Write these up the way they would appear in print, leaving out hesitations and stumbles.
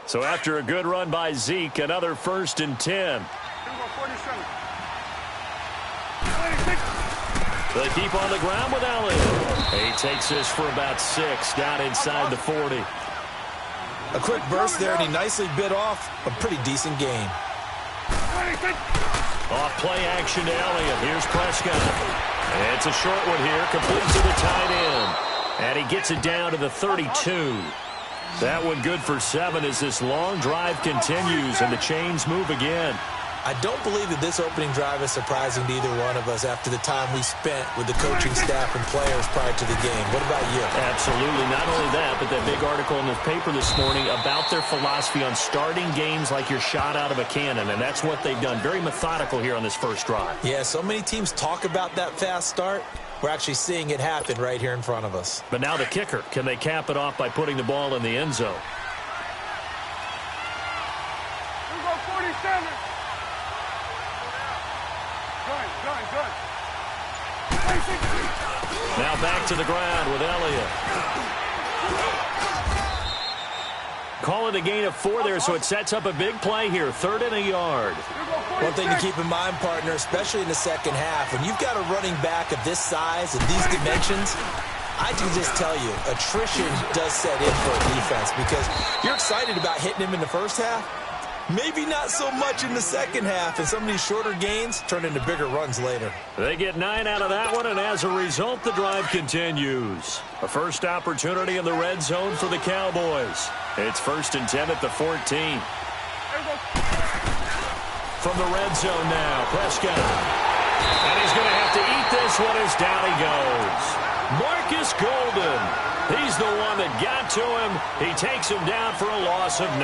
So after a good run by Zeke, another 1st and 10. They keep on the ground with Elliott. He takes this for about 6, down inside the 40. A quick burst there, and he nicely bit off a pretty decent gain. Off play action to Elliott. Here's Prescott. It's a short one here, complete to the tight end. And he gets it down to the 32. That one good for 7 as this long drive continues and the chains move again. I don't believe that this opening drive is surprising to either one of us after the time we spent with the coaching staff and players prior to the game. What about you? Absolutely. Not only that, but that big article in the paper this morning about their philosophy on starting games like you're shot out of a cannon, and that's what they've done. Very methodical here on this first drive. Yeah, so many teams talk about that fast start. We're actually seeing it happen right here in front of us. But now the kicker. Can they cap it off by putting the ball in the end zone? We go 47. Now back to the ground with Elliott. Call it a gain of 4 there, so it sets up a big play here. 3rd and a yard. One thing to keep in mind, partner, especially in the second half, when you've got a running back of this size and these dimensions, I can just tell you, attrition does set in for a defense because you're excited about hitting him in the first half. Maybe not so much in the second half, and some of these shorter gains turn into bigger runs later. They get 9 out of that one, and as a result, the drive continues. A first opportunity in the red zone for the Cowboys. It's 1st and 10 at the 14. From the red zone now, Prescott. And he's going to have to eat this one as down he goes. Marcus Golden. He's the one that got to him. He takes him down for a loss of 9.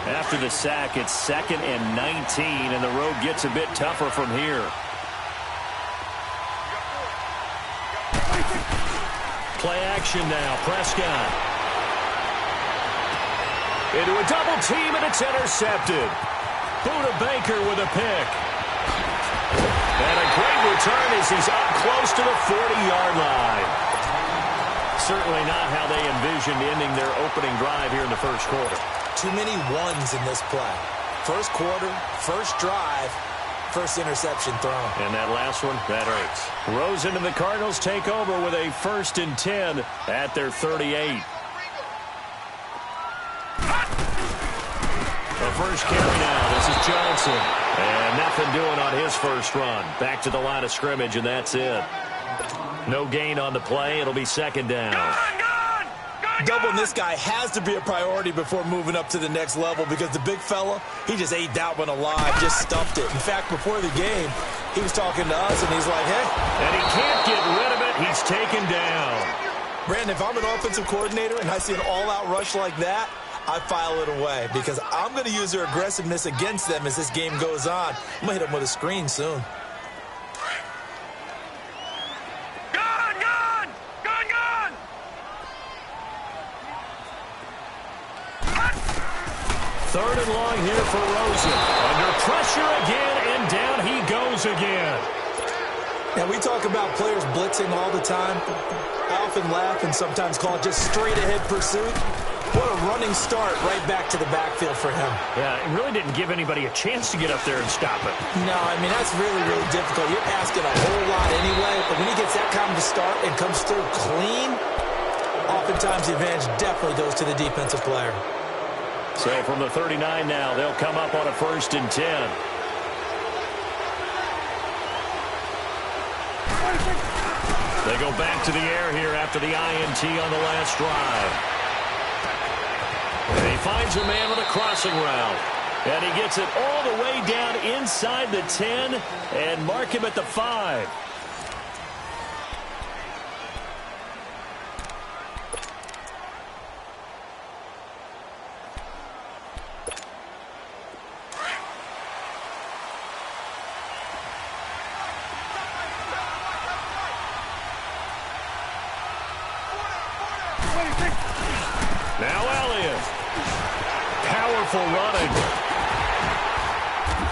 After the sack, it's 2nd and 19, and the road gets a bit tougher from here. Play action now, Prescott. Into a double team, and it's intercepted. Buda Baker with a pick. And a great return as he's up close to the 40-yard line. Certainly not how they envisioned ending their opening drive here in the first quarter. Too many ones in this play. First quarter, first drive, first interception thrown. And that last one, that hurts. Rosen and the Cardinals take over with a 1st and 10 at their 38. The first carry now. This is Johnson. And nothing doing on his first run. Back to the line of scrimmage, and that's it. No gain on the play. It'll be 2nd down. Doubling this guy has to be a priority before moving up to the next level because the big fella, he just ate that one alive, just stuffed it. In fact, before the game, he was talking to us, and he's like, hey. And he can't get rid of it. He's taken down. Brandon, if I'm an offensive coordinator and I see an all-out rush like that, I file it away because I'm going to use their aggressiveness against them as this game goes on. I'm going to hit them with a screen soon. Third and long here for Rosen. Under pressure again, and down he goes again. Now, we talk about players blitzing all the time. I often laugh and sometimes call it just straight-ahead pursuit. What a running start right back to the backfield for him. Yeah, it really didn't give anybody a chance to get up there and stop it. No, I mean, that's really, really difficult. You're asking a whole lot anyway, but when he gets that kind of a start and comes through clean, oftentimes the advantage definitely goes to the defensive player. So from the 39 now, they'll come up on a 1st and 10. They go back to the air here after the INT on the last drive. And he finds a man with a crossing route. And he gets it all the way down inside the 10 and mark him at the 5. Now Elliott. Powerful running.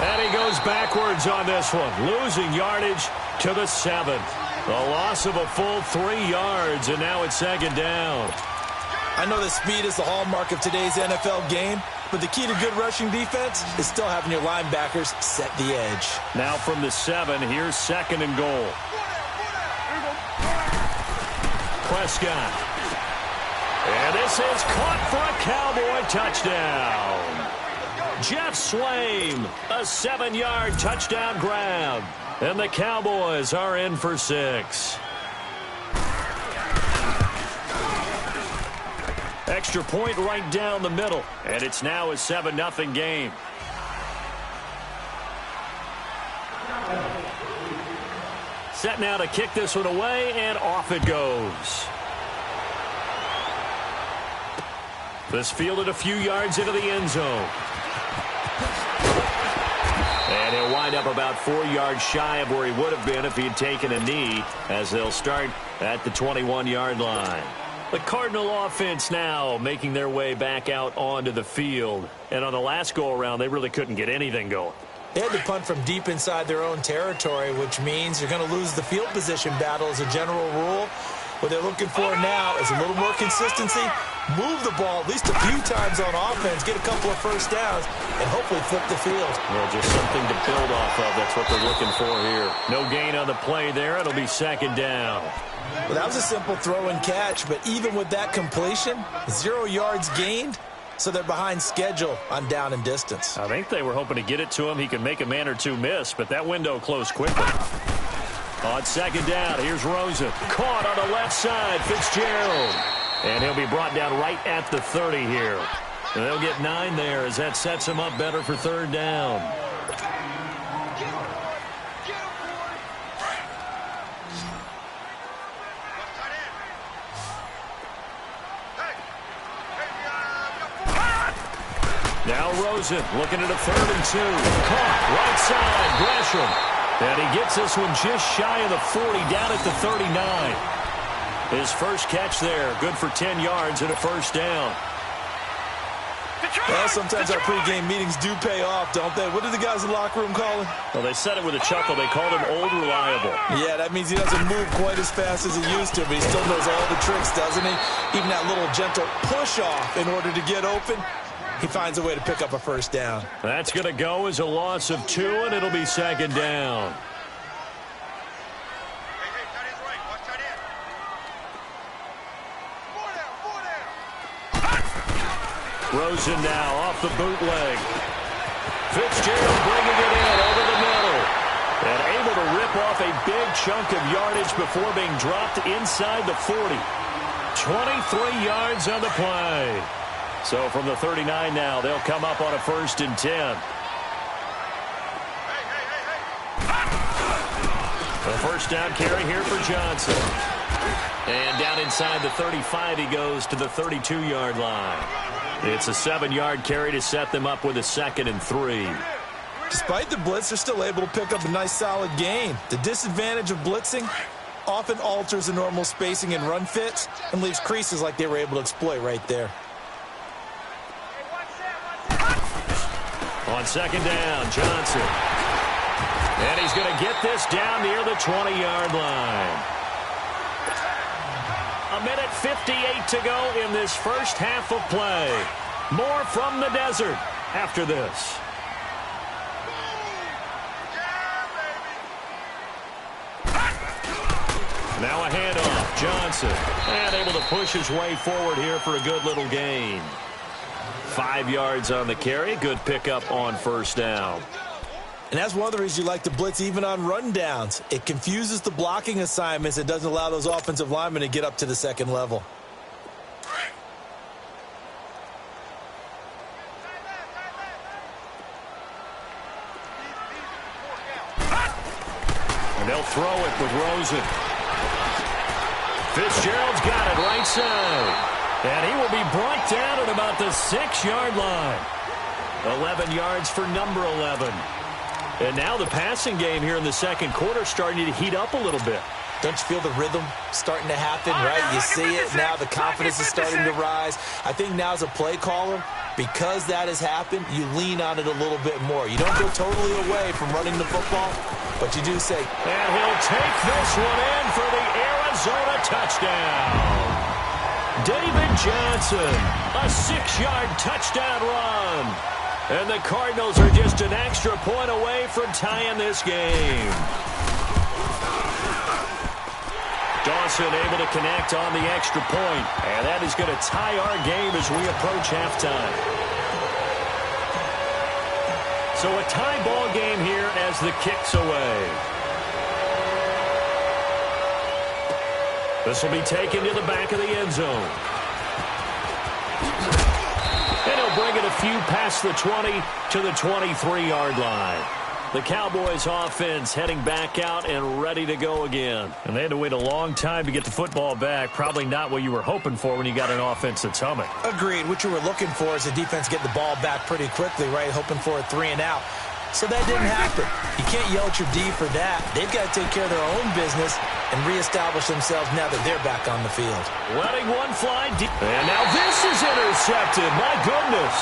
And he goes backwards on this one, losing yardage to the 7th. A loss of a full 3 yards, and now it's 2nd down. I know that speed is the hallmark of today's NFL game, but the key to good rushing defense is still having your linebackers set the edge. Now from the 7, here's 2nd and goal. Prescott. And this is caught for a Cowboy touchdown. Jeff Swaim, a 7-yard touchdown grab. And the Cowboys are in for 6. Extra point right down the middle. And it's now a 7-0 game. Set now to kick this one away, and off it goes. This fielded a few yards into the end zone. And he'll wind up about 4 yards shy of where he would have been if he had taken a knee, as they'll start at the 21-yard line. The Cardinal offense now making their way back out onto the field. And on the last go-around, they really couldn't get anything going. They had to punt from deep inside their own territory, which means you're going to lose the field position battle as a general rule. What they're looking for now is a little more consistency, move the ball at least a few times on offense, get a couple of first downs, and hopefully flip the field. Well, just something to build off of. That's what they're looking for here. No gain on the play there. It'll be 2nd down. Well, that was a simple throw and catch, but even with that completion, 0 yards gained, so they're behind schedule on down and distance. I think they were hoping to get it to him. He could make a man or two miss, but that window closed quickly. On 2nd down, here's Rosen. Caught on the left side, Fitzgerald. And he'll be brought down right at the 30 here. And they'll get 9 there as that sets him up better for 3rd down. Now Rosen looking at a 3rd and 2. Caught right side, Gresham. And he gets this one just shy of the 40, down at the 39. His first catch there, good for 10 yards and a 1st down. Well, sometimes our pregame meetings do pay off, don't they? What did the guys in the locker room call him? Well, they said it with a chuckle. They called him Old Reliable. Yeah, that means he doesn't move quite as fast as he used to, but he still knows all the tricks, doesn't he? Even that little gentle push-off in order to get open. He finds a way to pick up a 1st down. That's going to go as a loss of 2, and it'll be 2nd down. Rosen now off the bootleg. Fitzgerald bringing it in over the middle. And able to rip off a big chunk of yardage before being dropped inside the 40. 23 yards on the play. So from the 39 now, they'll come up on a 1st and 10. A 1st down carry here for Johnson. And down inside the 35, he goes to the 32-yard line. It's a 7-yard carry to set them up with a 2nd and 3. Despite the blitz, they're still able to pick up a nice solid gain. The disadvantage of blitzing often alters the normal spacing and run fits and leaves creases like they were able to exploit right there. On 2nd down, Johnson. And he's going to get this down near the 20-yard line. A minute 58 to go in this first half of play. More from the desert after this. Now a handoff, Johnson. And able to push his way forward here for a good little gain. 5 yards on the carry. Good pickup on 1st down. And that's one of the reasons you like to blitz even on run downs. It confuses the blocking assignments. It doesn't allow those offensive linemen to get up to the 2nd level. And they'll throw it with Rosen. Fitzgerald's got it right side. And he will be brought down at about the 6-yard line. 11 yards for number 11. And now the passing game here in the 2nd quarter starting to heat up a little bit. Don't you feel the rhythm starting to happen, right? You see it now. The confidence is starting to rise. I think now as a play caller, because that has happened, you lean on it a little bit more. You don't go totally away from running the football, but you do say. And he'll take this one in for the Arizona touchdown. David Johnson, a 6-yard touchdown run. And the Cardinals are just an extra point away from tying this game. Dawson able to connect on the extra point. And that is going to tie our game as we approach halftime. So a tie ball game here as the kick's away. This will be taken to the back of the end zone. And he'll bring it a few past the 20 to the 23-yard line. The Cowboys offense heading back out and ready to go again. And they had to wait a long time to get the football back. Probably not what you were hoping for when you got an offense that's humming. Agreed. What you were looking for is the defense getting the ball back pretty quickly, right? Hoping for a 3-and-out. So that didn't happen. You can't yell at your D for that. They've got to take care of their own business and reestablish themselves now that they're back on the field. Letting one fly deep. And now this is intercepted. My goodness.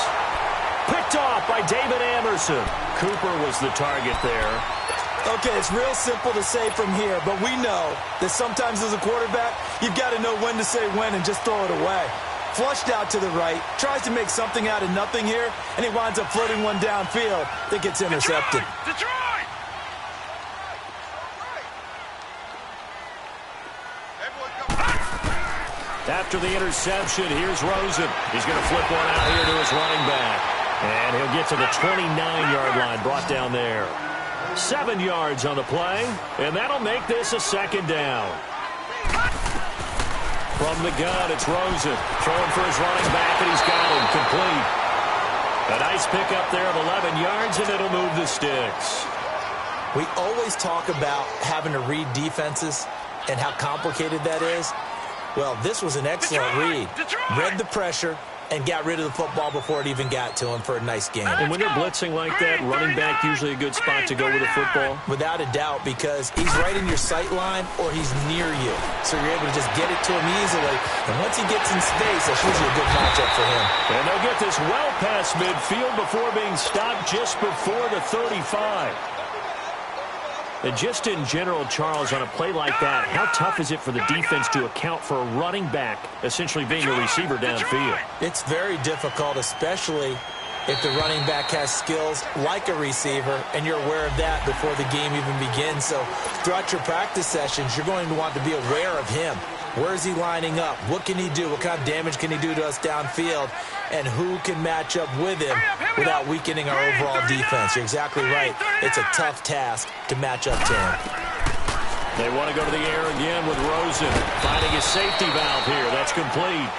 Picked off by David Amerson. Cooper was the target there. Okay, it's real simple to say from here, but we know that sometimes as a quarterback, you've got to know when to say when and just throw it away. Flushed out to the right, tries to make something out of nothing here, and he winds up floating one downfield that gets intercepted. Detroit! After the interception, here's Rosen. He's going to flip one out here to his running back. And he'll get to the 29-yard line, brought down there. 7 yards on the play, and that'll make this a second down. From the gun, it's Rosen. Throwing for his running back, and he's got him complete. A nice pickup there of 11 yards, and it'll move the sticks. We always talk about having to read defenses and how complicated that is. Well, this was an excellent read. Read the pressure and got rid of the football before it even got to him for a nice game. And when they're blitzing like that, running back usually a good spot to go with a football? Without a doubt, because he's right in your sight line or he's near you. So you're able to just get it to him easily. And once he gets in space, that's usually a good matchup for him. And they'll get this well past midfield before being stopped just before the 35. And just in general, Charles, on a play like that, how tough is it for the defense to account for a running back essentially being a receiver downfield? It's very difficult, especially if the running back has skills like a receiver, and you're aware of that before the game even begins. So throughout your practice sessions, you're going to want to be aware of him. Where is he lining up? What can he do? What kind of damage can he do to us downfield? And who can match up with him without weakening our overall defense? You're exactly right. It's a tough task to match up to him. They want to go to the air again with Rosen. Finding his safety valve here. That's complete.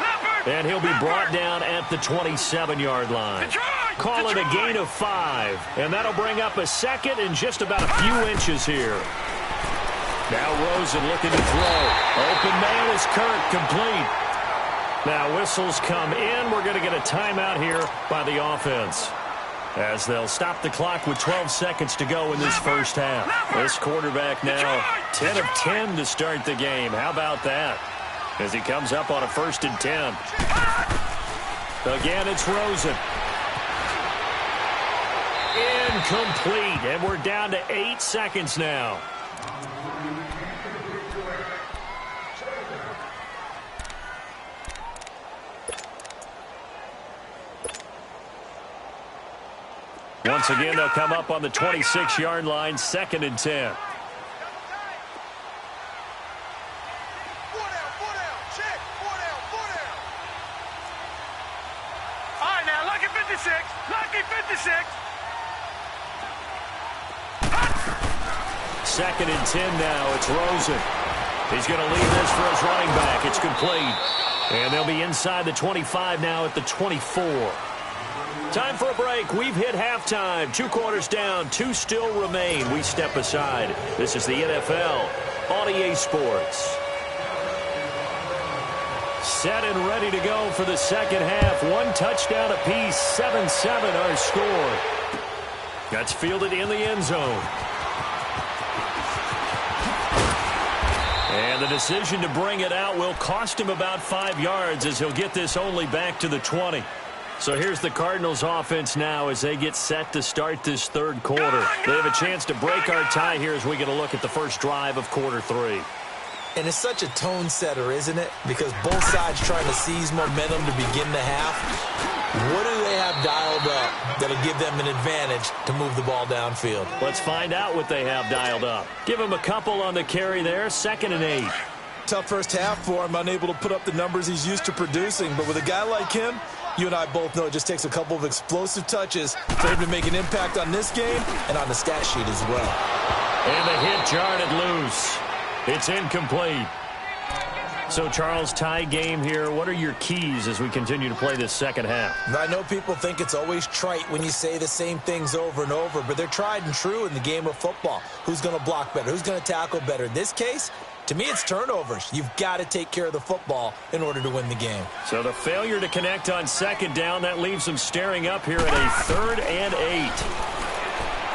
And he'll be brought down at the 27-yard line. Call it a gain of 5. And that'll bring up a second and just about a few inches here. Now Rosen looking to throw. Open man is Kirk, complete. Now whistles come in. We're going to get a timeout here by the offense, as they'll stop the clock with 12 seconds to go in this first half. This quarterback now 10 of 10 to start the game. How about that? As he comes up on a 1st and 10. Again, it's Rosen. Incomplete, and we're down to 8 seconds now. Once again, they'll come up on the 26-yard line, 2nd and 10. All right, now, lucky 56. Lucky 56. 2nd and 10 now. It's Rosen. He's going to leave this for his running back. It's complete. And they'll be inside the 25 now at the 24. Time for a break. We've hit halftime. 2 quarters down. 2 still remain. We step aside. This is the NFL on EA Sports. Set and ready to go for the second half. 1 touchdown apiece. 7-7 our score. That's fielded in the end zone. And the decision to bring it out will cost him about 5 yards, as he'll get this only back to the 20. So here's the Cardinals offense now as they get set to start this third quarter. They have a chance to break our tie here as we get a look at the first drive of quarter 3. And it's such a tone setter, isn't it? Because both sides trying to seize momentum to begin the half. What do they have dialed up that'll give them an advantage to move the ball downfield? Let's find out what they have dialed up. Give him a couple on the carry there, 2nd and 8. Tough first half for him, unable to put up the numbers he's used to producing. But with a guy like him, you and I both know it just takes a couple of explosive touches for him to make an impact on this game and on the stat sheet as well. And the hit jarred it loose. It's incomplete. So, Charles, tie game here. What are your keys as we continue to play this second half? I know people think it's always trite when you say the same things over and over, but they're tried and true in the game of football. Who's going to block better? Who's going to tackle better? In this case, to me, it's turnovers. You've got to take care of the football in order to win the game. So the failure to connect on 2nd down, that leaves them staring up here at a 3rd and 8.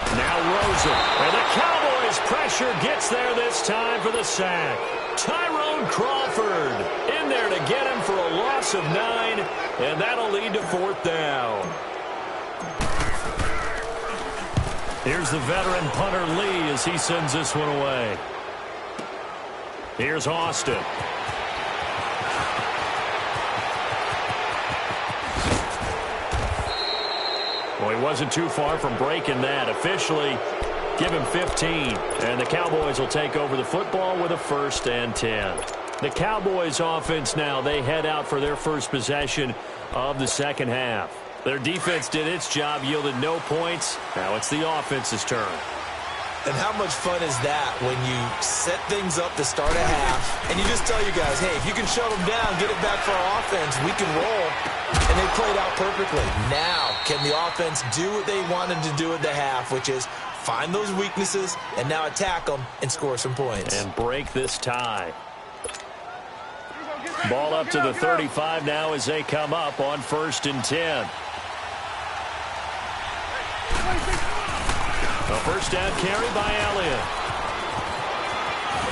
Now Rosen, and the Cowboys pressure gets there this time for the sack. Tyrone Crawford in there to get him for a loss of 9, and that'll lead to 4th down. Here's the veteran punter Lee as he sends this one away. Here's Austin. Well, he wasn't too far from breaking that. Officially, give him 15. And the Cowboys will take over the football with a 1st and 10. The Cowboys offense now, they head out for their first possession of the second half. Their defense did its job, yielded no points. Now it's the offense's turn. And how much fun is that when you set things up to start a half and you just tell you guys, hey, if you can shut them down, get it back for our offense, we can roll. And they played out perfectly. Now, can the offense do what they wanted to do at the half, which is find those weaknesses and now attack them and score some points. And break this tie. Ball up to the 35 now as they come up on 1st and 10. A 1st down carry by Elliott.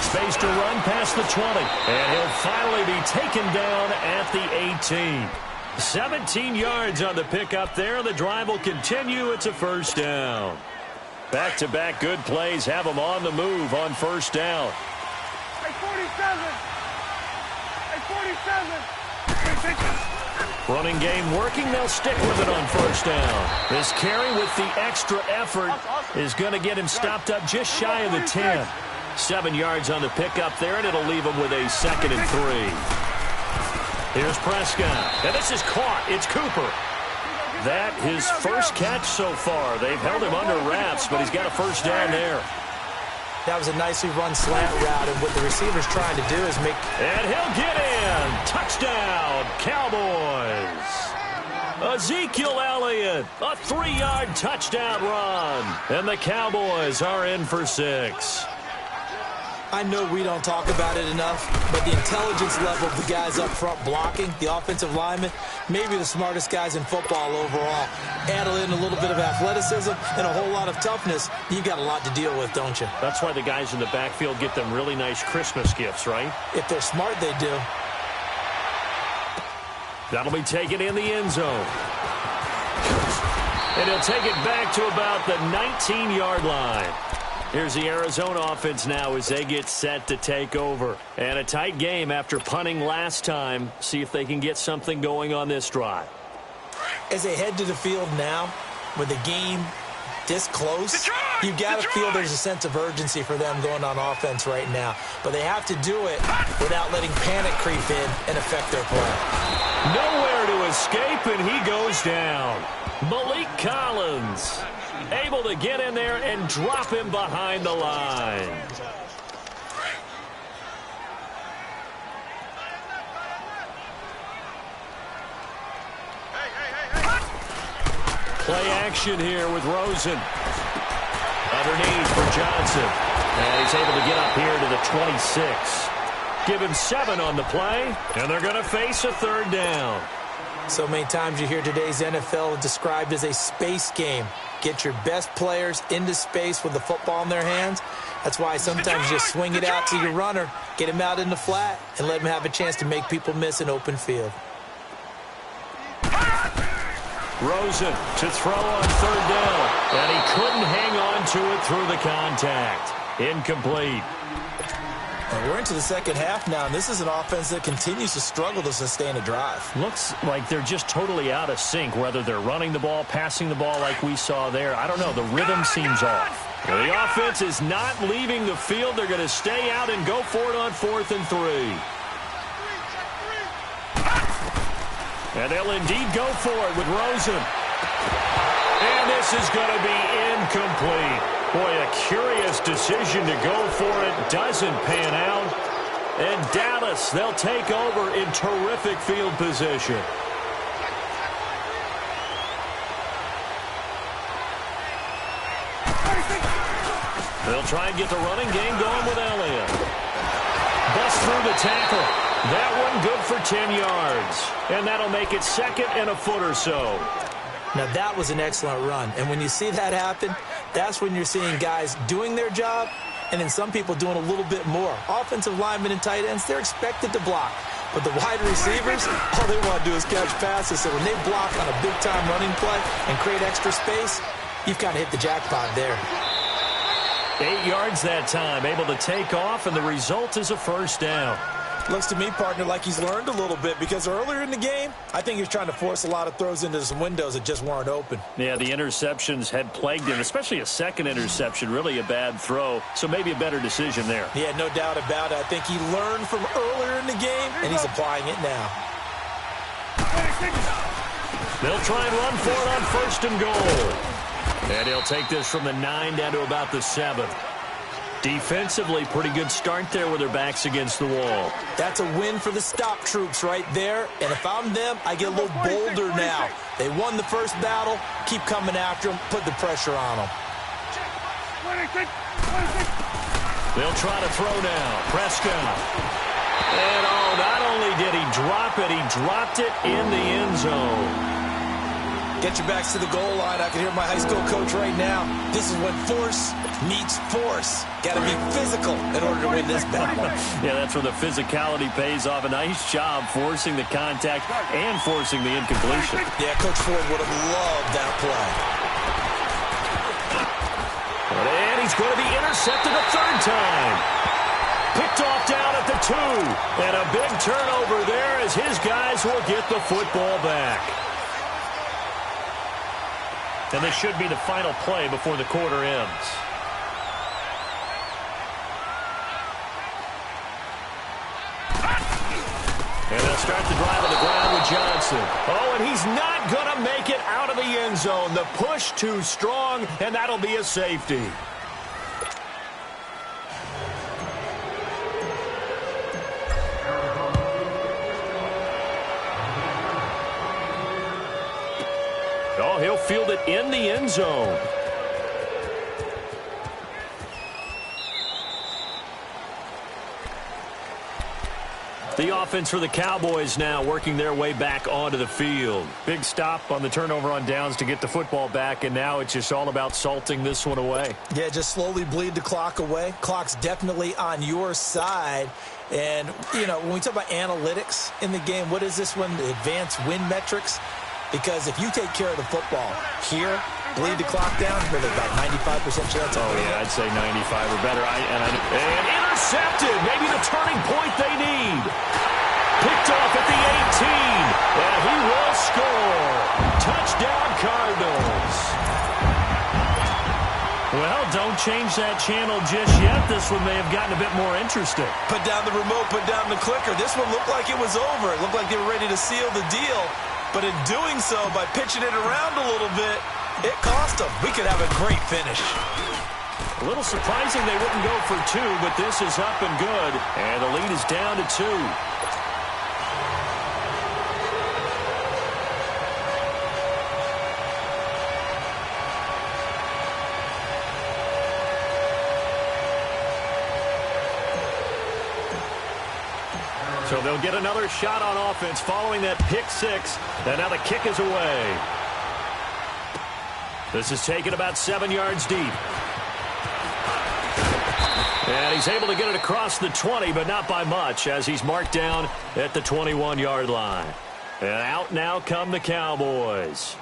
Space to run past the 20. And he'll finally be taken down at the 18. 17 yards on the pickup there. The drive will continue. It's a 1st down. Back-to-back good plays have them on the move on 1st down. Hey, 47. Hey, 47. Running game working. They'll stick with it on 1st down. This carry with the extra effort is going to get him stopped up just shy of the 10. 7 yards on the pickup there, and it'll leave him with a 2nd and 3. Here's Prescott, and this is caught. It's Cooper. That his first catch so far. They've held him under wraps, but he's got a 1st down there. That was a nicely run slant route, and what the receiver's trying to do is make... And he'll get in. Touchdown, Cowboys. Ezekiel Elliott, a 3-yard touchdown run. And the Cowboys are in for 6. I know we don't talk about it enough, but the intelligence level of the guys up front blocking, the offensive linemen, maybe the smartest guys in football overall. Add in a little bit of athleticism and a whole lot of toughness, you got a lot to deal with, don't you? That's why the guys in the backfield get them really nice Christmas gifts, right? If they're smart, they do. That'll be taken in the end zone. And he'll take it back to about the 19-yard line. Here's the Arizona offense now as they get set to take over. And a tight game after punting last time. See if they can get something going on this drive. As they head to the field now, with the game this close, you've got to feel there's a sense of urgency for them going on offense right now. But they have to do it without letting panic creep in and affect their play. Nowhere to escape, and he goes down. Malik Collins able to get in there and drop him behind the line. Play action here with Rosen. Underneath for Johnson. And he's able to get up here to the 26. Give him 7 on the play, and they're going to face a 3rd down. So many times you hear today's NFL described as a space game. Get your best players into space with the football in their hands. That's why sometimes you just swing it out to your runner, get him out in the flat, and let him have a chance to make people miss an open field. Rosen to throw on 3rd down, and he couldn't hang on to it through the contact. Incomplete. And we're into the second half now, and this is an offense that continues to struggle to sustain a drive. Looks like they're just totally out of sync, whether they're running the ball, passing the ball like we saw there. I don't know. The rhythm seems off. The offense is not leaving the field. They're going to stay out and go for it on 4th and 3. And they'll indeed go for it with Rosen. And this is going to be incomplete. Boy, a curious decision to go for it. Doesn't pan out. And Dallas, they'll take over in terrific field position. They'll try and get the running game going with Elliott. Bust through the tackle. That one good for 10 yards. And that'll make it 2nd and a foot or so. Now, that was an excellent run. And when you see that happen, that's when you're seeing guys doing their job and then some people doing a little bit more. Offensive linemen and tight ends, they're expected to block. But the wide receivers, all they want to do is catch passes. So when they block on a big-time running play and create extra space, you've kind of hit the jackpot there. 8 yards that time, able to take off, and the result is a first down. Looks to me, partner, like he's learned a little bit because earlier in the game, I think he was trying to force a lot of throws into some windows that just weren't open. Yeah, the interceptions had plagued him, especially a second interception, really a bad throw, so maybe a better decision there. Yeah, no doubt about it. I think he learned from earlier in the game, and he's applying it now. They'll try and run for it on 1st and goal. And he'll take this from the 9 down to about the 7. Defensively, pretty good start there with their backs against the wall. That's a win for the stop troops right there. And if I'm them, I get a little bolder now. They won the first battle. Keep coming after them. Put the pressure on them. They'll try to throw now. Prescott. And not only did he drop it, he dropped it in the end zone. Get your backs to the goal line. I can hear my high school coach right now. This is when force meets force. Got to be physical in order to win this battle. Yeah, that's where the physicality pays off. A nice job forcing the contact and forcing the incompletion. Yeah, Coach Ford would have loved that play. And he's going to be intercepted a 3rd time. Picked off down at the 2. And a big turnover there as his guys will get the football back. And this should be the final play before the quarter ends. And they'll start the drive on the ground with Johnson. Oh, and he's not going to make it out of the end zone. The push too strong, and that'll be a safety. Oh, he'll field it in the end zone. The offense for the Cowboys now working their way back onto the field. Big stop on the turnover on downs to get the football back, and now it's just all about salting this one away. Yeah, just slowly bleed the clock away. Clock's definitely on your side. And, you know, when we talk about analytics in the game, what is this one? The advanced win metrics? Because if you take care of the football here, bleed the clock down, really about 95% chance. Oh, yeah, I'd say 95 or better. And intercepted. Maybe the turning point they need. Picked off at the 18. And he will score. Touchdown, Cardinals. Well, don't change that channel just yet. This one may have gotten a bit more interesting. Put down the remote, put down the clicker. This one looked like it was over. It looked like they were ready to seal the deal. But in doing so, by pitching it around a little bit, it cost them. We could have a great finish. A little surprising they wouldn't go for 2, but this is up and good. And the lead is down to 2. So they'll get another shot on offense following that pick 6. And now the kick is away. This is taken about 7 yards deep. And he's able to get it across the 20, but not by much, as he's marked down at the 21-yard line. And out now come the Cowboys.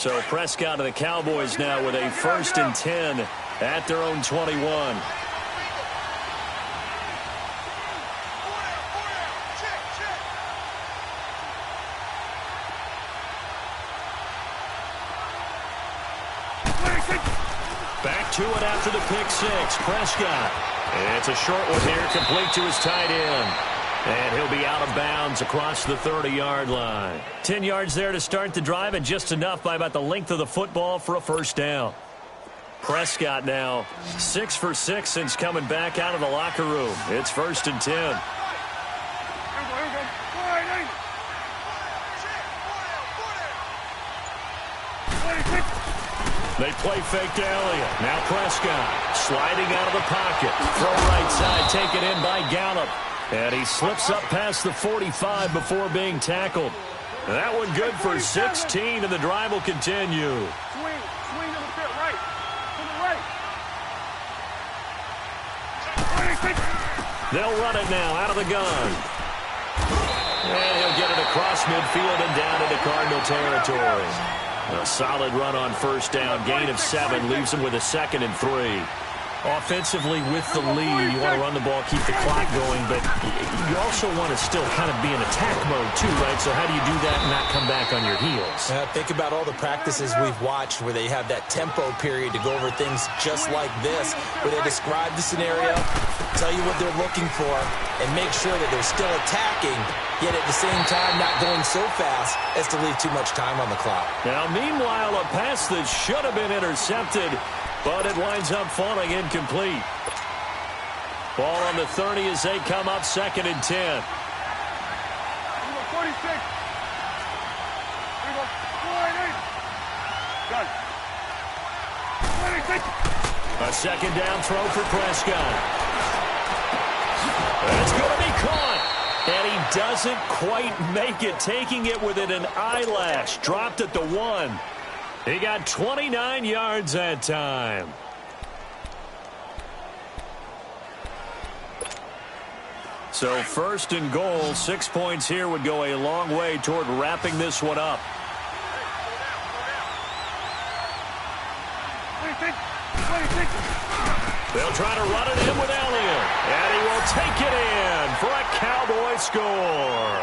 So Prescott and the Cowboys now with a 1st and 10 at their own 21. Back to it after the pick six. Prescott. It's a short one here, complete to his tight end. And he'll be out of bounds across the 30-yard line. 10 yards there to start the drive, and just enough by about the length of the football for a first down. Prescott now 6 for 6 since coming back out of the locker room. It's 1st and 10. They play fake to Elliott. Now Prescott sliding out of the pocket. Throw right side, taken in by Gallup. And he slips up past the 45 before being tackled. And that one good for 16, and the drive will continue. Swing to the fit, right. To the right. They'll run it now out of the gun. And he'll get it across midfield and down into Cardinal territory. A solid run on first down. Gain of 7 leaves him with a 2nd and 3. Offensively, with the lead, you want to run the ball, keep the clock going, but you also want to still kind of be in attack mode too, right? So how do you do that and not come back on your heels? Think about all the practices we've watched where they have that tempo period to go over things just like this, where they describe the scenario, tell you what they're looking for, and make sure that they're still attacking, yet at the same time not going so fast as to leave too much time on the clock. Now, meanwhile, a pass that should have been intercepted, but it winds up falling incomplete. Ball on the 30 as they come up 2nd and 10. 46. Got it. 26. A 2nd down throw for Prescott. That's going to be caught. And he doesn't quite make it, taking it within an eyelash. Dropped at the 1. He got 29 yards that time. So 1st and goal, 6 points here would go a long way toward wrapping this one up. 26. They'll try to run it in with Elliott. And he will take it in for a Cowboy score.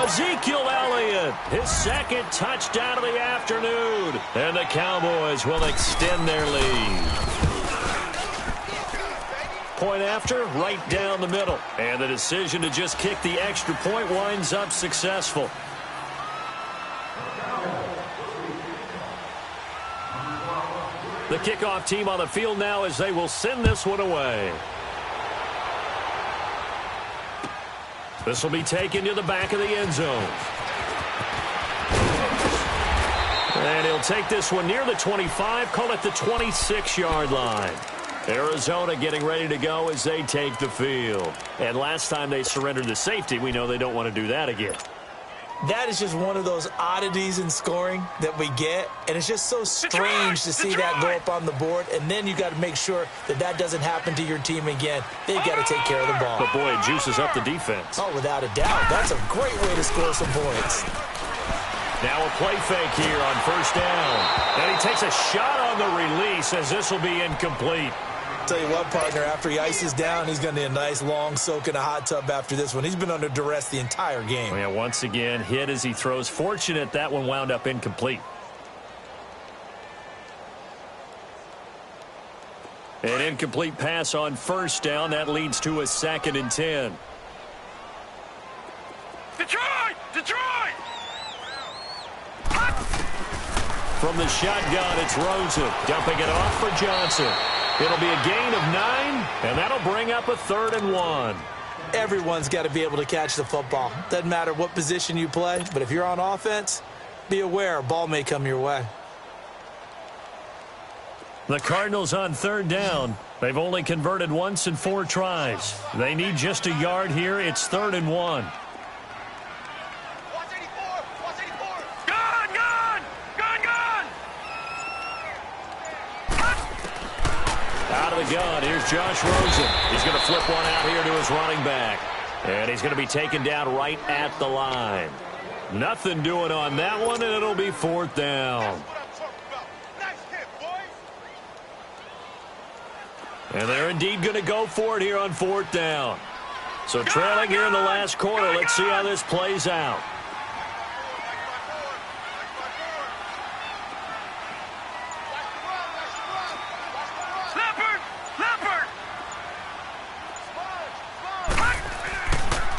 Ezekiel Elliott, his 2nd touchdown of the afternoon. And the Cowboys will extend their lead. Point after, right down the middle. And the decision to just kick the extra point winds up successful. The kickoff team on the field now as they will send this one away. This will be taken to the back of the end zone. And he'll take this one near the 25, call it the 26-yard line. Arizona getting ready to go as they take the field. And last time they surrendered the safety, we know they don't want to do that again. That is just one of those oddities in scoring that we get, and it's just so strange to see that go up on the board, and then you got to make sure that that doesn't happen to your team again. They've got to take care of the ball. But boy, it juices up the defense. Oh, without a doubt. That's a great way to score some points. Now a play fake here on first down. And he takes a shot on the release as this will be incomplete. Tell you what, partner, after he ices down, he's going to need a nice long soak in a hot tub after this one. He's been under duress the entire game. Oh, yeah, once again, hit as he throws. Fortunate that one wound up incomplete. An incomplete pass on first down. That leads to a 2nd and 10. Detroit! Detroit! From the shotgun, it's Rosen. Dumping it off for Johnson. It'll be a gain of 9, and that'll bring up a 3rd and 1. Everyone's got to be able to catch the football. Doesn't matter what position you play, but if you're on offense, be aware a ball may come your way. The Cardinals on 3rd down. They've only converted once in 4 tries. They need just a yard here. It's 3rd and 1. Out of the gun, here's Josh Rosen. He's going to flip one out here to his running back. And he's going to be taken down right at the line. Nothing doing on that one, and it'll be 4th down. And they're indeed going to go for it here on 4th down. So trailing here in the last quarter. Let's see how this plays out.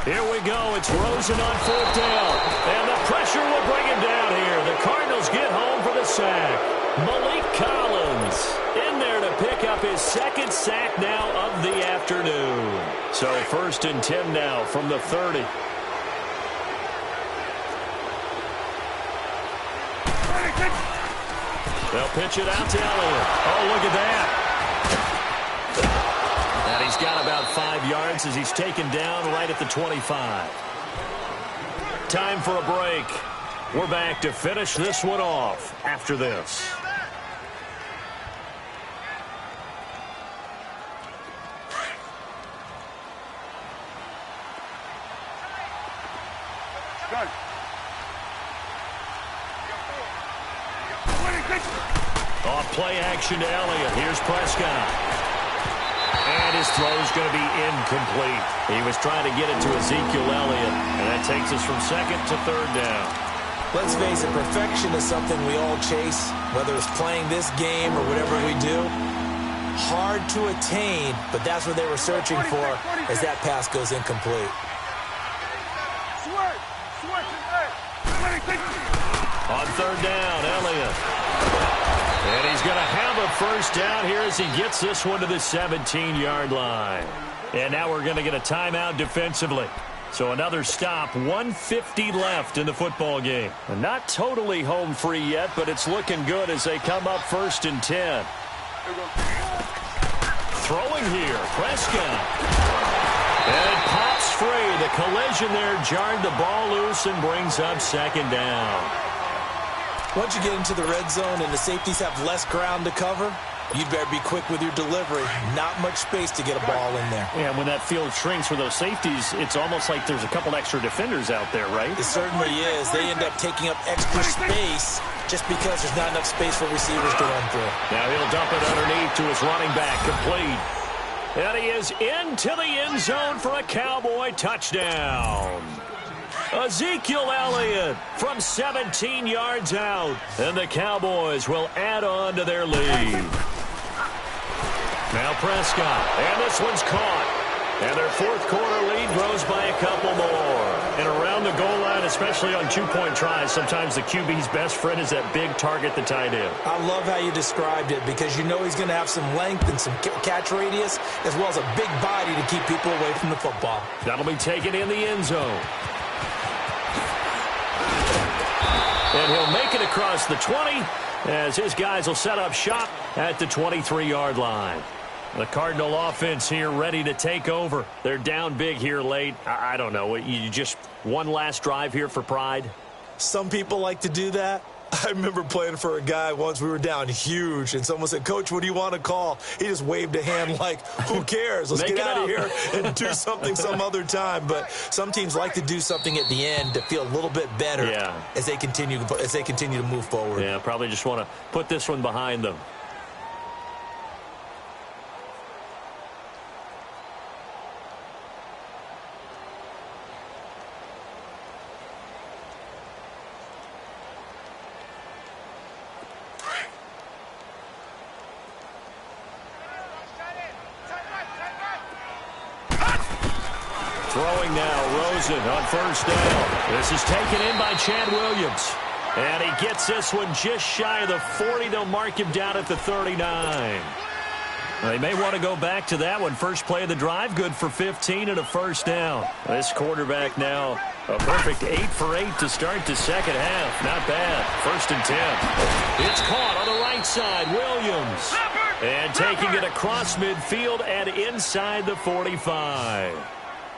Here we go. It's Rosen on 4th down. And the pressure will bring him down here. The Cardinals get home for the sack. Malik Collins in there to pick up his 2nd sack now of the afternoon. So 1st and 10 now from the 30. They'll pitch it out to Elliott. Oh, look at that. And he's got about 5 yards as he's taken down right at the 25. Time for a break. We're back to finish this one off after this. Off play action to Elliott. Here's Prescott. And his throw's going to be incomplete. He was trying to get it to Ezekiel Elliott. And that takes us from 2nd to 3rd down. Let's face it, perfection is something we all chase, whether it's playing this game or whatever we do. Hard to attain, but that's what they were searching for as that pass goes incomplete. On 3rd down, Elliott. And he's going to have a 1st down here as he gets this one to the 17-yard line. And now we're going to get a timeout defensively. So another stop, 1:50 left in the football game. And not totally home free yet, but it's looking good as they come up 1st and 10. Throwing here, Prescott. And it pops free. The collision there jarred the ball loose and brings up 2nd down. Once you get into the red zone and the safeties have less ground to cover, you'd better be quick with your delivery. Not much space to get a ball in there. Yeah, when that field shrinks for those safeties, it's almost like there's a couple extra defenders out there, right? It certainly is. They end up taking up extra space just because there's not enough space for receivers to run through. Now he'll dump it underneath to his running back, complete. And he is into the end zone for a Cowboy touchdown. Ezekiel Elliott from 17 yards out. And the Cowboys will add on to their lead. Now Prescott. And this one's caught. And their 4th quarter lead grows by a couple more. And around the goal line, especially on 2-point tries, sometimes the QB's best friend is that big target, the tight end. I love how you described it because you know he's going to have some length and some catch radius as well as a big body to keep people away from the football. That'll be taken in the end zone. And he'll make it across the 20 as his guys will set up shop at the 23-yard line. The Cardinal offense here ready to take over. They're down big here late. I don't know. You just one last drive here for pride? Some people like to do that. I remember playing for a guy once. We were down huge, and someone said, "Coach, what do you want to call?" He just waved a hand like, who cares? Let's get out of here and do something some other time. But some teams like to do something at the end to feel a little bit better as they continue to move forward. Yeah, probably just want to put this one behind them. Throwing now, Rosen on 1st down. This is taken in by Chad Williams. And he gets this one just shy of the 40. They'll mark him down at the 39. They may want to go back to that one. First play of the drive, good for 15 and a 1st down. This quarterback now, a perfect 8 for 8 to start the second half. Not bad. 1st and 10. It's caught on the right side, Williams. And taking it across midfield and inside the 45.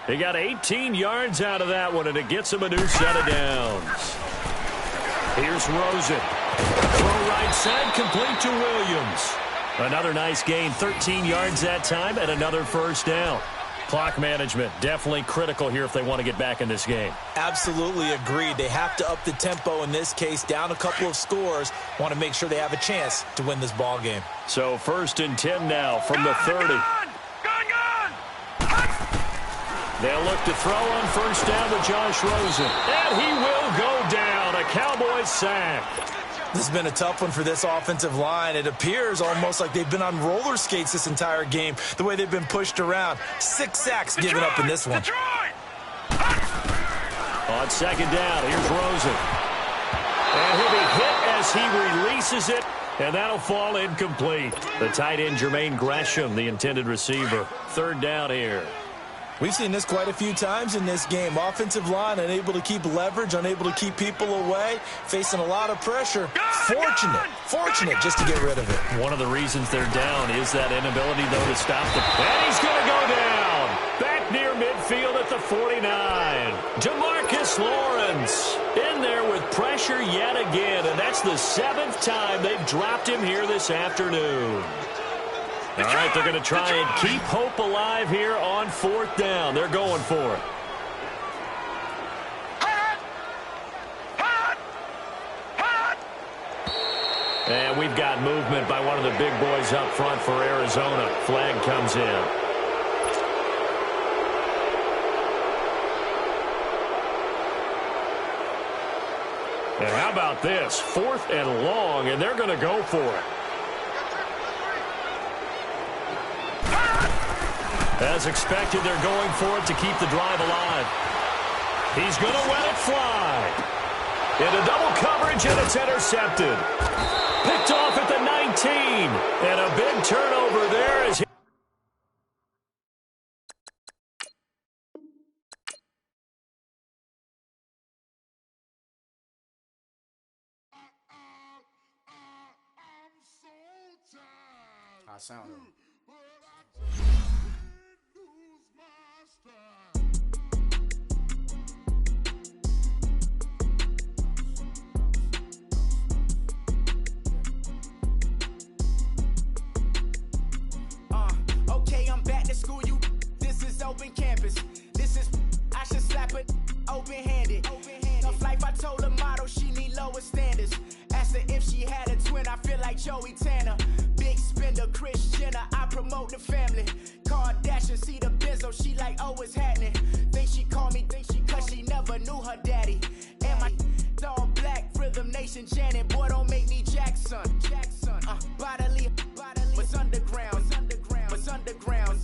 He got 18 yards out of that one, and it gets him a new set of downs. Here's Rosen. Throw right side, complete to Williams. Another nice gain, 13 yards that time, and another 1st down. Clock management, definitely critical here if they want to get back in this game. Absolutely agreed. They have to up the tempo in this case, down a couple of scores. Want to make sure they have a chance to win this ball game. So 1st and 10 now from the 30. Gone! They'll look to throw on 1st down to Josh Rosen. And he will go down. A Cowboys sack. This has been a tough one for this offensive line. It appears almost like they've been on roller skates this entire game, the way they've been pushed around. 6 sacks given up in this one. On 2nd down, here's Rosen. And he'll be hit as he releases it, and that'll fall incomplete. The tight end, Jermaine Gresham, the intended receiver. 3rd down here. We've seen this quite a few times in this game. Offensive line unable to keep leverage, unable to keep people away, facing a lot of pressure. Fortunate just to get rid of it. One of the reasons they're down is that inability, though, to stop the... And he's going to go down. Back near midfield at the 49. DeMarcus Lawrence in there with pressure yet again, and that's the 7th time they've dropped him here this afternoon. All right, they're going to try and keep hope alive here on 4th down. They're going for it. And we've got movement by one of the big boys up front for Arizona. Flag comes in. And how about this? 4th and long, and they're going to go for it. As expected, they're going for it to keep the drive alive. He's going to let it fly. Into double coverage, and it's intercepted. Picked off at the 19. And a big turnover there as he... I sound it. Okay, I'm back to school, you. This is open campus. This is, I should slap it open-handed. Tough life, I told her model she need lower standards. Asked her if she had a twin, I feel like Joey Tanner. Big spender, Kris Jenner, I promote the family. Kardashian, see the benzo, she like, oh, it's happening. Think she called me, cause she never knew her daddy. And my all black, Rhythm Nation, Janet, boy, don't make me Jackson. Bodily, what's underground, what's underground,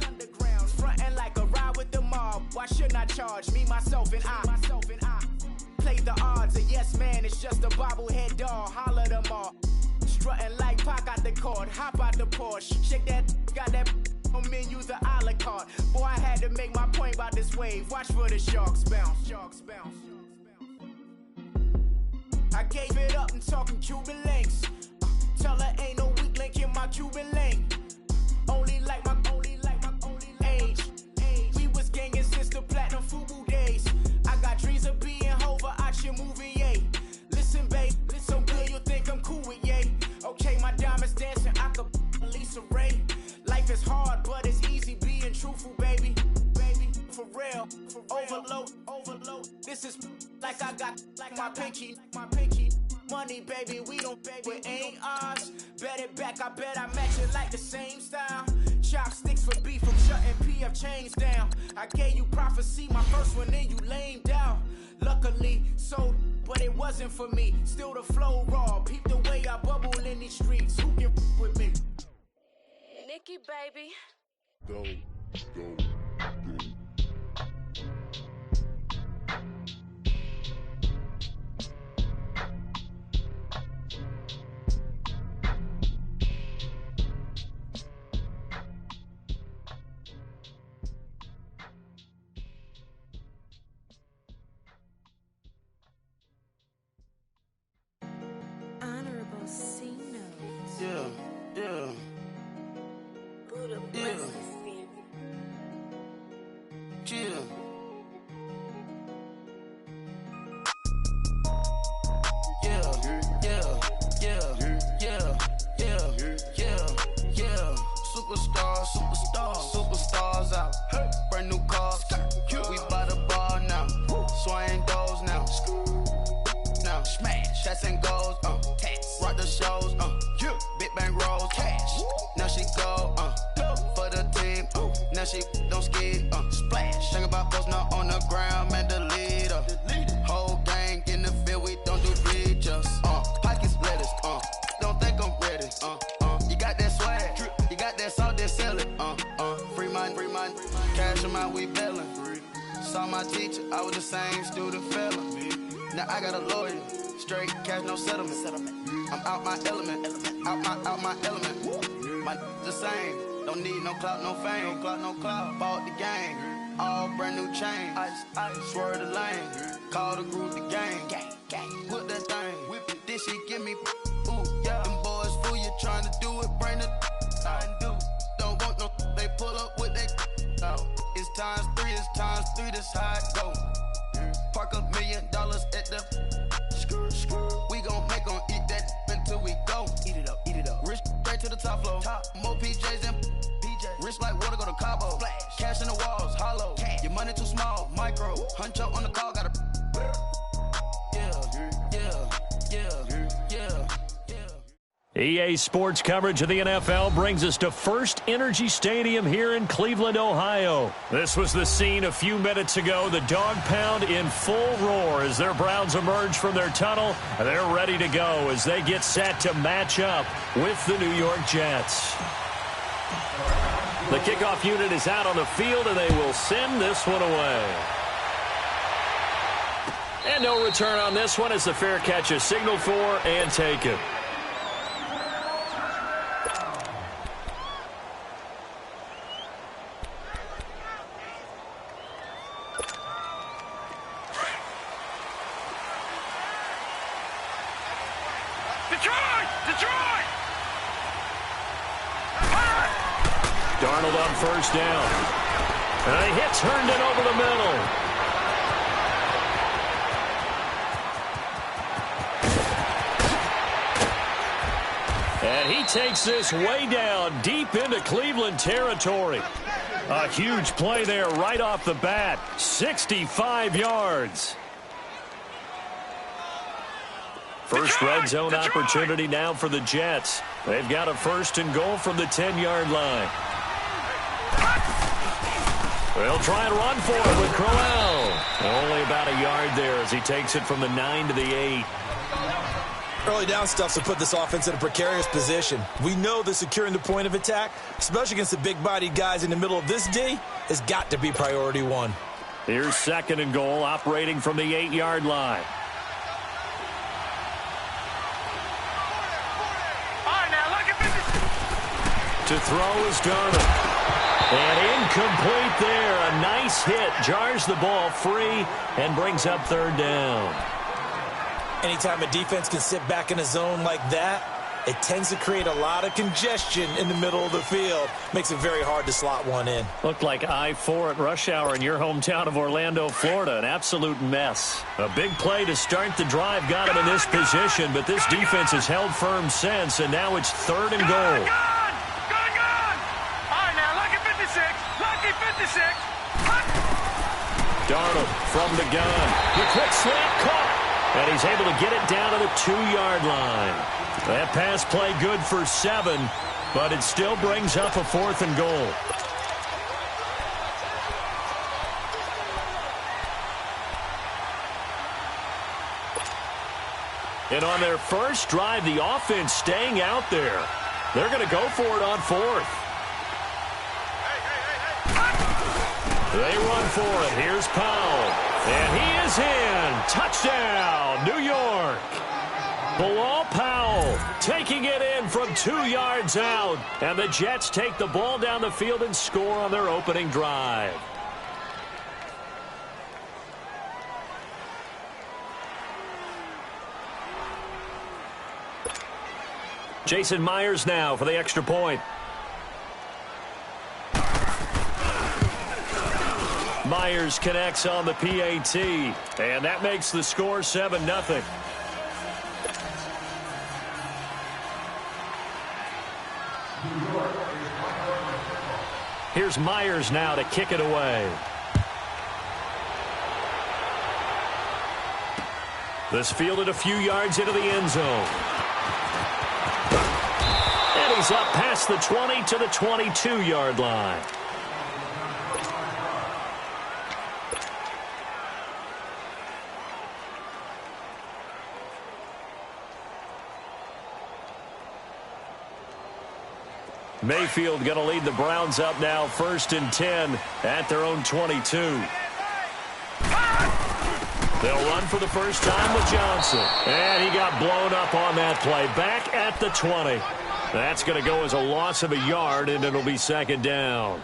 frontin' like a ride with the mob. Why shouldn't I charge me, myself, and I? Play the odds, a yes man, it's just a bobblehead doll. Holler them all. Strutting like Pac out the court, hop out the Porsche. Shake that, got that on menu, the a la carte. Boy, I had to make my point about this wave. Watch for the sharks bounce, sharks bounce. I gave it up and talking Cuban links. Tell her ain't no weak link in my Cuban link. Only like my age. We was gangin' since the platinum FUBU days. I got dreams of being Hova out your movie, yay. Listen, babe, so good you think I'm cool with yay. Okay, my diamonds dancing, I could Lisa Ray. Life is hard, but it's easy being truthful, baby. For real, overload. This is like I got like my pinky. Money, baby, we don't pay with ain't ours. Bet it back, I bet I match it like the same style. Chopsticks for beef from shutting PF chains down. I gave you prophecy, my first one, then you lamed out. Luckily, so, but it wasn't for me. Still the flow raw, peep the way I bubble in these streets. Who can with me? Nikki, baby. Go. Honorable C notes. Yeah. Buddha Yeah. blesses me. Chill. Yeah. Superstars out. Brand new now she don't skid. Splash. Think about posting up on the ground, man, delete her. Whole gang in the field, we don't do bleachers. Pockets lettuce, don't think I'm ready. You got that swag, you got that salt, then sell it. Free mind, cash amount, we bailing. Saw my teacher, I was the same student fella. Now I got a lawyer, straight cash, no settlement. I'm out my element, out my element. My the same, don't need no clout, no fame. No clout, bought the game, all brand new chain. Ice, swerve the lane, call the group the gang. Put that thing, whip it, this shit give me. Ooh, yeah, them boys fool you trying to do it, bring the don't want no, they pull up with that. It's times three, this how it go. Park $1 million at the we gon' make 'em eat that until we go. Eat it up. Rich straight to the top floor. More PJs than PJs. Rich like water, go to Cabo. Splash. Cash in the walls, hollow. Cash. Your money too small, micro. Huncho on the call, got a EA Sports coverage of the NFL brings us to First Energy Stadium here in Cleveland, Ohio. This was the scene a few minutes ago. The dog pound in full roar as their Browns emerge from their tunnel. They're ready to go as they get set to match up with the New York Jets. The kickoff unit is out on the field, and they will send this one away. And no return on this one as the fair catch is signaled for and taken. Detroit! Darnold on first down. And a hit turned it over the middle. And he takes this way down, deep into Cleveland territory. A huge play there right off the bat. 65 yards. First red zone opportunity now for the Jets. They've got a first and goal from the 10-yard line. They'll try and run for it with Crowell. Only about a yard there as he takes it from the 9 to the 8. Early down stuff to put this offense in a precarious position. We know that securing the point of attack, especially against the big-bodied guys in the middle of this D, has got to be priority one. Here's second and goal operating from the 8-yard line. To throw is Darnold. And incomplete there. A nice hit. Jars the ball free and brings up third down. Anytime a defense can sit back in a zone like that, it tends to create a lot of congestion in the middle of the field. Makes it very hard to slot one in. Looked like I-4 at rush hour in your hometown of Orlando, Florida. An absolute mess. A big play to start the drive got him in this position, but this defense has held firm since, and now it's third and goal. Darnold from the gun. The quick slant caught. And he's able to get it down to the 2-yard line. That pass play good for 7, but it still brings up a fourth and goal. And on their first drive, the offense staying out there. They're going to go for it on fourth. They run for it. Here's Powell. And he is in. Touchdown, New York. Bilal Powell taking it in from 2 yards out. And the Jets take the ball down the field and score on their opening drive. Jason Myers now for the extra point. Myers connects on the PAT, and that makes the score 7-0. Here's Myers now to kick it away. This fielded a few yards into the end zone. And he's up past the 20 to the 22-yard line. Mayfield going to lead the Browns up now, 1st and 10 at their own 22. They'll run for the first time with Johnson. And he got blown up on that play. Back at the 20. That's going to go as a loss of a yard, and it'll be 2nd down.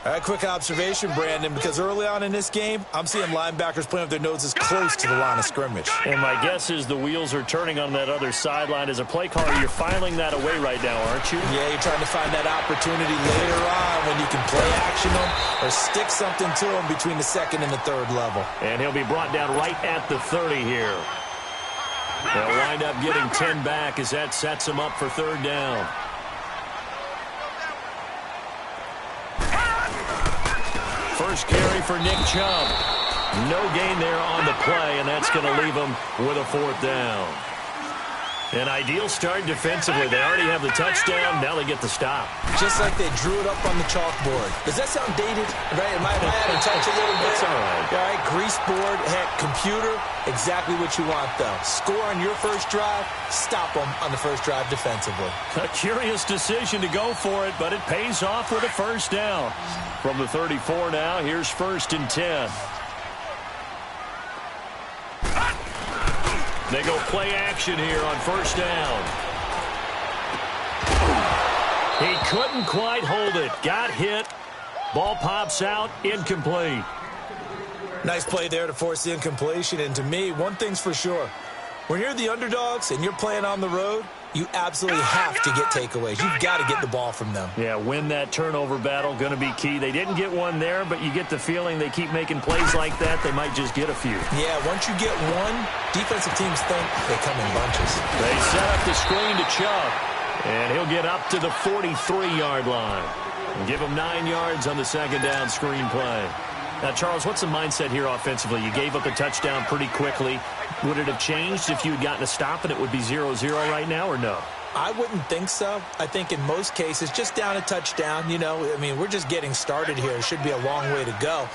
All right, quick observation, Brandon, because early on in this game, I'm seeing linebackers playing with their noses close to the line of scrimmage. And my guess is the wheels are turning on that other sideline. As a play caller, you're filing that away right now, aren't you? Yeah, you're trying to find that opportunity later on when you can play action them or stick something to them between the 2nd and the 3rd level. And he'll be brought down right at the 30 here. They'll wind up getting 10 back as that sets him up for 3rd down. First carry for Nick Chubb. No gain there on the play, and that's going to leave him with a 4th down. An ideal start defensively. They already have the touchdown. Now they get the stop. Just like they drew it up on the chalkboard. Does that sound dated? Right? Am I out of touch a little bit? That's all right. All right, grease board, heck, computer, exactly what you want, though. Score on your first drive, stop them on the first drive defensively. A curious decision to go for it, but it pays off with a 1st down. From the 34 now, here's 1st and 10. They go play action here on 1st down. He couldn't quite hold it. Got hit. Ball pops out. Incomplete. Nice play there to force the incompletion. And to me, one thing's for sure. When you're the underdogs and you're playing on the road, you absolutely have to get takeaways. You've got to get the ball from them. Yeah, win that turnover battle, going to be key. They didn't get one there, but you get the feeling they keep making plays like that, they might just get a few. Yeah, once you get one, defensive teams think they come in bunches. They set up the screen to Chubb, and he'll get up to the 43-yard line. And give him 9 yards on the 2nd down screen play. Now, Charles, what's the mindset here offensively? You gave up a touchdown pretty quickly. Would it have changed if you had gotten a stop and it would be 0-0 right now, or no? I wouldn't think so. I think in most cases, just down a touchdown, you know, I mean, we're just getting started here. It should be a long way to go.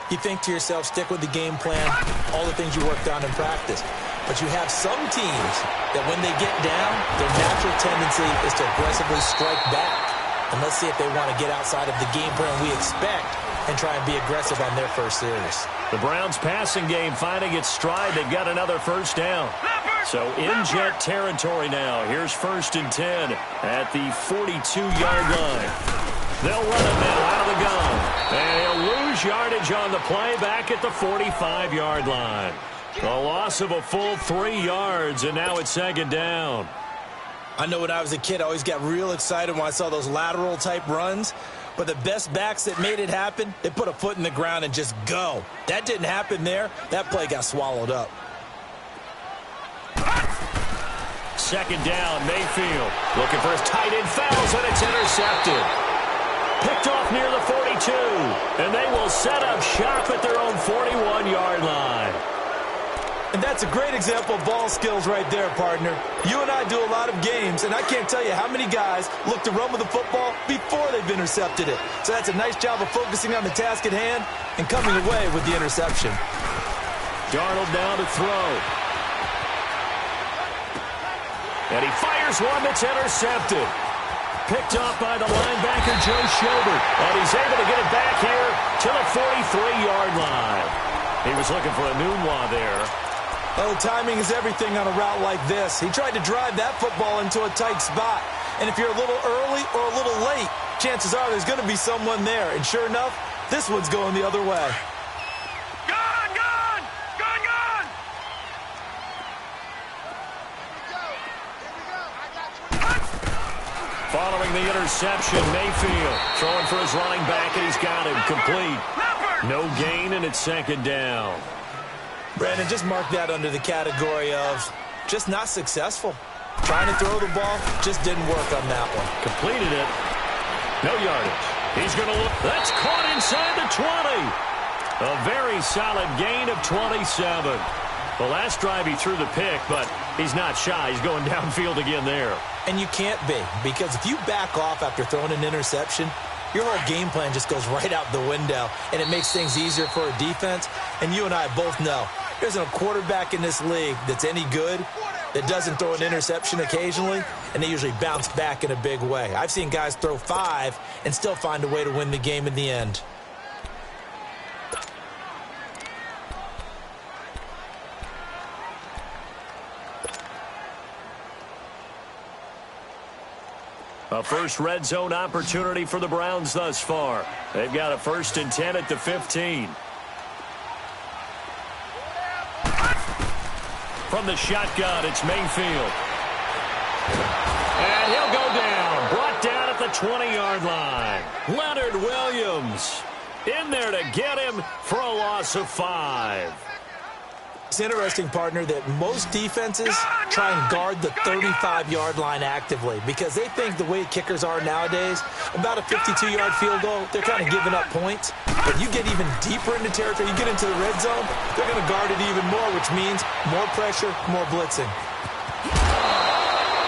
You think to yourself, stick with the game plan, all the things you worked on in practice. But you have some teams that when they get down, their natural tendency is to aggressively strike back. And let's see if they want to get outside of the game plan we expect and try and be aggressive on their first series. The Browns passing game finding its stride. They've got another 1st down. So in jet territory now. Here's 1st and 10 at the 42-yard line. They'll run it now out of the gun. And he'll lose yardage on the play back at the 45-yard line. A loss of a full 3 yards, and now it's 2nd down. I know when I was a kid, I always got real excited when I saw those lateral-type runs. But the best backs that made it happen, they put a foot in the ground and just go. That didn't happen there. That play got swallowed up. 2nd down, Mayfield. Looking for his tight end, fouls, and it's intercepted. Picked off near the 42. And they will set up shop at their own 41-yard line. And that's a great example of ball skills right there, partner. You and I do a lot of games, and I can't tell you how many guys look to run with the football before they've intercepted it. So that's a nice job of focusing on the task at hand and coming away with the interception. Darnold down to throw. And he fires one that's intercepted. Picked off by the linebacker, Joe Schobert. And he's able to get it back here to the 43-yard line. He was looking for a Nunwa there. Oh, timing is everything on a route like this. He tried to drive that football into a tight spot. And if you're a little early or a little late, chances are there's going to be someone there. And sure enough, this one's going the other way. Gone, gone, gone, gone. Following the interception, Mayfield throwing for his running back, and he's got him complete. No gain, and it's 2nd down. Brandon, just mark that under the category of just not successful. Trying to throw the ball just didn't work on that one. Completed it. No yardage. He's going to look. That's caught inside the 20. A very solid gain of 27. The last drive he threw the pick, but he's not shy. He's going downfield again there. And you can't be, because if you back off after throwing an interception, your whole game plan just goes right out the window, and it makes things easier for a defense. And you and I both know there's a quarterback in this league that's any good that doesn't throw an interception occasionally, and they usually bounce back in a big way. I've seen guys throw 5 and still find a way to win the game in the end. A first red zone opportunity for the Browns thus far. They've got a 1st and 10 at the 15. From the shotgun, it's Mayfield. And he'll go down. Brought down at the 20-yard line. Leonard Williams in there to get him for a loss of 5. It's interesting, partner, that most defenses try and guard the 35-yard line actively because they think the way kickers are nowadays, about a 52-yard field goal, they're kind of giving up points. But you get even deeper into territory, you get into the red zone, they're going to guard it even more, which means more pressure, more blitzing.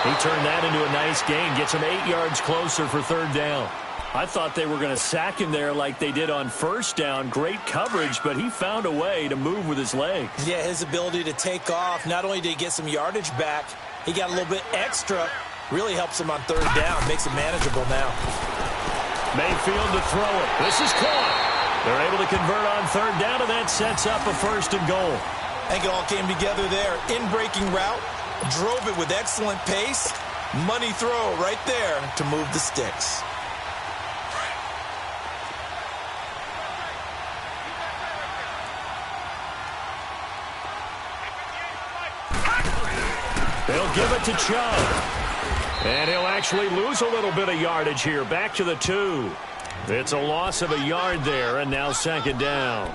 He turned that into a nice gain, gets him 8 yards closer for 3rd down. I thought they were going to sack him there like they did on 1st down. Great coverage, but he found a way to move with his legs. Yeah, his ability to take off, not only did he get some yardage back, he got a little bit extra. Really helps him on 3rd down, makes it manageable now. Mayfield to throw it. This is caught. They're able to convert on 3rd down, and that sets up a 1st and goal. I think it all came together there. In-breaking route, drove it with excellent pace. Money throw right there to move the sticks. They'll give it to Chubb. And he'll actually lose a little bit of yardage here. Back to the 2. It's a loss of a yard there, and now 2nd down.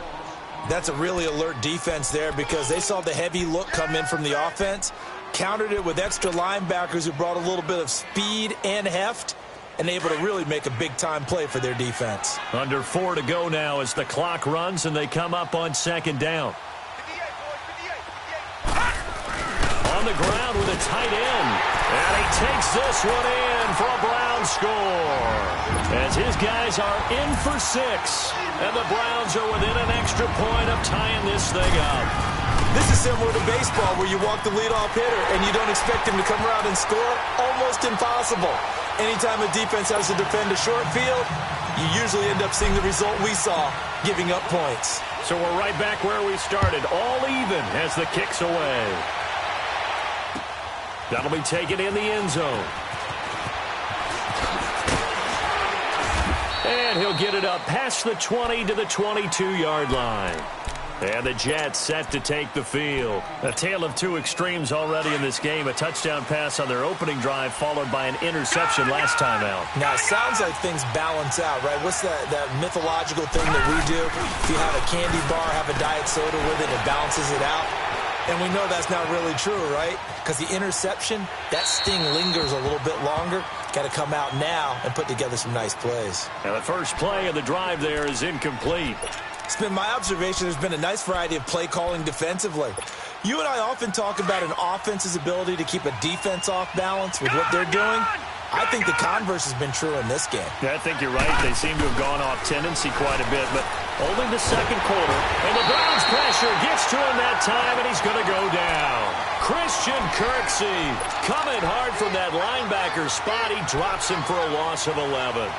That's a really alert defense there because they saw the heavy look come in from the offense, countered it with extra linebackers who brought a little bit of speed and heft, and able to really make a big-time play for their defense. Under 4 to go now as the clock runs, and they come up on 2nd down. On the ground with a tight end. And he takes this one in for a Browns score. As his guys are in for 6. And the Browns are within an extra point of tying this thing up. This is similar to baseball where you walk the leadoff hitter and you don't expect him to come around and score. Almost impossible. Anytime a defense has to defend a short field, you usually end up seeing the result we saw, giving up points. So we're right back where we started, all even as the kick's away. That'll be taken in the end zone. And he'll get it up past the 20 to the 22-yard line. And the Jets set to take the field. A tale of 2 extremes already in this game. A touchdown pass on their opening drive followed by an interception last time out. Now, it sounds like things balance out, right? What's that mythological thing that we do? If you have a candy bar, have a diet soda with it, it balances it out. And we know that's not really true, right? Because the interception, that sting lingers a little bit longer. Got to come out now and put together some nice plays. And the first play of the drive there is incomplete. It's been my observation there's been a nice variety of play calling defensively. You and I often talk about an offense's ability to keep a defense off balance with what they're doing. I think the converse has been true in this game. Yeah, I think you're right. They seem to have gone off tendency quite a bit, but only the 2nd quarter. And the Browns pressure gets to him that time, and he's going to go down. Christian Kirksey coming hard from that linebacker spot. He drops him for a loss of 11.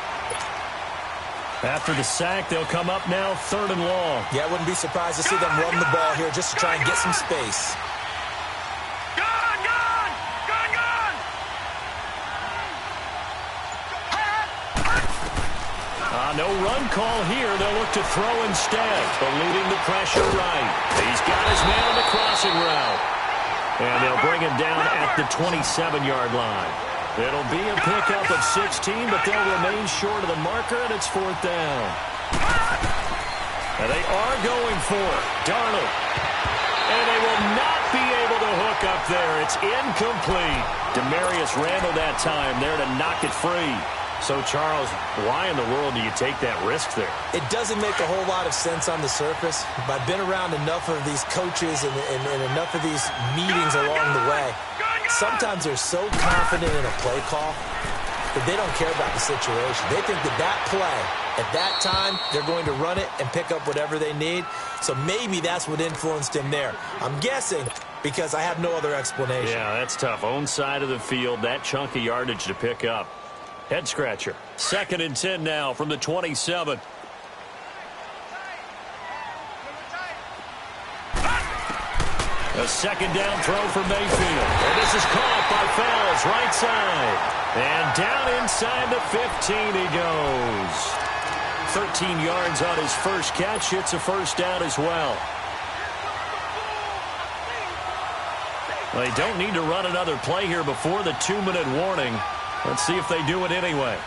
After the sack, they'll come up now 3rd and long. Yeah, I wouldn't be surprised to see them run the ball here just to try and get some space. No run call here. They'll look to throw instead, eluding the pressure right. He's got his man on the crossing route. And they'll bring him down at the 27-yard line. It'll be a pickup of 16, but they'll remain short of the marker, and it's 4th down. And they are going for it. Darnold. And they will not be able to hook up there. It's incomplete. Demarius Randall that time there to knock it free. So, Charles, why in the world do you take that risk there? It doesn't make a whole lot of sense on the surface, but I've been around enough of these coaches and enough of these meetings along the way. Sometimes they're so confident in a play call that they don't care about the situation. They think that play, at that time, they're going to run it and pick up whatever they need. So maybe that's what influenced him there. I'm guessing because I have no other explanation. Yeah, that's tough. Own side of the field, that chunk of yardage to pick up. Head scratcher. 2nd and 10 now from the 27. A 2nd down throw for Mayfield. And this is caught by Fells, right side. And down inside the 15 he goes. 13 yards on his first catch. It's a first down as well. They don't need to run another play here before the 2-minute warning. Let's see if they do it anyway.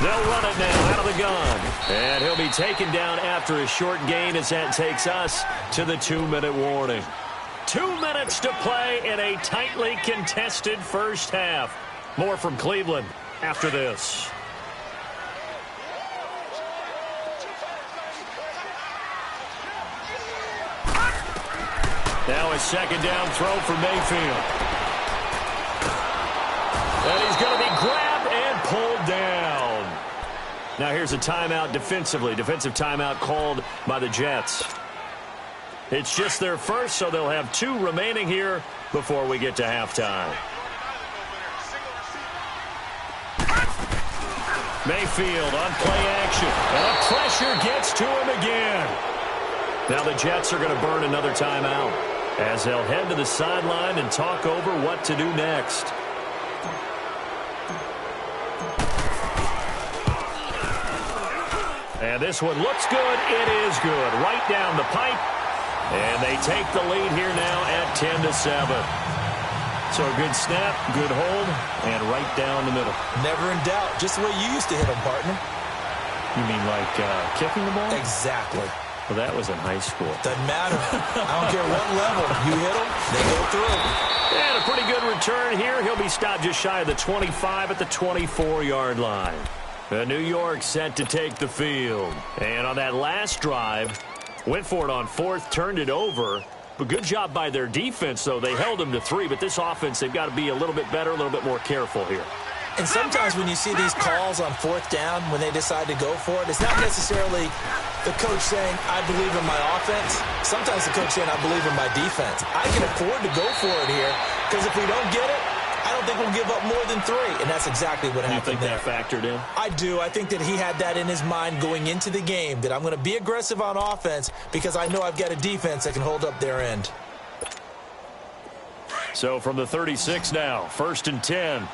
They'll run it now out of the gun. And he'll be taken down after a short gain as that takes us to the 2-minute warning. 2 minutes to play in a tightly contested first half. More from Cleveland after this. Now a 2nd down throw for Mayfield. And he's going to be grabbed and pulled down. Now here's a timeout defensively. Defensive timeout called by the Jets. It's just their first, so they'll have 2 remaining here before we get to halftime. Mayfield on play action. And the pressure gets to him again. Now the Jets are going to burn another timeout as they'll head to the sideline and talk over what to do next. And this one looks good. It is good. Right down the pipe. And they take the lead here now at 10-7. So a good snap, good hold, and right down the middle. Never in doubt. Just the way you used to hit them, partner. You mean like kicking the ball? Exactly. Well, that was in high school. Doesn't matter. I don't care what level. You hit them, they go through. And a pretty good return here. He'll be stopped just shy of the 25 at the 24-yard line. New York set to take the field. And on that last drive, went for it on 4th, turned it over. But good job by their defense, though. They held them to 3, but this offense, they've got to be a little bit better, a little bit more careful here. And sometimes when you see these calls on 4th down, when they decide to go for it, it's not necessarily the coach saying, I believe in my offense. Sometimes the coach saying, I believe in my defense. I can afford to go for it here, because if we don't get it, I don't think we'll give up more than 3. And that's exactly what happened there. You think that factored in? I do. I think that he had that in his mind going into the game, that I'm going to be aggressive on offense because I know I've got a defense that can hold up their end. So from the 36 now, 1st and 10.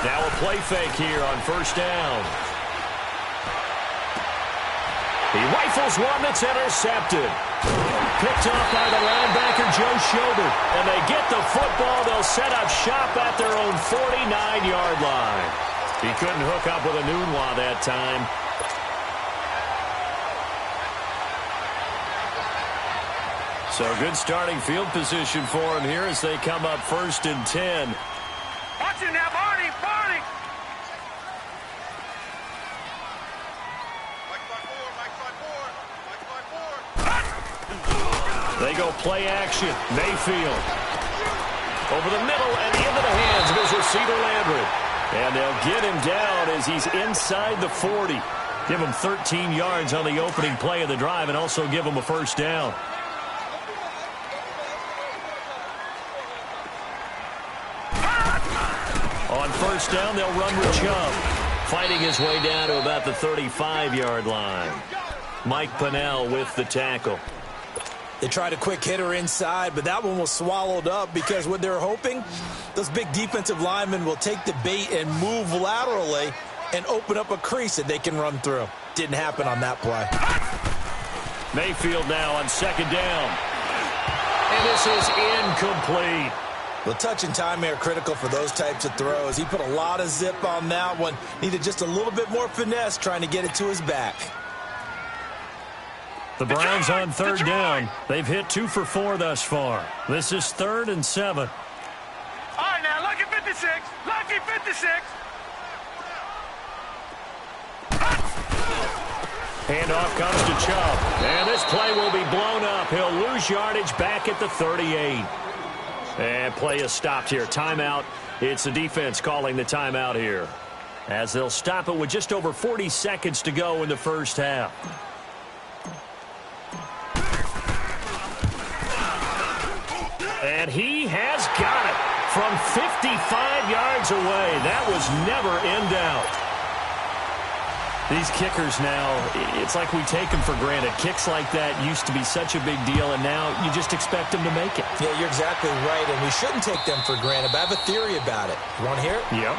Now a play fake here on 1st down. He rifles one that's intercepted. Picked off by the linebacker, Joe Schobert. And they get the football. They'll set up shop at their own 49-yard line. He couldn't hook up with a Nunwa that time. So good starting field position for him here as they come up 1st and 10. Watch it now, Barney, Barney. They go play action. Mayfield. Over the middle and into the hands of his receiver, Landry. And they'll get him down as he's inside the 40. Give him 13 yards on the opening play of the drive and also give him a 1st down. On 1st down, they'll run with Chubb. Fighting his way down to about the 35-yard line. Mike Pennell with the tackle. They tried a quick hitter inside, but that one was swallowed up because what they're hoping, those big defensive linemen will take the bait and move laterally and open up a crease that they can run through. Didn't happen on that play. Mayfield now on 2nd down. And this is incomplete. Well, touch and time are critical for those types of throws. He put a lot of zip on that one. Needed just a little bit more finesse trying to get it to his back. The Browns on 3rd down. They've hit 2 for 4 thus far. This is 3rd and 7. All right, now, lucky 56. Lucky 56. Handoff comes to Chubb. And this play will be blown up. He'll lose yardage back at the 38. And play is stopped here. Timeout It's the defense calling the timeout here, as they'll stop it with just over 40 seconds to go in the first half. And he has got it from 55 yards away. That was never in doubt. These kickers now, it's like we take them for granted. Kicks like that used to be such a big deal, and now you just expect them to make it. Yeah, you're exactly right, and we shouldn't take them for granted, but I have a theory about it. You want to hear it? Yep.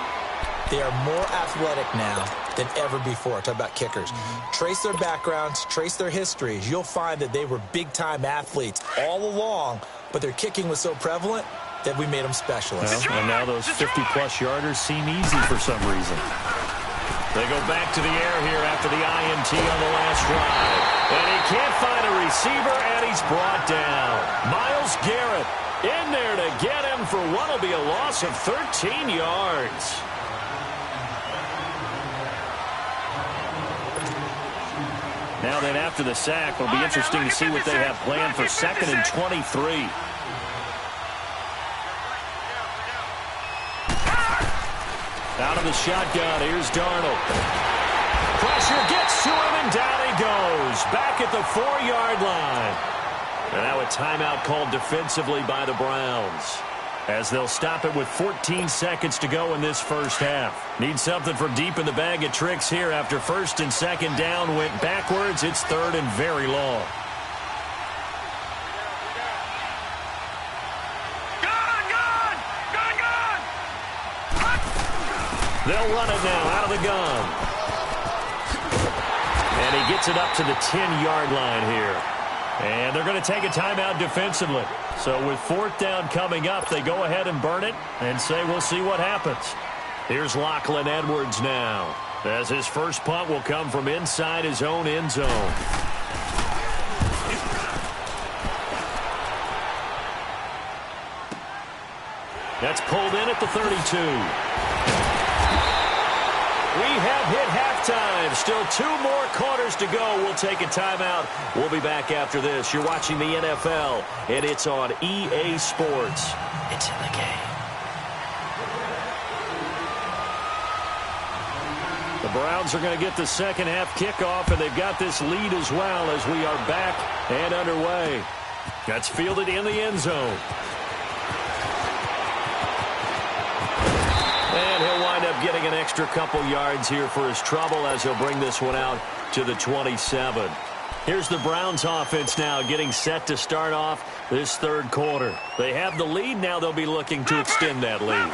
They are more athletic now than ever before. Talk about kickers. Trace their backgrounds, trace their histories. You'll find that they were big-time athletes all along, but their kicking was so prevalent that we made them specialists. Well, and now those 50-plus yarders seem easy for some reason. They go back to the air here after the INT on the last drive. And he can't find a receiver, and he's brought down. Myles Garrett in there to get him for what will be a loss of 13 yards. Now then, after the sack, it'll be interesting to see what they have planned for 2nd and 23. Out of the shotgun, here's Darnold. Pressure gets to him, and down he goes. Back at the 4-yard line. And now a timeout called defensively by the Browns, as they'll stop it with 14 seconds to go in this first half. Need something from deep in the bag of tricks here after 1st and 2nd down went backwards. It's 3rd and very long. They'll run it now out of the gun. And he gets it up to the 10-yard line here. And they're going to take a timeout defensively. So with 4th down coming up, they go ahead and burn it and say we'll see what happens. Here's Lachlan Edwards now, as his first punt will come from inside his own end zone. That's pulled in at the 32. We have hit halftime. Still 2 more quarters to go. We'll take a timeout. We'll be back after this. You're watching the NFL, and it's on EA Sports. It's in the game. The Browns are going to get the second half kickoff, and they've got this lead as well as we are back and underway. That's fielded in the end zone. And he'll wind up getting an extra couple yards here for his trouble as he'll bring this one out to the 27. Here's the Browns offense now getting set to start off this 3rd quarter. They have the lead. Now they'll be looking to extend that lead.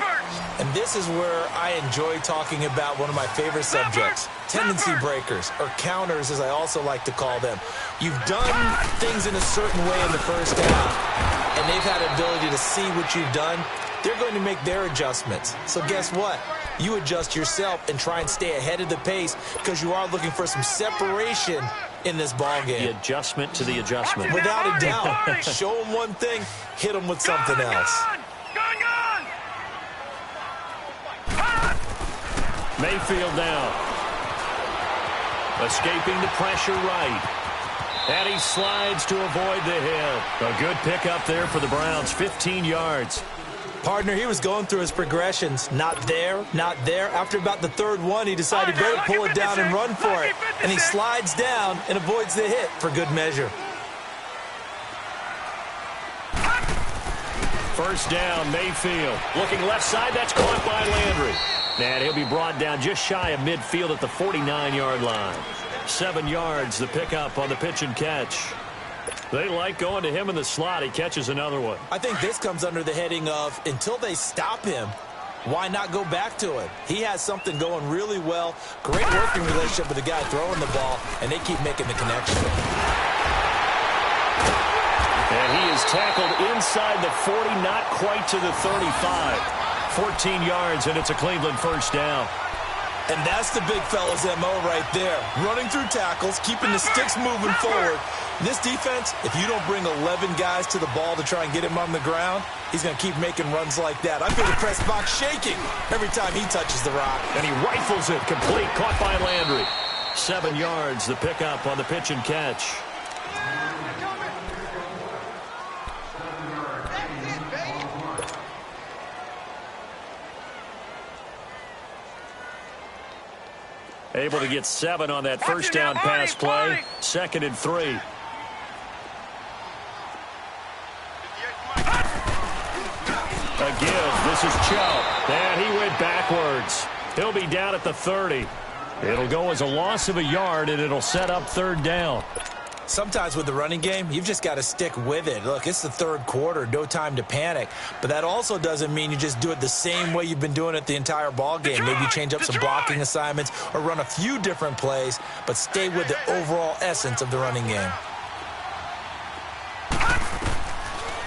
And this is where I enjoy talking about one of my favorite subjects, tendency breakers, or counters as I also like to call them. You've done things in a certain way in the first half, and they've had an ability to see what you've done. They're going to make their adjustments. So guess what? You adjust yourself and try and stay ahead of the pace because you are looking for some separation in this ball game. The adjustment to the adjustment. Without a doubt. Show them one thing, hit them with something else. Mayfield now. Escaping the pressure right. And he slides to avoid the hit. A good pickup there for the Browns. 15 yards. Partner, he was going through his progressions. Not there, not there. After about the 3rd one, he decided better pull it down and run for it. And he slides down and avoids the hit for good measure. First down, Mayfield. Looking left side, that's caught by Landry. And he'll be brought down just shy of midfield at the 49-yard line. 7 yards, the pickup on the pitch and catch. They like going to him in the slot. He catches another one. I think this comes under the heading of, until they stop him, why not go back to it? He has something going really well. Great working relationship with the guy throwing the ball, and they keep making the connection. And he is tackled inside the 40, not quite to the 35. 14 yards, and it's a Cleveland first down. And that's the big fella's MO right there. Running through tackles, keeping the sticks moving forward. This defense, if you don't bring 11 guys to the ball to try and get him on the ground, he's going to keep making runs like that. I feel the press box shaking every time he touches the rock. And he rifles it complete, caught by Landry. 7 yards, the pickup on the pitch and catch. Able to get 7 on that first down pass play. 2nd and 3. Again, this is Chubb. And he went backwards. He'll be down at the 30. It'll go as a loss of a yard, and it'll set up 3rd down. Sometimes with the running game, you've just got to stick with it. Look, it's the 3rd quarter, no time to panic. But that also doesn't mean you just do it the same way you've been doing it the entire ball game. Maybe change up some blocking assignments or run a few different plays, but stay with the overall essence of the running game.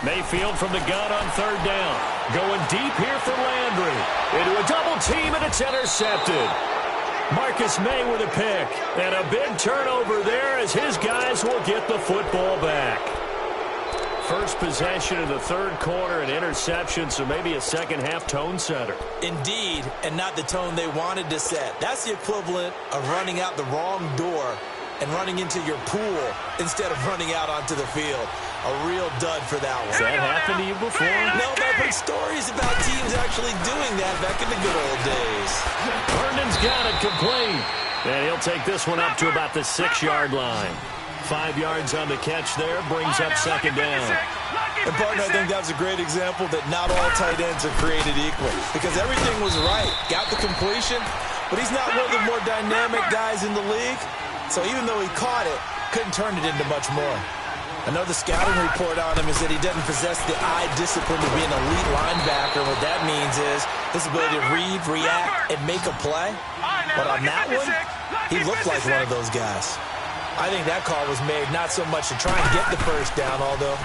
Mayfield from the gun on 3rd down. Going deep here for Landry. Into a double team, and it's intercepted. Marcus May with a pick. And a big turnover there as his guys will get the football back. First possession in the 3rd quarter, an interception, so maybe a second-half tone setter. Indeed, and not the tone they wanted to set. That's the equivalent of running out the wrong door and running into your pool instead of running out onto the field. A real dud for that one. Has that happened to you before? No, but I've heard stories about teams actually doing that back in the good old days. Herndon's got it complete. And he'll take this one up to about the 6-yard line. 5 yards on the catch there, brings up 2nd down. And, partner, I think that was a great example that not all tight ends are created equal. Because everything was right. Got the completion, but he's not one of the more dynamic guys in the league. So even though he caught it, couldn't turn it into much more. Another scouting report on him is that he doesn't possess the eye discipline to be an elite linebacker. What that means is his ability to read, react, and make a play. But on that one, he looked like one of those guys. I think that call was made not so much to try and get the first down, although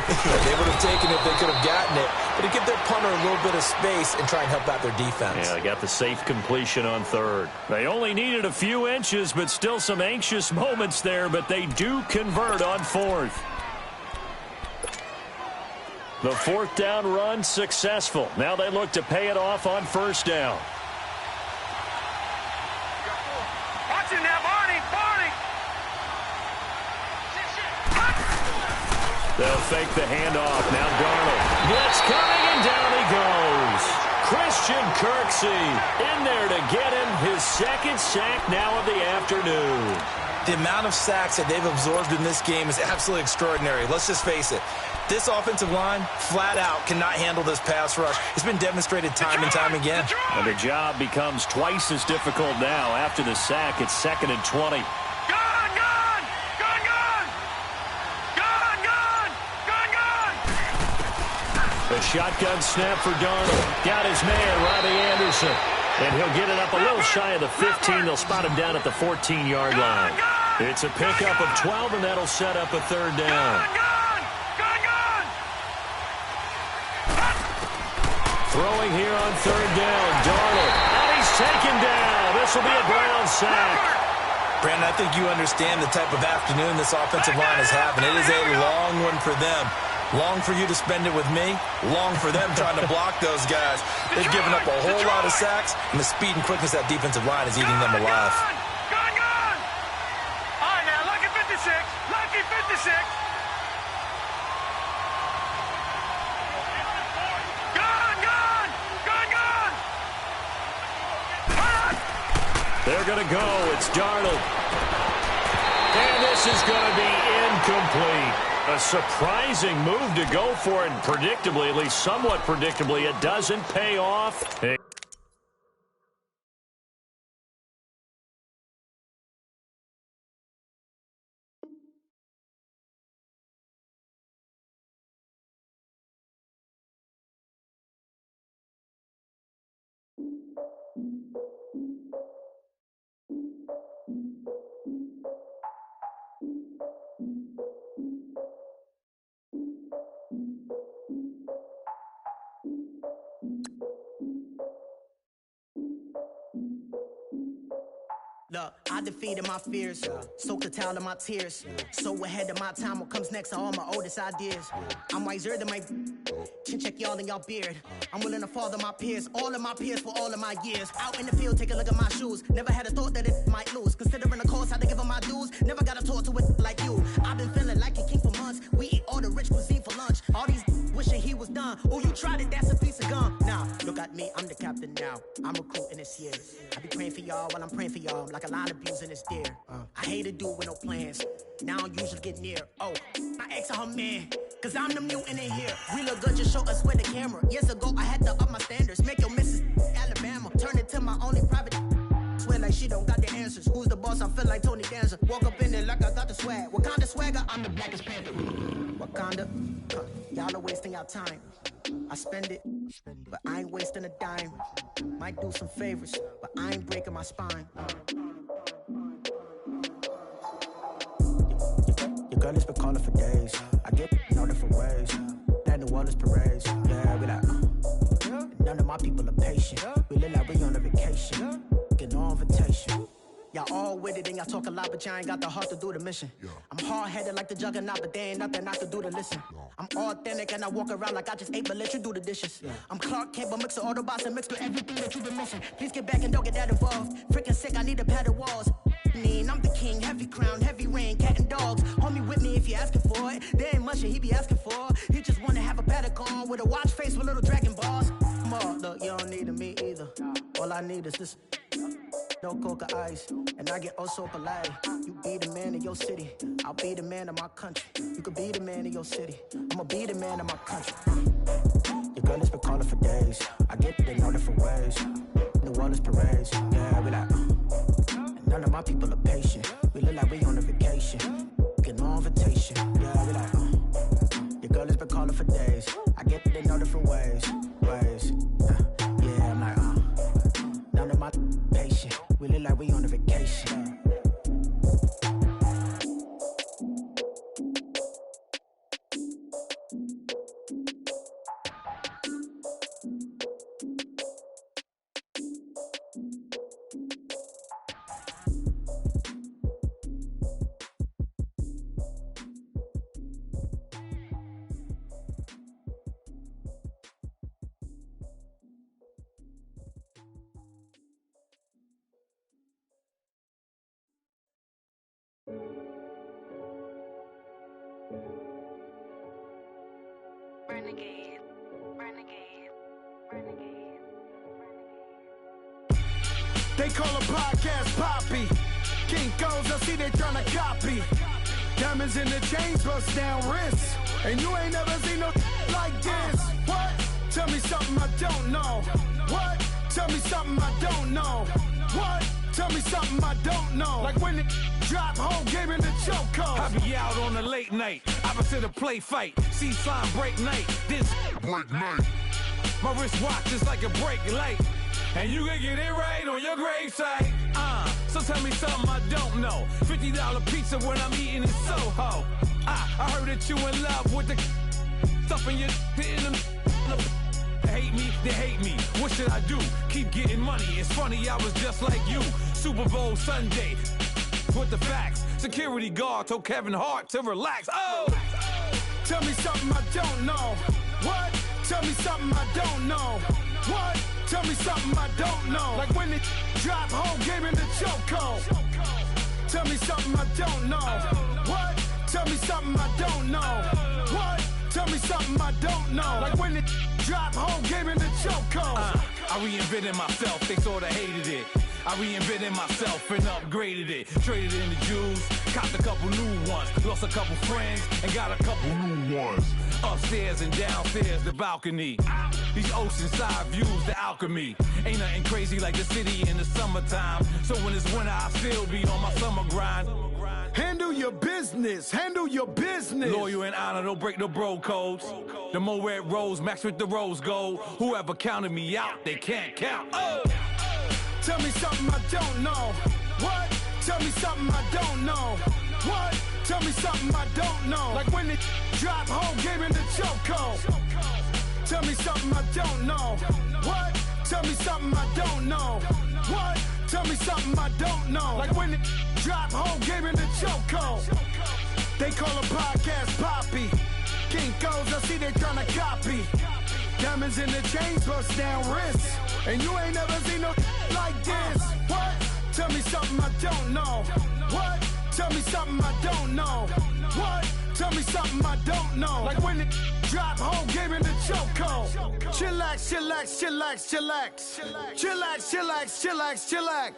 they would have taken it if they could have gotten it, but to give their punter a little bit of space and try and help out their defense. Yeah, they got the safe completion on 3rd. They only needed a few inches, but still some anxious moments there, but they do convert on 4th. The 4th down run successful. Now they look to pay it off on 1st down. Watch it now, Barney. They'll fake the handoff. Now Darnold. Blitz coming, and down he goes. Christian Kirksey in there to get him his 2nd sack now of the afternoon. The amount of sacks that they've absorbed in this game is absolutely extraordinary. Let's just face it. This offensive line, flat out, cannot handle this pass rush. It's been demonstrated time and time again. And the job becomes twice as difficult now. After the sack, it's 2nd and 20. A shotgun snap for Darnold. Got his man, Robbie Anderson. And he'll get it up a little shy of the 15. They'll spot him down at the 14-yard line. It's a pickup of 12, and that'll set up a 3rd down. Throwing here on 3rd down, Darnold. And he's taken down. This will be a Brown sack. Brandon, I think you understand the type of afternoon this offensive line is having. It is a long one for them. Long for you to spend it with me. Long for them trying to block those guys. They've given up a whole lot of sacks, and the speed and quickness of that defensive line is eating them alive. Gun! All right, now, lucky 56. Lucky 56. They're going to go. It's Darnold. And this is going to be incomplete. A surprising move to go for it, and predictably, at least somewhat predictably, it doesn't pay off. Look, I defeated my fears, soaked the towel in my tears. So ahead of my time, what comes next are all my oldest ideas. I'm wiser than my chin check y'all in y'all beard. I'm willing to father my peers, all of my peers for all of my years. Out in the field, take a look at my shoes. Never had a thought that it might lose. Considering the cost, had to give them my dues. Never got to talk to it like you. I've been feeling like a king for months. We eat all the rich cuisine for lunch. All these wishing he was done. Oh, you tried it, that's a piece of gum. Nah, look at me, I'm the captain. Now, I'm recruiting this year. I be praying for y'all while I'm praying for y'all. I'm like a line abusing this deer. I hate a dude with no plans. Now I don't usually get near. Oh, my ex her man. Cause I'm the mutant in here. We look good, just show us with the camera. Years ago, I had to up my standards. Make your missus Alabama. Turn it to my only private. Swear like she don't got the answers. Who's the boss? I feel like Tony Danza. Walk up in there like I got the swag. Wakanda swagger, I'm the blackest panther. Wakanda, y'all are wasting your time. I spend it, but I ain't wasting a dime. Might do some favors, but I ain't breaking my spine. Your girl has been calling for days. I get no different ways. That New Orleans parades. Yeah, we like, none of my people are patient. We look like we on a vacation. Get no invitation. Y'all all with it and y'all talk a lot, but y'all ain't got the heart to do the mission. I'm hard-headed like the juggernaut, but there ain't nothing I could do to listen. I'm authentic and I walk around like I just ate, but let you do the dishes. I'm Clark Kent, but mix the Autobots and mix with everything that you've been missing. Please get back and don't get that involved. Freaking sick, I need a padded walls. I'm the king, heavy crown, heavy rain, cat and dogs. Homie with me if you're asking for it. There ain't much that he be asking for. He just wanna have a paddock on with a watch face with little dragon balls. Look, you don't need me either. All I need is this. No coca ice, and I get oh so polite. You be the man of your city, I'll be the man of my country. You could be the man of your city, I'ma be the man of my country. Your girl has been calling for days. I get it in all different ways. New Orleans parades, yeah, we like. None of my people are patient. We look like we on a vacation. Get no invitation, yeah, we like. Your girl has been calling for days. I get it in all different ways. Yeah, I'm like, none of my patient. We look like we on a vacation. Renegade, renegade, renegade, renegade. They call a podcast Poppy. Kinkos, I see they tryna copy. Diamonds in the chains, bust down wrists. And you ain't never seen no like this. What? Tell me something I don't know. What? Tell me something I don't know. What? Tell me something I don't know. Like when it drop, whole game in the chokehold. I be out on a late night, opposite a play fight. See sign break night, this break night. My wristwatch is like a break light. And you can get it right on your gravesite. So tell me something I don't know. $50 pizza when I'm eating in Soho. I heard that you in love with the stuff in your hitting them. They hate me, they hate me. What should I do? Keep getting money. It's funny, I was just like you. Super Bowl Sunday. With the facts. Security guard told Kevin Hart to relax. Oh! Tell me something I don't know. What? Tell me something I don't know. What? Tell me something I don't know. Like when it drop, whole game in the chokehold. Tell me something I don't know. What? Tell me something I don't know. What? Tell me something I don't know. Like when it drop, whole game in the chokehold. I reinvented myself, they sorta hated it. I reinvented myself and upgraded it. Traded in the jewels, copped a couple new ones. Lost a couple friends and got a couple new ones. Upstairs and downstairs, the balcony. These oceanside views, the alchemy. Ain't nothing crazy like the city in the summertime. So when it's winter, I still be on my summer grind. Handle your business, handle your business. Loyal and honor, don't break the bro codes. The more red rose match with the rose gold. Whoever counted me out, they can't count. Oh! Tell me something I don't know. What? Tell me something I don't know. What? Tell me something I don't know. Like when it drop, whole game in the chokehold. Tell me something I don't know. What? Tell me something I don't know. What? Tell me something I don't know. Like when it drop, whole game in the chokehold. They call a podcast Poppy. Kinkos, I see they tryna copy. Diamonds in the chains, bust down wrists. And you ain't never seen no like this. What? Tell me something I don't know. What? Tell me something I don't know. What? tell me something I don't know. Like when it drop, whole game in the chokehold. Chillax, chillax, chillax, chillax. Chillax, chillax, chillax, chillax.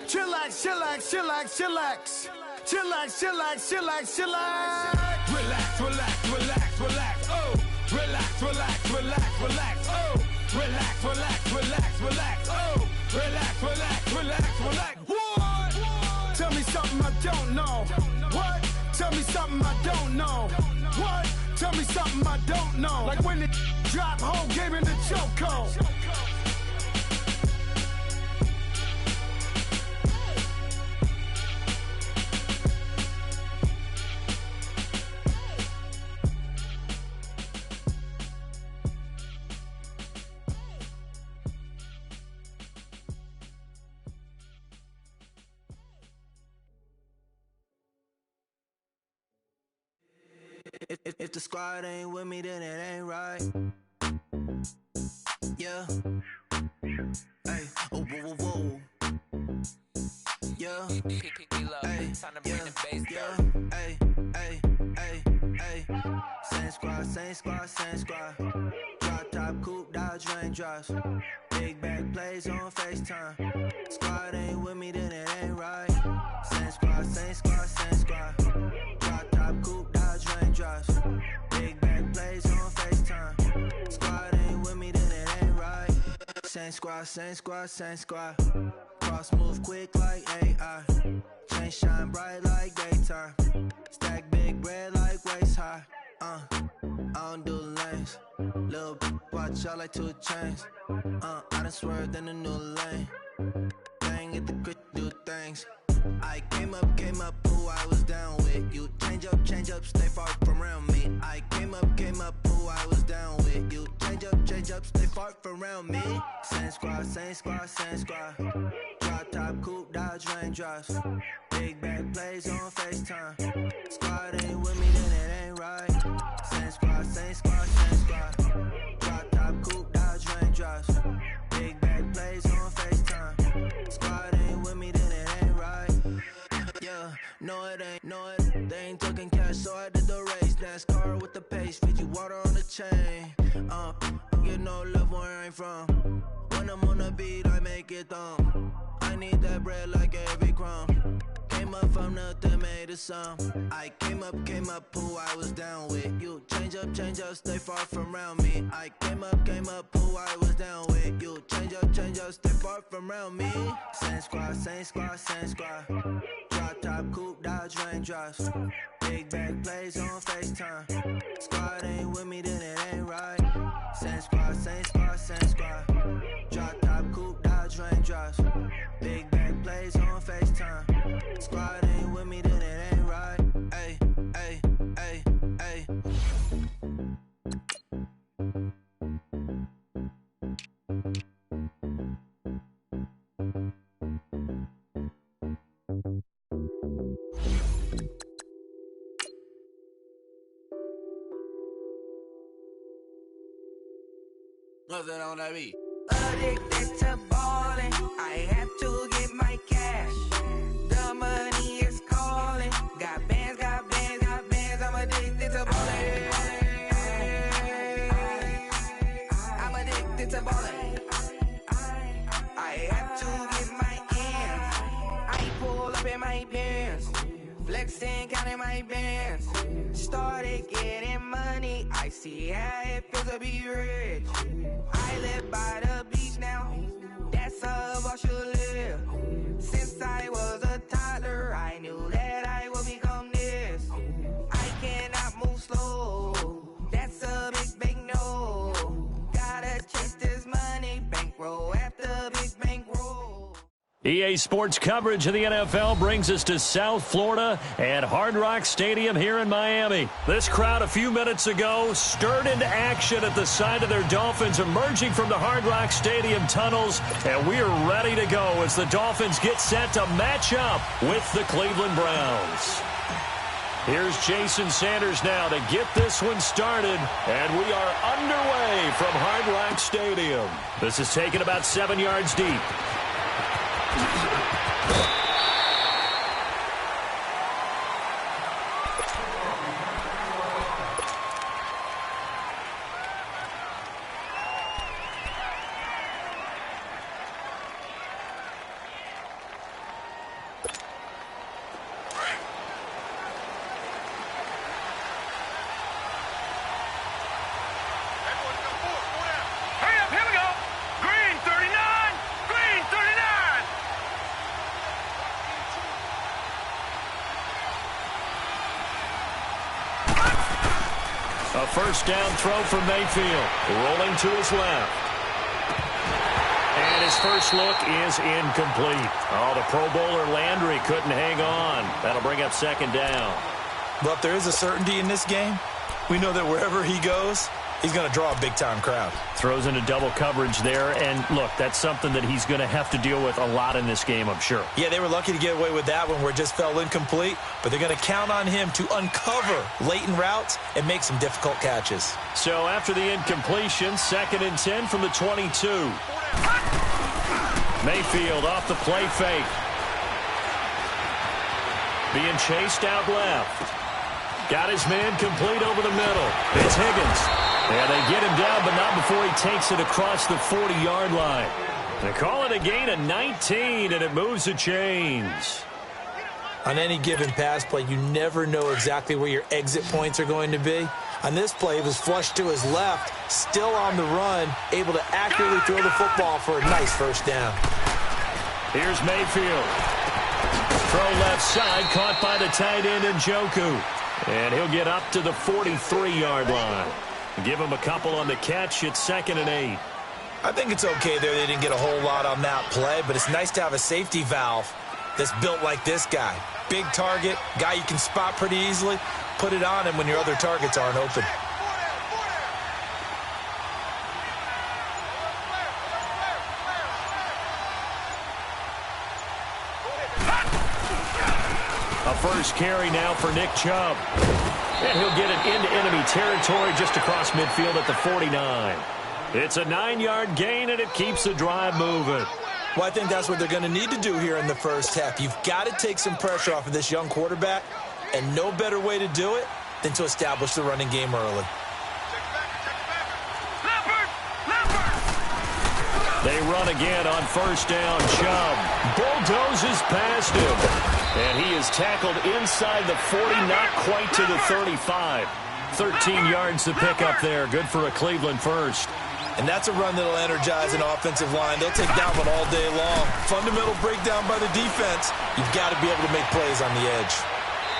Chillax, chillax, chillax, chillax. Chillax, chillax, chillax, chillax. Relax, relax, relax, relax. Oh, relax, relax, relax, relax. Oh, relax, relax, relax, relax. Oh, relax, relax, relax, relax. What? Tell me something I don't know. What? Tell me something I don't know. What? Tell me something I don't know. Like when it drop, whole game in the chokehold. If the squad ain't with me, then it ain't right. Yeah. Hey, oh, whoa, whoa, whoa. Yeah. Hey, yeah. Hey, hey, hey, hey. Same squad, same squad, same squad. Drop top, coupe, Dodge raindrops. Big back plays on FaceTime. Squad ain't with me, then it ain't right. Same squad, same squad, same squad. Drop top, coupe, Dodge raindrops. Big back plays on FaceTime. Squad ain't with me, then it ain't right. Same squad, same squad, same squad. Cross move quick like AI. Chain shine bright like daytime. Stack big bread like waist high. I don't do lanes. Little watch out like 2 chains. I done swerved in a new lane. Bang at the crit, do things. I came up, who I was down with. You change up, stay far from around me. I came up, who I was down with. You change up, stay far from around me. Same squad, same squad, same squad. Drop top, coupe, Dodge raindrops. Big back plays on FaceTime. Squad ain't with me, then it ain't right. Same squad, same squad, same squad. Drop top, coupe, Dodge raindrops. Big back plays on FaceTime. Squad ain't with me, then it ain't right. Yeah, no it ain't, no it. They ain't talking cash, so I did the race. NASCAR with the pace, Fiji water on the chain. You know love where I'm from. When I'm on the beat, I make it thumb. I need that bread like every crumb. Came up from nothing, made a sum. I came up, who I was down with. You change up, stay far from around me. I came up, who I was down with. You change up, stay far from around me. Same squad, same squad, same squad. Drop top, coupe, Dodge raindrops. Big back plays on FaceTime. Squad ain't with me, then it ain't right. Same squad, same squad, same squad. Drop top, coupe, Dodge raindrops. Big back plays on FaceTime. Squad ain't with me, then it ain't right. Ay, ay, ay, ay. Nothing on that beat. Addicted to ballin', I have to get my cash. The money is calling. Got bands, got bands, got bands. I'm addicted to ballin'. I'm addicted to ballin'. I have to get my ends. I pull up in my pants, flexing, counting my bands. Started getting money. I see how it feels to be rich. I live by the beach now. That's how I should live. Since I was a toddler, I knew that I would become this. I cannot move slow. That's a big no. Gotta chase this money, bankroll after big bankroll. EA Sports coverage of the NFL brings us to South Florida at Hard Rock Stadium here in Miami. This crowd a few minutes ago stirred into action at the side of their Dolphins emerging from the Hard Rock Stadium tunnels, and we are ready to go as the Dolphins get set to match up with the Cleveland Browns. Here's Jason Sanders now to get this one started, and we are underway from Hard Rock Stadium. This is taken about 7 yards deep. A first down throw for Mayfield. Rolling to his left. And his first look is incomplete. Oh, the Pro Bowler Landry couldn't hang on. That'll bring up second down. But there is a certainty in this game. We know that wherever he goes, he's going to draw a big-time crowd. Throws into double coverage there. And, look, that's something that he's going to have to deal with a lot in this game, I'm sure. Yeah, they were lucky to get away with that one where it just fell incomplete. But they're going to count on him to uncover latent routes and make some difficult catches. So after the incompletion, 2nd and 10 from the 22. Mayfield off the play fake. Being chased out left. Got his man complete over the middle. It's Higgins. Yeah, they get him down, but not before he takes it across the 40-yard line. They call it a gain of 19, and it moves the chains. On any given pass play, you never know exactly where your exit points are going to be. On this play, it was flushed to his left, still on the run, able to accurately throw the football for a nice first down. Here's Mayfield. Throw left side, caught by the tight end Njoku. And he'll get up to the 43-yard line. Give him a couple on the catch. It's 2nd and 8. I think it's okay there. They didn't get a whole lot on that play, but it's nice to have a safety valve that's built like this guy. Big target, guy you can spot pretty easily. Put it on him when your other targets aren't open. A first carry now for Nick Chubb. And he'll get it into enemy territory just across midfield at the 49. It's a 9-yard gain, and it keeps the drive moving. Well, I think that's what they're going to need to do here in the first half. You've got to take some pressure off of this young quarterback, and no better way to do it than to establish the running game early. They run again on first down. Chubb bulldozes past him. And he is tackled inside the 40, not quite to the 35. 13 yards to pick up there. Good for a Cleveland first. And that's a run that'll energize an offensive line. They'll take that one all day long. Fundamental breakdown by the defense. You've got to be able to make plays on the edge.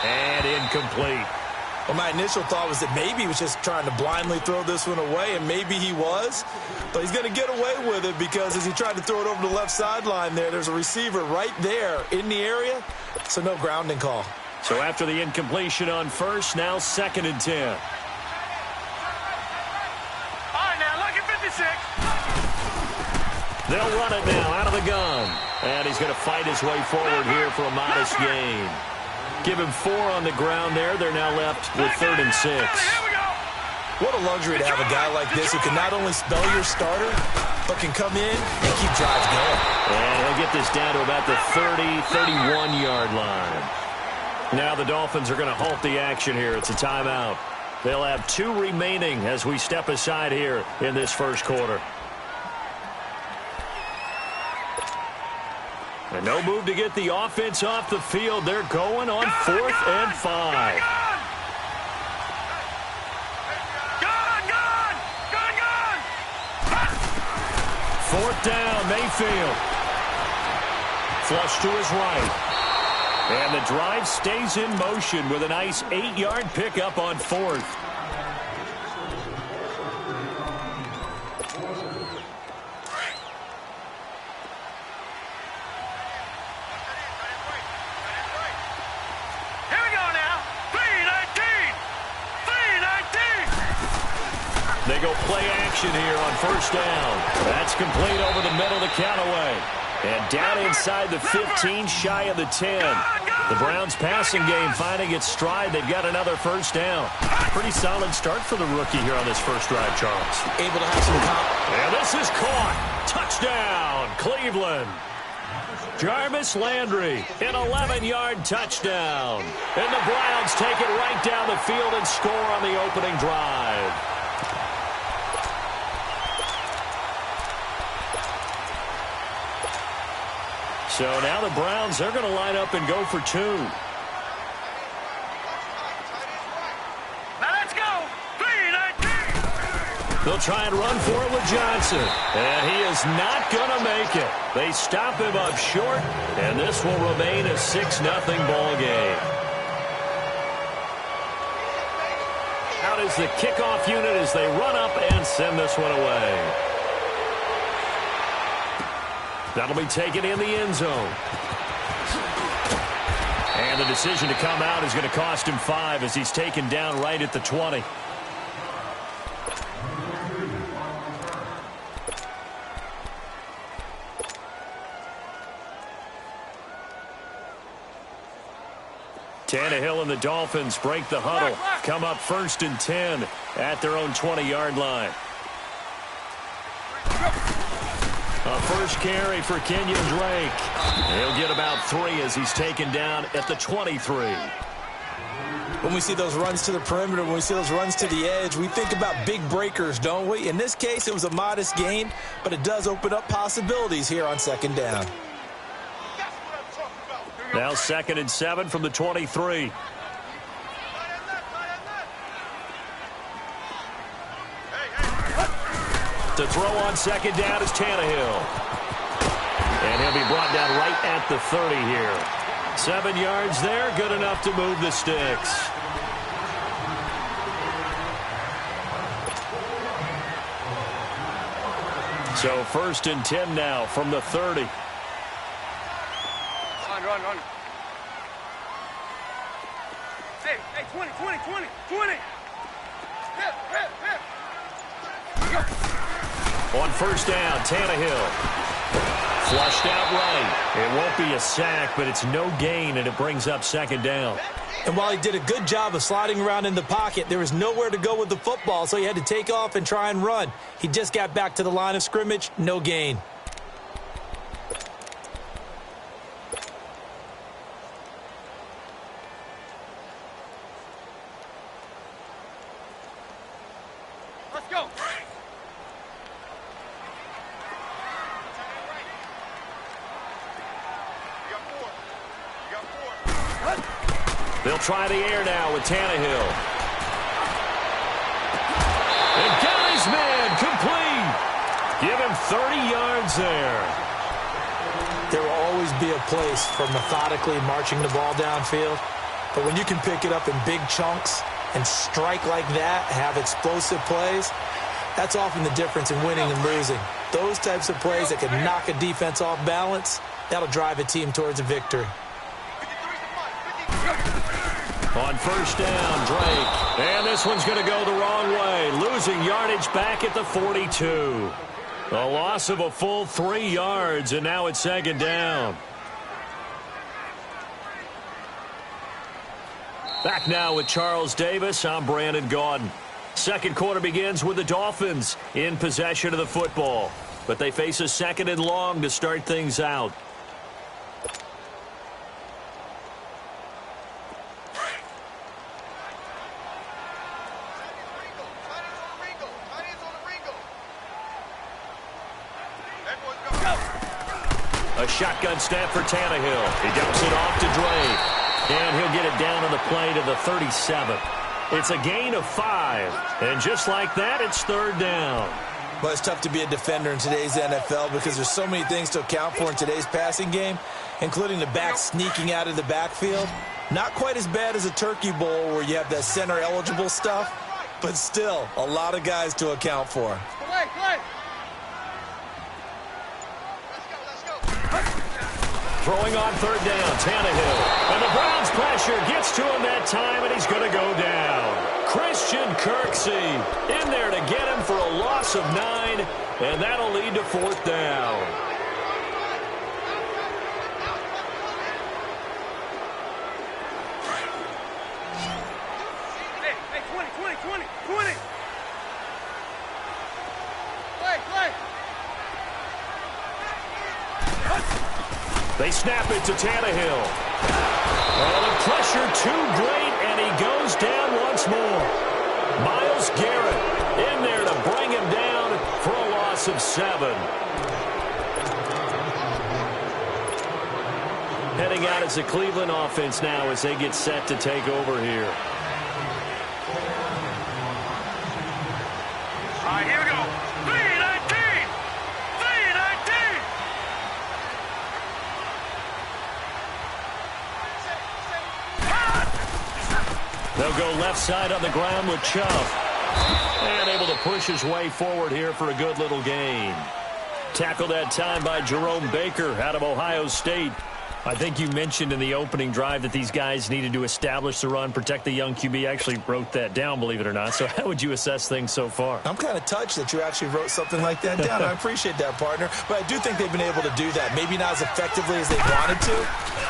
And incomplete. Well, my initial thought was that maybe he was just trying to blindly throw this one away, and maybe he was. But he's going to get away with it because as he tried to throw it over the left sideline there's a receiver right there in the area, so no grounding call. So after the incompletion on first, now 2nd and 10. All right, now look at 56. They'll run it now out of the gun. And he's going to fight his way forward here for a modest gain. Give him 4 on the ground there. They're now left with 3rd and 6. What a luxury to have a guy like this who can not only spell your starter, but can come in and keep drives going. And he'll get this down to about the 30, 31-yard line. Now the Dolphins are going to halt the action here. It's a timeout. They'll have 2 remaining as we step aside here in this first quarter. And no move to get the offense off the field. They're going on 4th and 5. Fourth down, Mayfield. Flush to his right. And the drive stays in motion with a nice 8-yard pickup on 4th. They go play action here on first down. That's complete over the middle to Callaway. And down inside the 15, shy of the 10. The Browns passing game finding its stride. They've got another first down. Pretty solid start for the rookie here on this first drive, Charles. Able to have some and this is caught. Touchdown, Cleveland. Jarvis Landry, an 11-yard touchdown. And the Browns take it right down the field and score on the opening drive. So now the Browns, they're going to line up and go for 2. Now let's go. 3-19. They'll try and run for it with Johnson. And he is not going to make it. They stop him up short, and this will remain a 6-0 ball game. Out is the kickoff unit as they run up and send this one away. That'll be taken in the end zone. And the decision to come out is going to cost him 5 as he's taken down right at the 20. Tannehill and the Dolphins break the huddle. Come up 1st and 10 at their own 20-yard line. A first carry for Kenyon Drake. He'll get about 3 as he's taken down at the 23. When we see those runs to the perimeter, when we see those runs to the edge, we think about big breakers, don't we? In this case, it was a modest gain, but it does open up possibilities here on 2nd down. Now 2nd and 7 from the 23. To throw on 2nd down is Tannehill. And he'll be brought down right at the 30 here. 7 yards there, good enough to move the sticks. So 1st and 10 now from the 30. Run. Hey, 20. On 1st down, Tannehill. Flushed out right. It won't be a sack, but it's no gain, and it brings up 2nd down. And while he did a good job of sliding around in the pocket, there was nowhere to go with the football, so he had to take off and try and run. He just got back to the line of scrimmage, no gain. They'll try the air now with Tannehill. And got his man complete. Give him 30 yards there. There will always be a place for methodically marching the ball downfield. But when you can pick it up in big chunks and strike like that, have explosive plays, that's often the difference in winning and losing. Those types of plays that can knock a defense off balance, that'll drive a team towards a victory. On 1st down, Drake. And this one's going to go the wrong way. Losing yardage back at the 42. A loss of a full 3 yards, and now it's 2nd down. Back now with Charles Davis. I'm Brandon Gaudin. 2nd quarter begins with the Dolphins in possession of the football. But they face a 2nd and long to start things out. A shotgun snap for Tannehill. He dumps it off to Drake. And he'll get it down on the play to the 37. It's a gain of 5. And just like that, it's 3rd down. Well, it's tough to be a defender in today's NFL because there's so many things to account for in today's passing game, including the back sneaking out of the backfield. Not quite as bad as a turkey bowl where you have that center-eligible stuff, but still a lot of guys to account for. Throwing on 3rd down, Tannehill. And the Browns pressure gets to him that time, and he's going to go down. Christian Kirksey in there to get him for a loss of 9, and that'll lead to 4th down. Hey, 20. Play. They snap it to Tannehill. Oh, the pressure too great, and he goes down once more. Myles Garrett in there to bring him down for a loss of 7. Heading out as the Cleveland offense now as they get set to take over here. All right, here we go. 3-19. They'll go left side on the ground with Chubb. And able to push his way forward here for a good little gain. Tackled that time by Jerome Baker out of Ohio State. I think you mentioned in the opening drive that these guys needed to establish the run, protect the young QB. I actually wrote that down, believe it or not. So how would you assess things so far? I'm kind of touched that you actually wrote something like that down. I appreciate that, partner. But I do think they've been able to do that. Maybe not as effectively as they wanted to,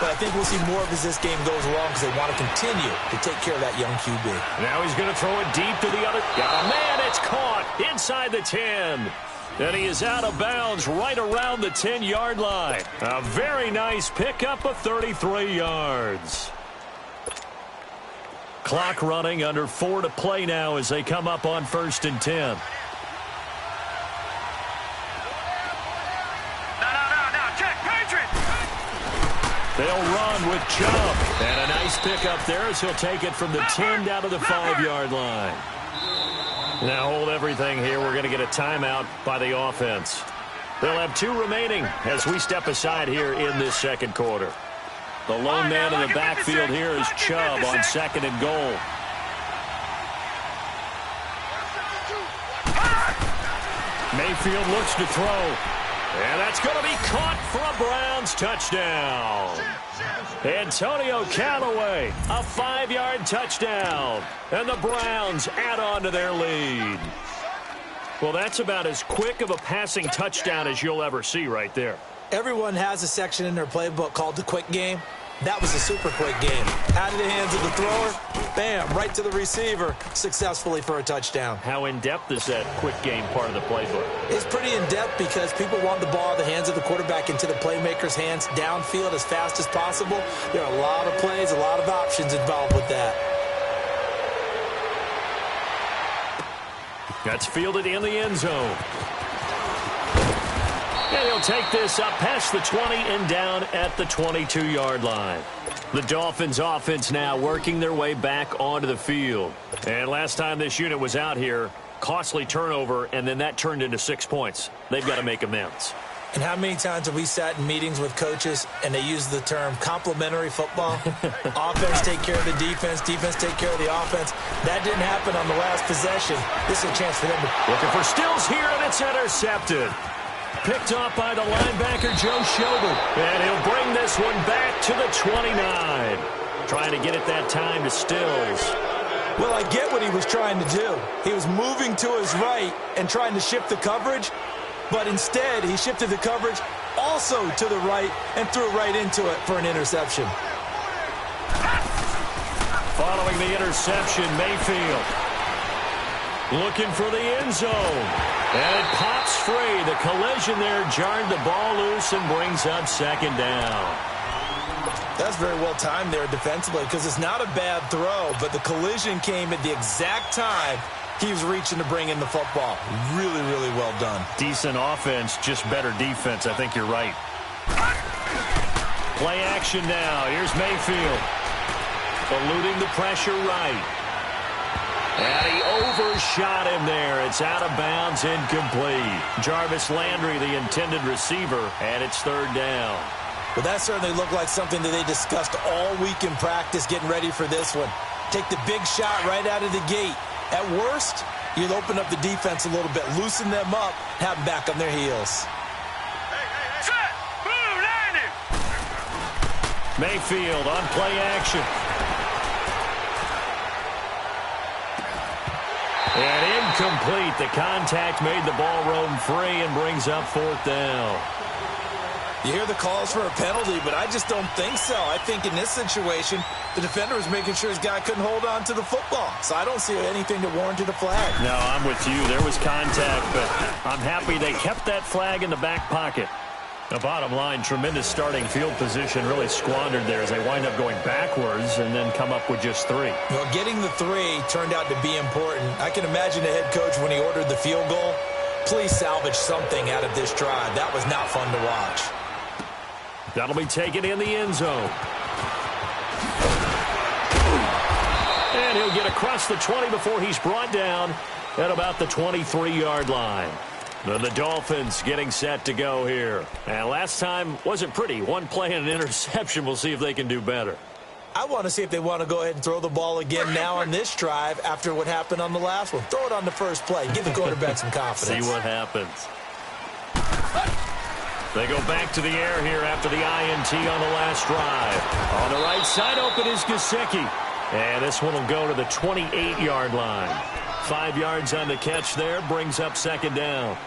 but I think we'll see more of as this game goes along because they want to continue to take care of that young QB. Now he's going to throw it deep to the other. Got a man. It's caught inside the 10. And he is out of bounds right around the 10-yard line. A very nice pickup of 33 yards. Clock running, under 4 to play now as they come up on 1st and 10. No, check, Patriot! They'll run with Chubb. And a nice pickup there as he'll take it from the 10 down to the 5-yard line. Now hold everything here. We're going to get a timeout by the offense. They'll have 2 remaining as we step aside here in this second quarter. The lone man in the backfield here is Chubb on 2nd and goal. Mayfield looks to throw. And that's going to be caught for a Browns touchdown. Antonio Callaway, a 5-yard touchdown. And the Browns add on to their lead. Well, that's about as quick of a passing touchdown as you'll ever see right there. Everyone has a section in their playbook called the quick game. That was a super quick game. Out of the hands of the thrower, bam, right to the receiver, successfully for a touchdown. How in-depth is that quick game part of the playbook? It's pretty in-depth because people want the ball in the hands of the quarterback into the playmaker's hands downfield as fast as possible. There are a lot of plays, a lot of options involved with that. That's fielded in the end zone. And he'll take this up past the 20 and down at the 22-yard line. The Dolphins offense now working their way back onto the field. And last time this unit was out here, costly turnover, and then that turned into 6 points. They've got to make amends. And how many times have we sat in meetings with coaches and they use the term complementary football? Offense take care of the defense, defense take care of the offense. That didn't happen on the last possession. This is a chance for them to... Looking for Stills here, and it's intercepted. Picked off by the linebacker, Joe Schobert. And he'll bring this one back to the 29. Trying to get it that time to Stills. Well, I get what he was trying to do. He was moving to his right and trying to shift the coverage, but instead he shifted the coverage also to the right and threw right into it for an interception. Following the interception, Mayfield looking for the end zone. And it pops free. The collision there jarred the ball loose and brings up 2nd down. That's very well timed there defensively because it's not a bad throw, but the collision came at the exact time he was reaching to bring in the football. Really, really well done. Decent offense, just better defense. I think you're right. Play action now. Here's Mayfield. Eluding the pressure right. And he overshot him there. It's out of bounds, incomplete. Jarvis Landry, the intended receiver, and it's 3rd down. Well, that certainly looked like something that they discussed all week in practice, getting ready for this one. Take the big shot right out of the gate. At worst, you'll open up the defense a little bit, loosen them up, have them back on their heels. Set! Boom! Landing! Mayfield on play action. And incomplete. The contact made the ball roam free and brings up 4th down. You hear the calls for a penalty, but I just don't think so. I think in this situation, the defender was making sure his guy couldn't hold on to the football. So I don't see anything that warranted a flag. No, I'm with you. There was contact, but I'm happy they kept that flag in the back pocket. The bottom line, tremendous starting field position, really squandered there as they wind up going backwards and then come up with just 3. Well, getting the 3 turned out to be important. I can imagine the head coach when he ordered the field goal. Please salvage something out of this drive. That was not fun to watch. That'll be taken in the end zone. And he'll get across the 20 before he's brought down at about the 23-yard line. The Dolphins getting set to go here. And last time wasn't pretty. One play and an interception. We'll see if they can do better. I want to see if they want to go ahead and throw the ball again now on this drive after what happened on the last one. Throw it on the first play. Give the quarterback some confidence. See what happens. They go back to the air here after the INT on the last drive. On the right side, open is Gesicki. And this one will go to the 28-yard line. 5 yards on the catch there, brings up second down.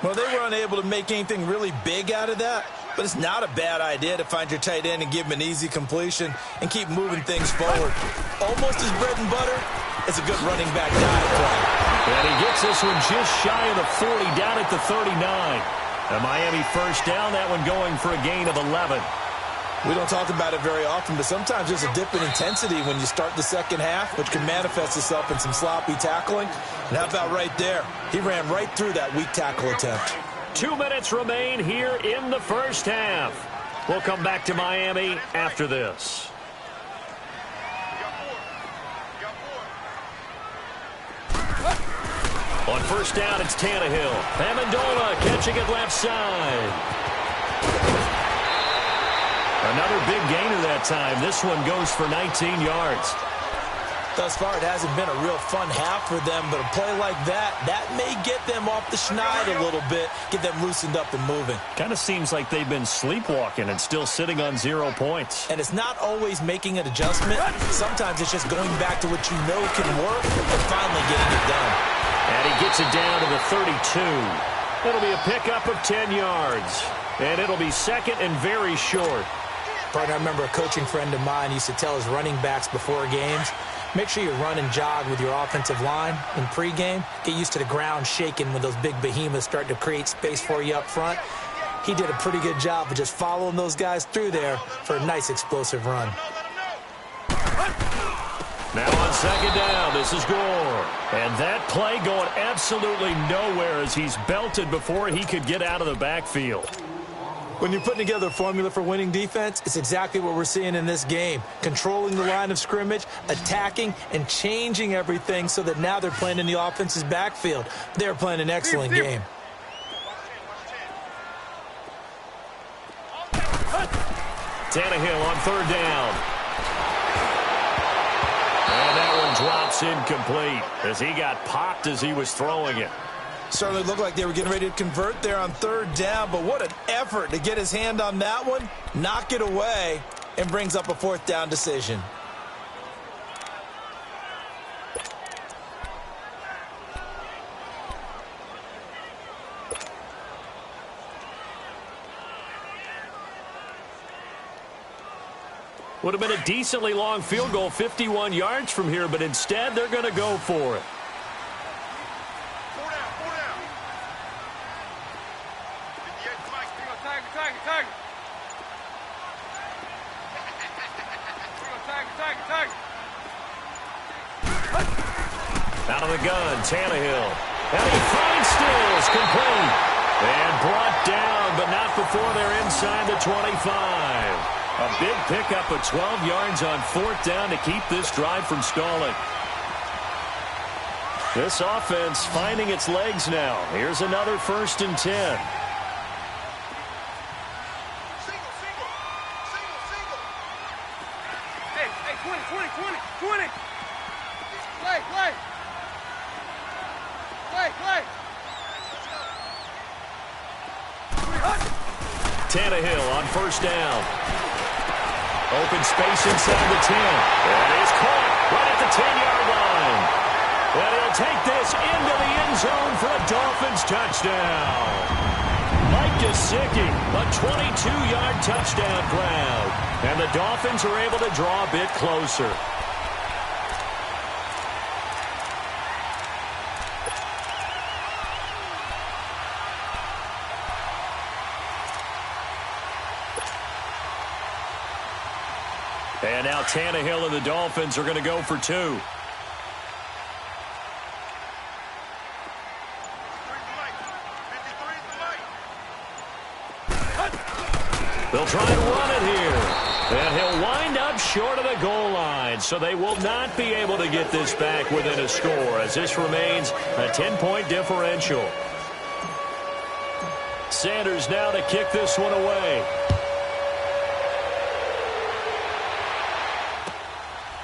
Well, they were unable to make anything really big out of that, but it's not a bad idea to find your tight end and give him an easy completion and keep moving things forward. Almost his bread and butter. It's a good running back dive play. And he gets this one just shy of the 40, down at the 39. A Miami first down, that one going for a gain of 11. We don't talk about it very often, but sometimes there's a dip in intensity when you start the second half, which can manifest itself in some sloppy tackling. And how about right there? He ran right through that weak tackle attempt. 2 minutes remain here in the first half. We'll come back to Miami after this. On first down, it's Tannehill. Amendola catching it left side. Another big gainer that time. This one goes for 19 yards. Thus far, it hasn't been a real fun half for them, but a play like that may get them off the schneid a little bit, get them loosened up and moving. Kind of seems like they've been sleepwalking and still sitting on 0 points. And it's not always making an adjustment. Sometimes it's just going back to what you know can work and finally getting it done. And he gets it down to the 32. It'll be a pickup of 10 yards. And it'll be second and very short. Partner, I remember a coaching friend of mine used to tell his running backs before games, make sure you run and jog with your offensive line in pregame. Get used to the ground shaking when those big behemoths start to create space for you up front. He did a pretty good job of just following those guys through there for a nice explosive run. Now on second down, this is Gore. And that play going absolutely nowhere as he's belted before he could get out of the backfield. When you're putting together a formula for winning defense, it's exactly what we're seeing in this game. Controlling the line of scrimmage, attacking, and changing everything so that now they're playing in the offense's backfield. They're playing an excellent game. Tannehill on third down. And that one drops incomplete as he got popped as he was throwing it. Certainly looked like they were getting ready to convert there on third down, but what an effort to get his hand on that one, knock it away, and brings up a fourth down decision. Would have been a decently long field goal, 51 yards from here, but instead they're going to go for it. Out of the gun, Tannehill. And he finds Stills, complete. And brought down, but not before they're inside the 25. A big pickup of 12 yards on fourth down to keep this drive from stalling. This offense finding its legs now. Here's another 1st and 10. Tannehill on first down. Open space inside the 10. And he's caught right at the 10-yard line. And he'll take this into the end zone for a Dolphins touchdown. Mike Gesicki, a 22-yard touchdown grab. And the Dolphins are able to draw a bit closer. And now Tannehill and the Dolphins are going to go for 2. They'll try to run it here. And he'll wind up short of the goal line. So they will not be able to get this back within a score as this remains a 10-point differential. Sanders now to kick this one away.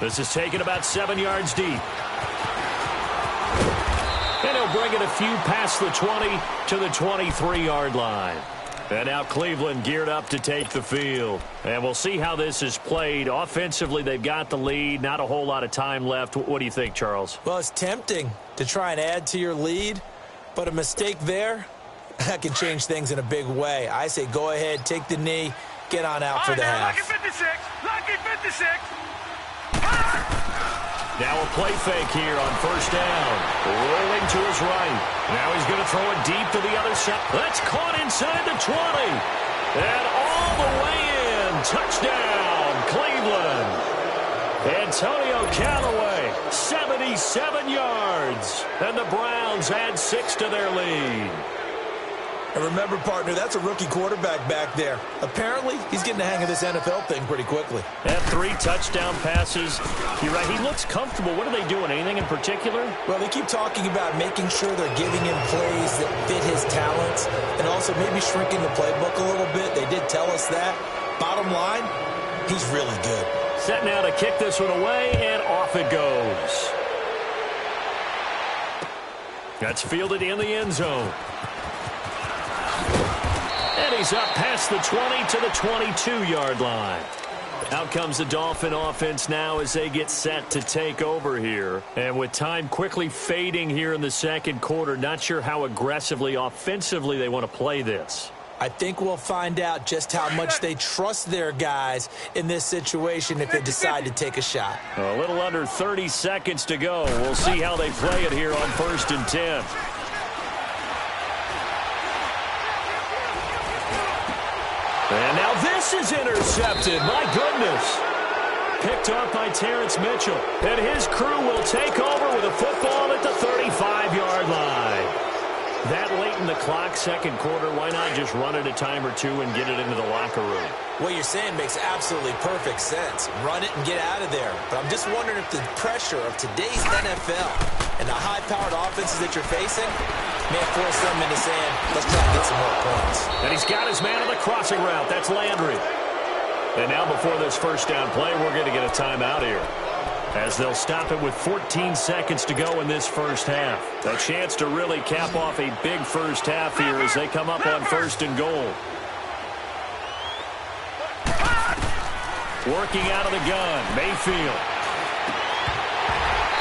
This is taken about 7 yards deep. And he'll bring it a few past the 20 to the 23-yard line. And now Cleveland geared up to take the field. And we'll see how this is played. Offensively, they've got the lead. Not a whole lot of time left. What do you think, Charles? Well, it's tempting to try and add to your lead, but a mistake there, that can change things in a big way. I say go ahead, take the knee, get on out for the half. Lucky 56. Lucky 56. Now a play fake here on first down. Rolling to his right. Now he's going to throw it deep to the other side. That's caught inside the 20. And all the way in. Touchdown, Cleveland. Antonio Callaway, 77 yards. And the Browns add 6 to their lead. And remember, partner, that's a rookie quarterback back there. Apparently, he's getting the hang of this NFL thing pretty quickly. Had 3 touchdown passes. You're right, he looks comfortable. What are they doing? Anything in particular? Well, they keep talking about making sure they're giving him plays that fit his talents and also maybe shrinking the playbook a little bit. They did tell us that. Bottom line, he's really good. Set now to kick this one away, and off it goes. That's fielded in the end zone. And he's up past the 20 to the 22-yard line. Out comes the Dolphin offense now as they get set to take over here. And with time quickly fading here in the second quarter, not sure how aggressively, offensively they want to play this. I think we'll find out just how much they trust their guys in this situation if they decide to take a shot. A little under 30 seconds to go. We'll see how they play it here on 1st and 10. And now this is intercepted. My goodness. Picked off by Terrence Mitchell. And his crew will take over with a football at the 35-yard line. That late in the clock, second quarter, why not just run it a time or two and get it into the locker room? What you're saying makes absolutely perfect sense. Run it and get out of there. But I'm just wondering if the pressure of today's NFL and the high-powered offenses that you're facing may force them into saying, let's try to get some more points. And he's got his man on the crossing route. That's Landry. And now before this first down play, we're going to get a timeout here, as they'll stop it with 14 seconds to go in this first half. A chance to really cap off a big first half here as they come up on 1st and goal. Working out of the gun, Mayfield.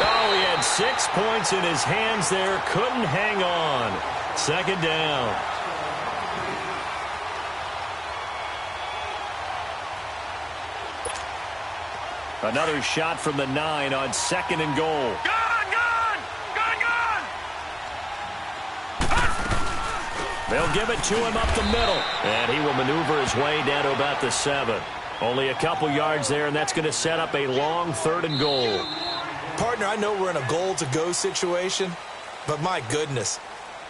Oh, he had 6 points in his hands there. Couldn't hang on. Second down. Another shot from the 9 on 2nd and goal. They'll give it to him up the middle. And he will maneuver his way down to about the 7. Only a couple yards there, and that's going to set up a long 3rd and goal. Partner, I know we're in a goal-to-go situation, but my goodness,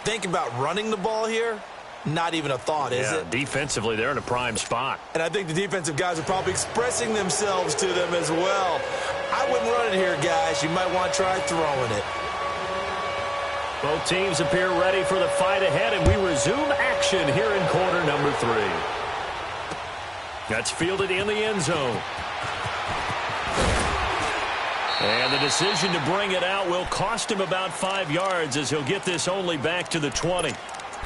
think about running the ball here. Not even a thought, is it? Defensively, they're in a prime spot. And I think the defensive guys are probably expressing themselves to them as well. I wouldn't run it here, guys. You might want to try throwing it. Both teams appear ready for the fight ahead, and we resume action here in quarter number 3. That's fielded in the end zone. And the decision to bring it out will cost him about 5 yards as he'll get this only back to the 20.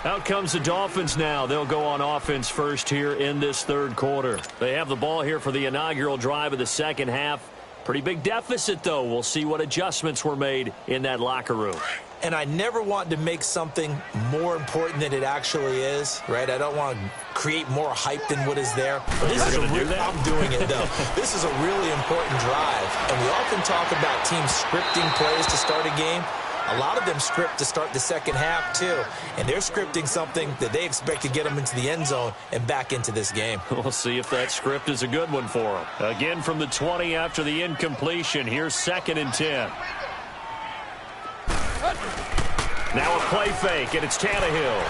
Out comes the Dolphins now. They'll go on offense first here in this third quarter. They have the ball here for the inaugural drive of the second half. Pretty big deficit, though. We'll see what adjustments were made in that locker room. And I never want to make something more important than it actually is, right? I don't want to create more hype than what is there. But this is I'm doing it, though. This is a really important drive. And we often talk about teams scripting plays to start a game. A lot of them script to start the second half, too. And they're scripting something that they expect to get them into the end zone and back into this game. We'll see if that script is a good one for them. Again from the 20 after the incompletion. Here's 2nd and 10. Now a play fake, and it's Tannehill.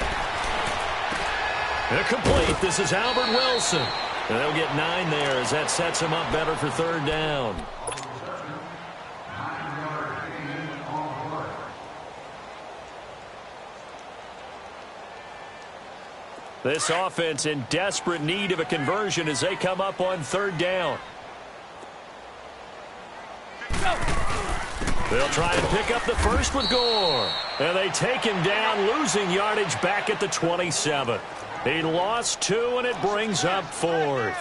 They're complete. This is Albert Wilson. And they'll get 9 there as that sets him up better for 3rd down. This offense in desperate need of a conversion as they come up on 3rd down. They'll try and pick up the first with Gore. And they take him down, losing yardage back at the 27. He lost 2, and it brings up 4th.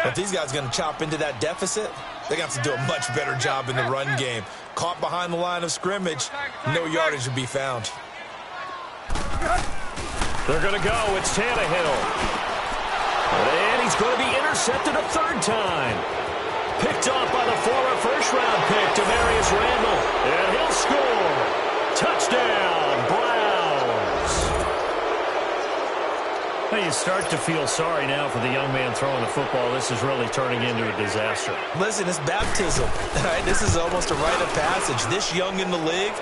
If these guys are going to chop into that deficit, they're going to have to do a much better job in the run game. Caught behind the line of scrimmage, no yardage to be found. They're going to go. It's Tannehill. And he's going to be intercepted a 3rd time. Picked off by the former first-round pick, Demarius Randall. And he'll score. Touchdown, Browns. Well, you start to feel sorry now for the young man throwing the football. This is really turning into a disaster. Listen, it's baptism. All right, this is almost a rite of passage. This young in the league,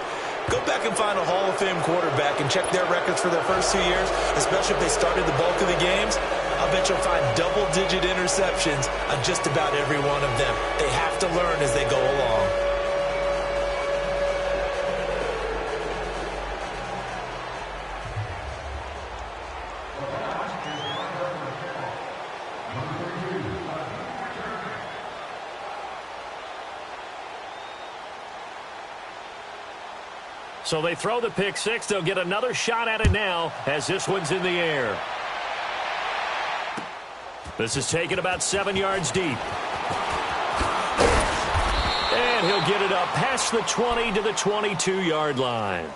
go back and find a Hall of Fame quarterback and check their records for their first 2 years, especially if they started the bulk of the games. I bet you'll find double-digit interceptions on just about every one of them. They have to learn as they go along. So they throw the pick 6. They'll get another shot at it now as this one's in the air. This is taken about 7 yards deep. And he'll get it up past the 20 to the 22-yard line.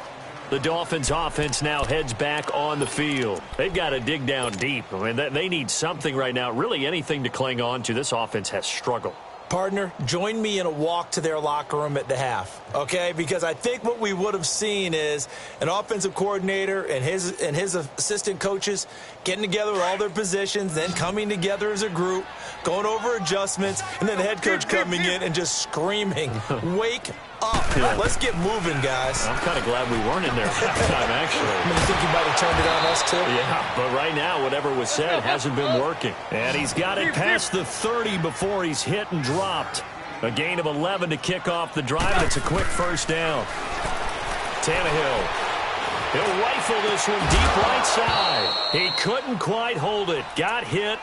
The Dolphins' offense now heads back on the field. They've got to dig down deep. I mean, they need something right now, really anything to cling on to. This offense has struggled. Partner, join me in a walk to their locker room at the half, okay? Because I think what we would have seen is an offensive coordinator and his assistant coaches getting together with all their positions, then coming together as a group, going over adjustments, and then the head coach coming in and just screaming, "Wake up. Yeah. Let's get moving, guys." I'm kind of glad we weren't in there at halftime, actually. I mean, you think you might have turned it on us, too? Yeah, but right now, whatever was said hasn't been working. And he's got it past the 30 before he's hit and dropped. A gain of 11 to kick off the drive, and it's a quick first down. Tannehill. He'll rifle this one deep right side. He couldn't quite hold it. Got hit.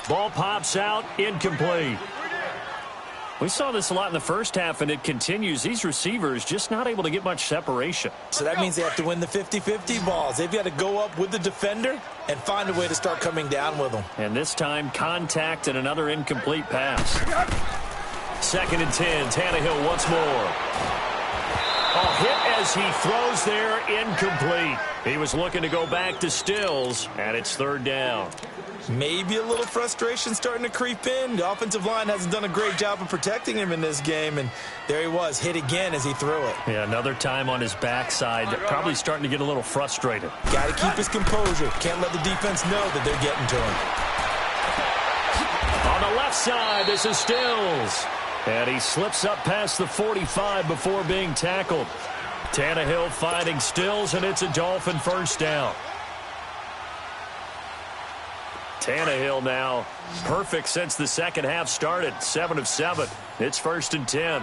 Ball pops out. Incomplete. We saw this a lot in the first half, and it continues. These receivers just not able to get much separation. So that means they have to win the 50-50 balls. They've got to go up with the defender and find a way to start coming down with them. And this time, contact and another incomplete pass. 2nd and 10. Tannehill once more. A hit as he throws there, incomplete. He was looking to go back to Stills, and it's 3rd down. Maybe a little frustration starting to creep in. The offensive line hasn't done a great job of protecting him in this game, and there he was, hit again as he threw it. Yeah, another time on his backside, probably starting to get a little frustrated. Got to keep his composure. Can't let the defense know that they're getting to him. On the left side, this is Stills. And he slips up past the 45 before being tackled. Tannehill finding Stills, and it's a Dolphin first down. Tannehill now perfect since the second half started. 7 of 7. It's 1st and 10.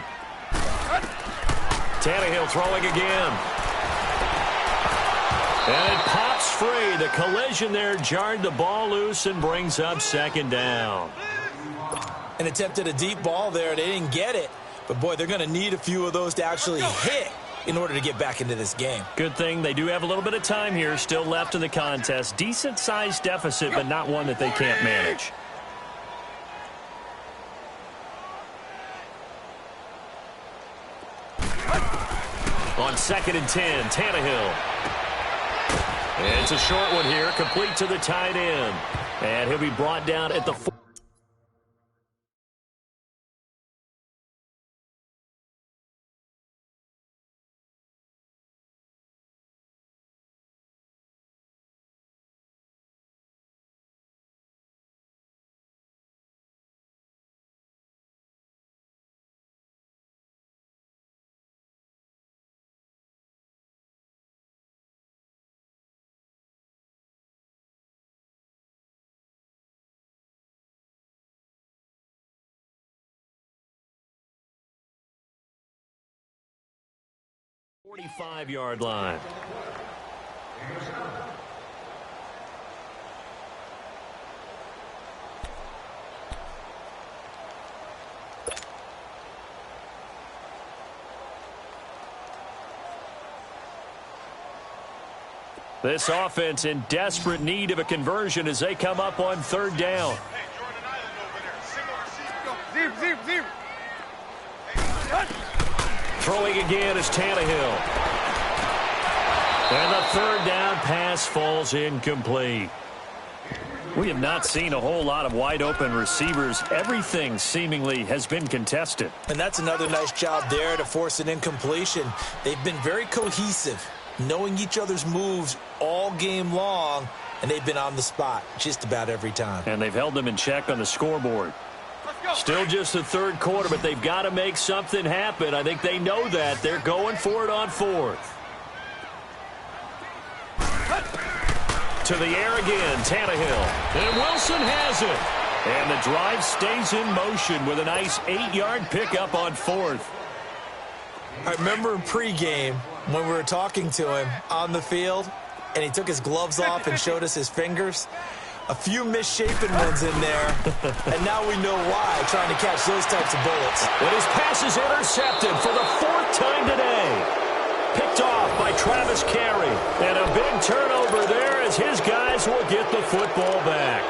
Tannehill throwing again. And it pops free. The collision there jarred the ball loose and brings up 2nd down. An attempt at a deep ball there. They didn't get it. But, boy, they're going to need a few of those to actually hit in order to get back into this game. Good thing they do have a little bit of time here still left in the contest. Decent-sized deficit, but not one that they can't manage. On 2nd and 10, Tannehill. And it's a short one here, complete to the tight end. And he'll be brought down at the 4. Yard line. This offense in desperate need of a conversion as they come up on third down. Throwing again is Tannehill. And the third down pass falls incomplete. We have not seen a whole lot of wide-open receivers. Everything seemingly has been contested. And that's another nice job there to force an incompletion. They've been very cohesive, knowing each other's moves all game long, and they've been on the spot just about every time. And they've held them in check on the scoreboard. Still just the third quarter, but they've got to make something happen. I think they know that. They're going for it on fourth. To the air again, Tannehill. And Wilson has it. And the drive stays in motion with a nice 8-yard pickup on fourth. I remember in pregame when we were talking to him on the field, and he took his gloves off and showed us his fingers. A few misshapen ones in there, and now we know why, trying to catch those types of bullets. And his pass is intercepted for the fourth time today. Picked off by Travis Carey. And a big turnover there as his guys will get the football back.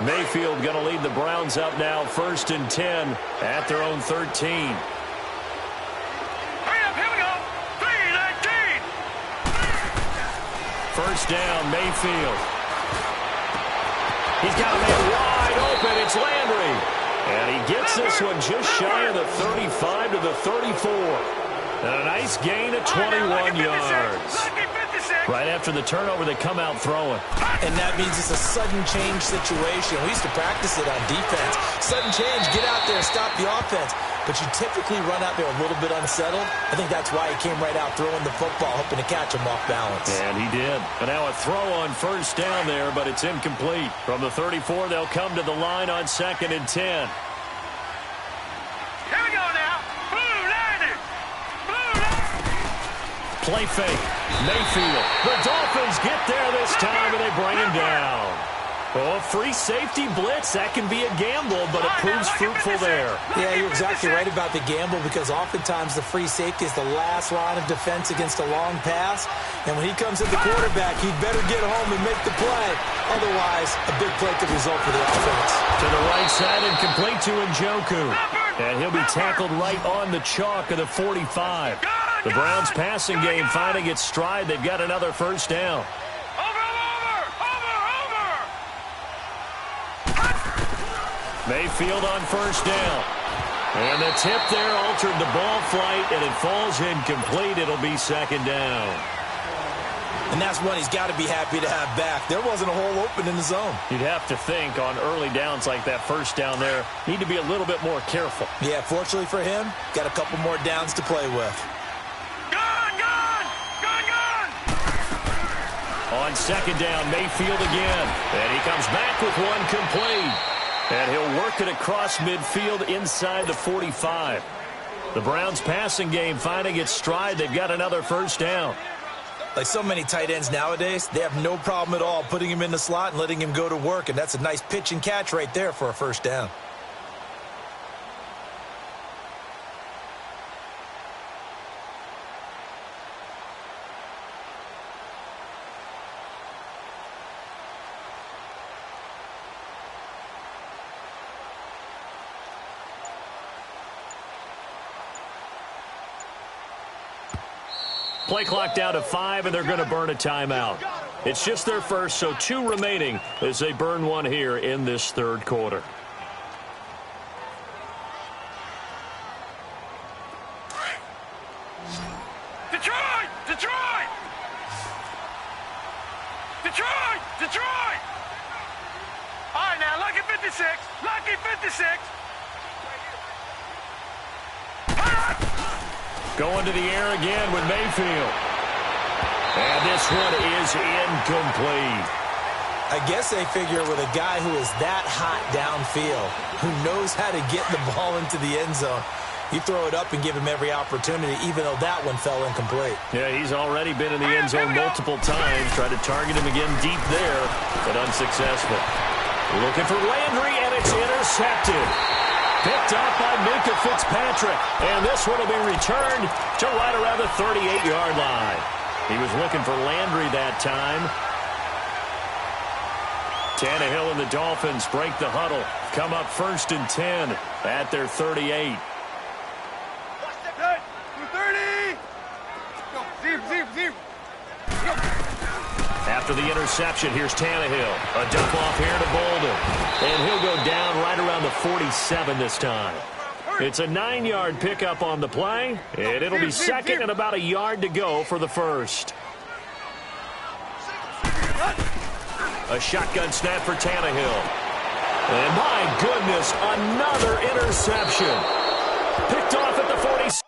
Mayfield going to lead the Browns up now, 1st and 10 at their own 13. First down, Mayfield. He's got a man wide open. It's Landry. And he gets this one just shy of the 35 to the 34. And a nice gain of 21 yards. Right after the turnover, they come out throwing. And that means it's a sudden change situation. We used to practice it on defense. Sudden change, get out there, stop the offense. But you typically run out there a little bit unsettled. I think that's why he came right out throwing the football, hoping to catch him off balance. And he did. And now a throw on first down there, but it's incomplete. From the 34, they'll come to the line on 2nd and 10. Here we go now. Blue 90. Play fake. Mayfield. The Dolphins get there this time, and they bring him down. Oh, free safety blitz. That can be a gamble, but it proves fruitful there. Yeah, you're exactly right about the gamble because oftentimes the free safety is the last line of defense against a long pass. And when he comes at the quarterback, he'd better get home and make the play. Otherwise, a big play could result for the offense. To the right side and complete to Njoku. And he'll be tackled right on the chalk of the 45. The Browns passing game finding its stride. They've got another first down. Mayfield on first down. And the tip there altered the ball flight, and it falls incomplete. It'll be 2nd down. And that's one he's got to be happy to have back. There wasn't a hole open in the zone. You'd have to think on early downs like that first down there, need to be a little bit more careful. Yeah, fortunately for him, got a couple more downs to play with. On 2nd down, Mayfield again. And he comes back with one complete. And he'll work it across midfield inside the 45. The Browns passing game finding its stride. They've got another first down. Like so many tight ends nowadays, they have no problem at all putting him in the slot and letting him go to work. And that's a nice pitch and catch right there for a first down. Play clock down to 5, and they're going to burn a timeout. It's just their first, so 2 remaining as they burn one here in this third quarter. Detroit! Detroit! Detroit! Detroit! All right, now, lucky 56. Lucky 56. Going to the air again with Mayfield. And this one is incomplete. I guess they figure with a guy who is that hot downfield, who knows how to get the ball into the end zone, you throw it up and give him every opportunity, even though that one fell incomplete. Yeah, he's already been in the end zone multiple times. Tried to target him again deep there, but unsuccessful. Looking for Landry, and it's intercepted. Picked up by Minka Fitzpatrick. And this one will be returned to right around the 38-yard line. He was looking for Landry that time. Tannehill and the Dolphins break the huddle. Come up 1st and 10 at their 38. After the interception, here's Tannehill. A dump off here to Bolden. And he'll go down right around the 47 this time. It's a 9-yard pickup on the play, and it'll be second and about a yard to go for the first. A shotgun snap for Tannehill. And my goodness, another interception. Picked off at the 46.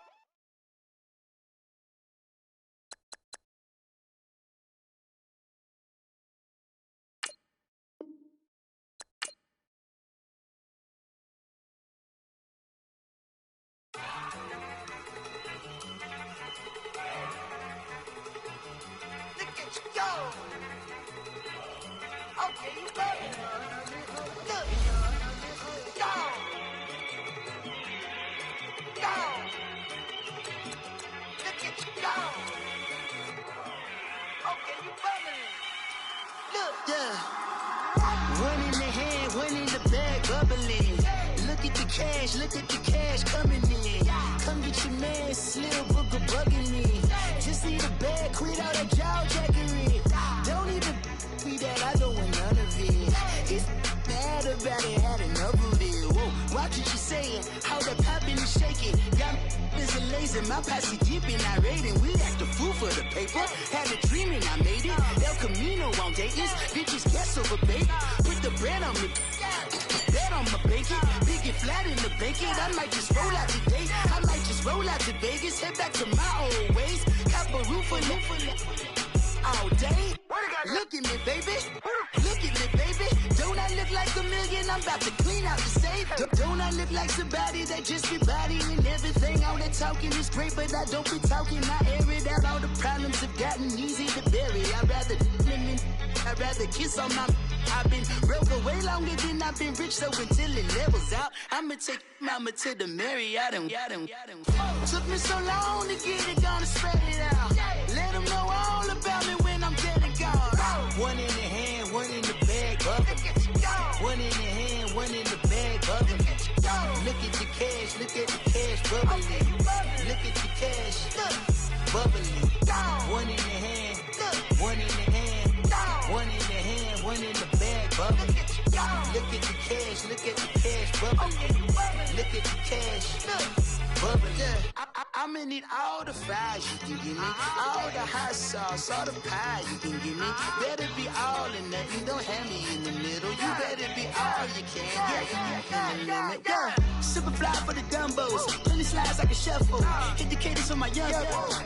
Look at the cash coming in. Come get your man, Slim Booker bugging me. Just need a bag, quit all that jaw jackery. Don't even be that, I don't want none of it. He's mad about it, had enough of it. Whoa, watch what you saying, how that poppin' and shaking. Y'all is a lazy, my posse deep and I raiding. We act a fool for the paper, had a dream and I made it. El Camino on Dayton's, bitches guess over bait. Put the bread on me. I'ma bake it, big and flat in the bacon. I might just roll out today. I might just roll out to Vegas, head back to my old ways. Cop a roof all day. Look at me, baby. Look at me, baby. Don't I look like a million? I'm about to clean out the safe. Don't I look like somebody that just be bodying everything? All that talking is great, but I don't be talking. I air it out. All the problems have gotten easy to bury. I'd rather kiss on my. I've been broke away longer than I've been rich, so until it levels out, I'ma take mama to the Marriott and took me so long to get it, gonna spread it out. Let them know all about me when I'm dead and gone. One in the hand, one in the bag, bubble. One in the hand, one in the bag, bubble. Look at the cash, bubbling. Look at the cash, bubbling. One in the hand, one in the hand, one in the hand, one in the bag, bubbling. Look at the cash, bubbling. Look at the cash, bubbling. I'ma need all the fries you can give me, all the hot sauce, all the pie you can give me. Better be all or nothing, don't have me in the middle. You better be all you can, yeah. Super fly for the dumbos, plenty slides like a shuffle. Hit the cadence for my young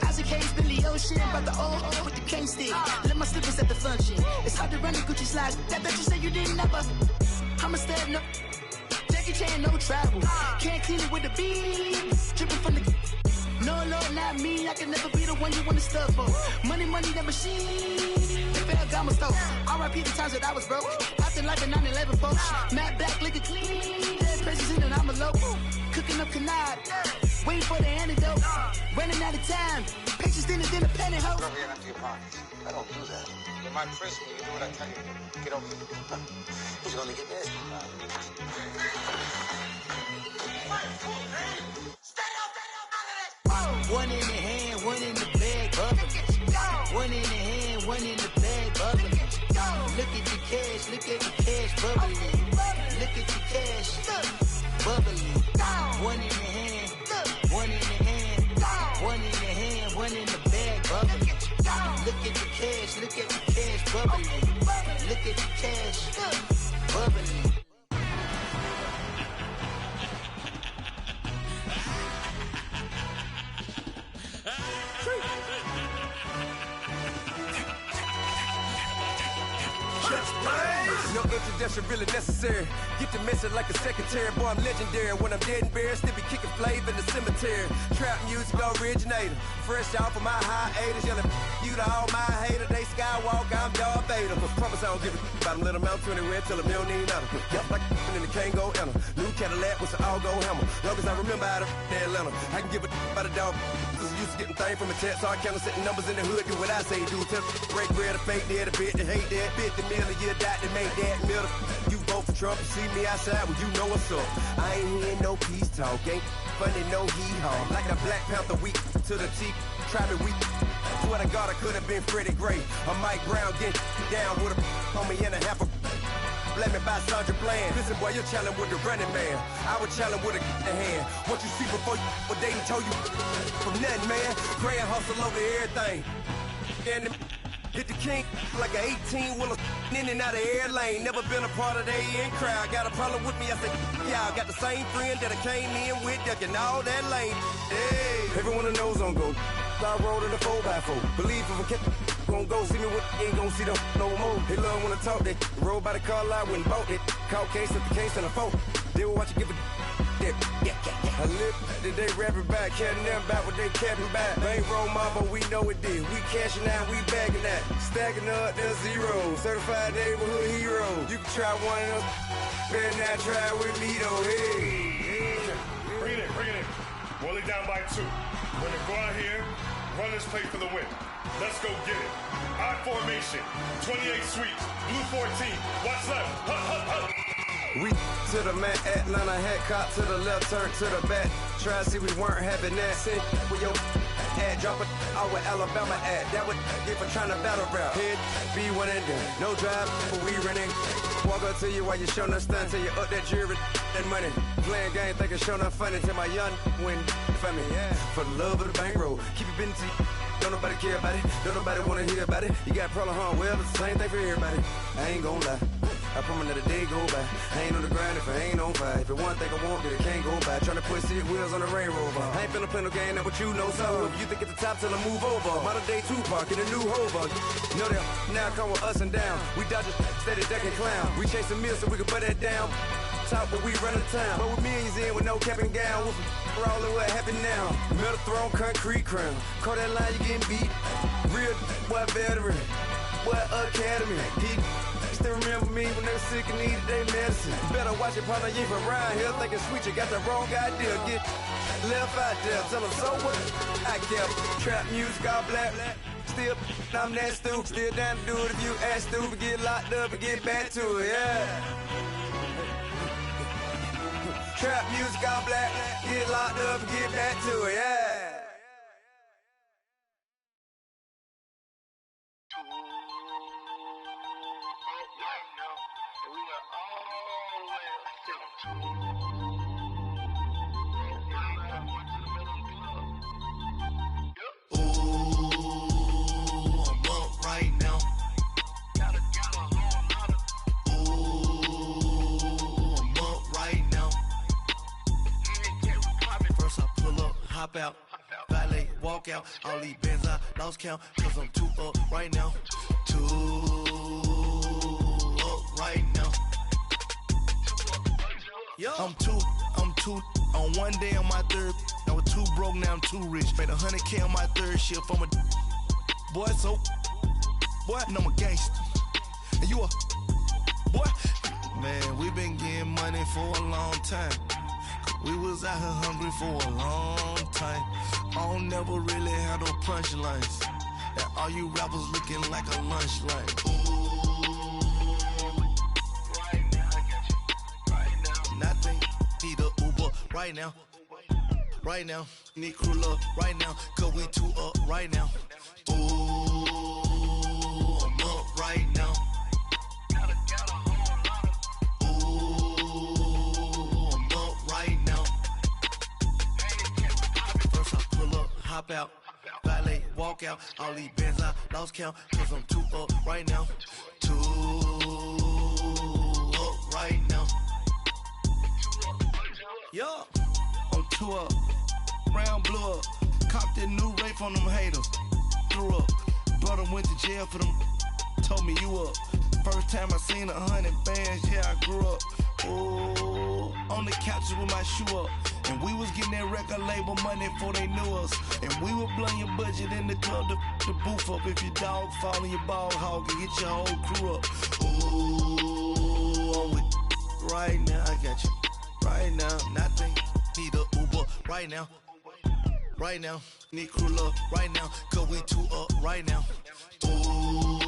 Isaac Hayes, Billy Ocean, about the old with the cane stick. Let my slippers at the function. It's hard to run the Gucci slides. That bet you say you didn't never. I'ma step no. Jackie Chan, no travel. Can't clean it with the beat. Dripping from the. No, Lord, not me. I can never be the one you want to stuff for. Money, that machine. Ferragamo stove. R.I.P. the times that I was broke. Acting like a 9/11 folks. Matte black, liquor clean. Dead presents in an envelope. Cooking up canard. Waiting for the antidote. Running out of time. Pictures thinner than a pantyhose. Over here after your pockets. I don't do that. In my prison, you do what I tell you. Get over here. Who's gonna get this? One in the hand, one in the bag, bubbling. One in the hand, one in the bag, bubbling. Look at the cash, bubbling. Look at the cash, bubbling. One in the hand, one in the hand, one in the hand, one in the bag, bubbling. Look at the cash, bubbling. Look at the cash, bubbling. Just blaze. No introduction really necessary. Get the message like a secretary. Boy, I'm legendary. When I'm dead and buried, still be kicking flavor in the cemetery. Trap music originator. Fresh off of my hiatus. Yelling you to all my haters. They skywalk, I'm Darth Vader. Promise I don't give a about them. Let them out anywhere till a million need matter. Yup, like in the Kango enter. New Cadillac with an all-go hammer. Long as I remember how to Atlanta. I can give a about a dog. Used to getting things from a text. So I count setting numbers in the hood. Do what I say do. Tell break bread, a fake dead, a bit, to hate that. 50 million a year, that make that middle. You vote for Trump, you see me outside, well, you know what's up. I ain't hearing no peace talk, ain't funny, no hee-haw. Like a Black Panther weak to the teeth, try me weak. Swear to God, I could have been Freddie Gray. Or Mike Brown getting down with a on me and a half a blame me by Sandra Bland. Listen, boy, you're challenging with the running man. I would challenge with a hand. What you see before you, what they told you from nothing, man. Grand hustle over everything. And hit the king like an 18-wheeler in and out of air lane. Never been a part of the in crowd. Got a problem with me, I say, y'all got the same friend that I came in with, ducking all that lane. Hey, everyone that knows on go. I rolled in the 4x4. Believe if I kept gon' go see me with ain't gon' see them no more. They love when I talk, they roll by the car lot when bought it. Call case at the case and a phone. They will watch you give a that. I live today rapping back, caring them back what they capping back. Bankroll mama, we know it did. We cashing out, we bagging that. Stacking up, there's zero. Certified neighborhood hero. You can try one of them, better not try with me though. Hey. Bring it in. Roll it down by 2. We're gonna go out here, run this play for the win. Let's go get it. I formation, 28 sweeps, blue 14. Watch left. Hup. We to the man, Atlanta hat cop to the left, turn to the back. Try to see we weren't having that. Send with your ad, drop it out with Alabama ad. That would get for trying to battle rap. Head, be one and done. No drive, but we running. Walk up to you while you showing us stun till you up that jewelry and money. Playing game, thinking showing up funny till my young win for me. Yeah. For the love of the bankroll, keep it business. Don't nobody care about it. Don't nobody wanna hear about it. You got a problem, huh? Well, it's the same thing for everybody. I ain't gon' lie. I promise that a day go by. I ain't on the grind if I ain't on fire. If it one thing I want, then it can't go by. Tryna put 6 wheels on the railroad. I ain't finna play no game, that what you know. So if you think at the top till I move over. Modern day Tupac in a new hover. Know that now come with us and down. We dodge a steady ducking clown. We chasing meals so we can butt that down. Top, but we run the town. But with millions in with no cap and gown. We're all in what happened now. Metal throne, concrete crown. Call that line, you getting beat. Real, what veteran. What academy. He still remember me when they were sick and needed their medicine. Better watch it, partner, you from around here thinking sweet, you got the wrong idea. Get left out there, tell them so what I kept. Trap music, all black. Still, I'm that stupid. Still down to do it if you act stupid. Get locked up and get back to it, yeah. Trap music, all black. Get locked up and get back to it, yeah. Hop out, valet, walk out. All these bands I lost count, cause I'm too up right now. Too up right now. Yo. I'm too on one day on my third. I was too broke, now I'm too rich. Made 100K on my third shift. I'm a boy, so boy, and I'm a gangster. And you a boy. Man, we been getting money for a long time. We was out here hungry for a long time. I don't never really have no punchlines. And all you rappers looking like a lunch line. Right now, I got you. Right now. Nothing, need a Uber right now. Right now, need crew love right now. Cause we too up right now. Ooh, I'm up right now. Hop out, valet, walk out. All these bands I lost count, cause I'm too up right now. Too up right now. Yo, I'm too up. Round blew up. Copped that new rape on them haters. Threw up. Brother went to jail for them. Told me you up. First time I seen 100 bands, yeah, I grew up. Ooh, on the couches with my shoe up. And we was getting that record label money before they knew us. And we were blowing your budget in the club to the booth up. If your dog fall in your ball hog and get your whole crew up. Ooh, I'm with right now, I got you. Right now, nothing, need a Uber right now. Right now, need crew love right now. Cause we two up right now. Ooh,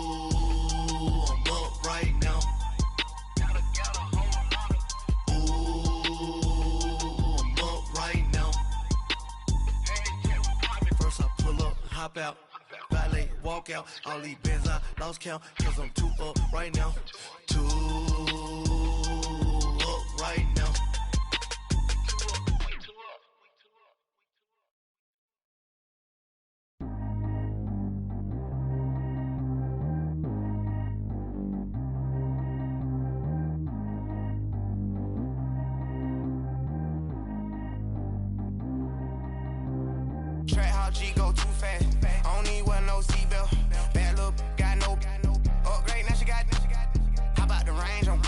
I'm up right now. Hop out, valet, walk out. All these bands I lost count, cause I'm too up right now. Too up right now. Track how G go too fast. I don't need wear no seatbelt. Bad look, got no upgrade. Now she got. How about the range on?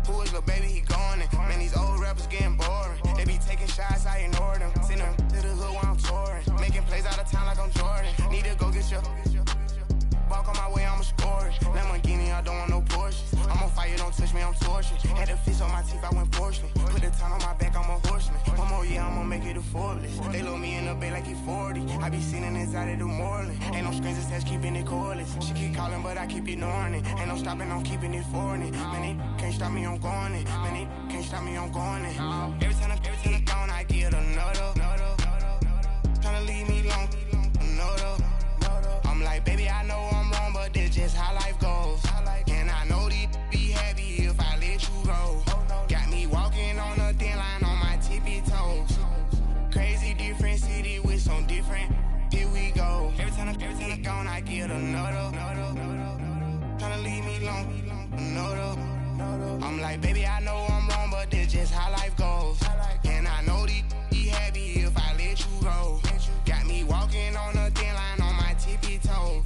Who is little baby? He going in. Man, these old rappers getting boring. They be taking shots, I ignore them. Send them to the hood while I'm touring. Making plays out of town like I'm Jordan. Need to go get your. Walk on my way, I'ma score it. Lamborghini, I don't want no Porsches. I'm on fire, don't touch me, I'm tortured. Had the fish on my teeth, I went porcelain. Put the time on my back, I'm a horseman. One more year, I'ma make it a Forbes. They load me in the bay like he 40. I be sitting inside of the Moreland. Ain't no strings attached, keeping it cordless. She keep calling, but I keep ignoring it. Ain't no stopping, I'm keeping it foreign it. Man, they can't stop me, I'm going it. Man, they can't stop me, I'm going it. Every time I'm gone, I get another. Tryna leave me long, another. I'm like, baby, I know I'm wrong, but that's just how life goes. And I know these be happy if I let you go. Got me walking on a thin line on my tippy toes. Crazy different city with some different. Here we go. Every time I'm gone, I get another. Tryna leave me long, another. I'm like, baby, I know I'm wrong, but that's just how life goes. And I know these be happy if I let you go. Got me walking on a thin line on my tippy toes.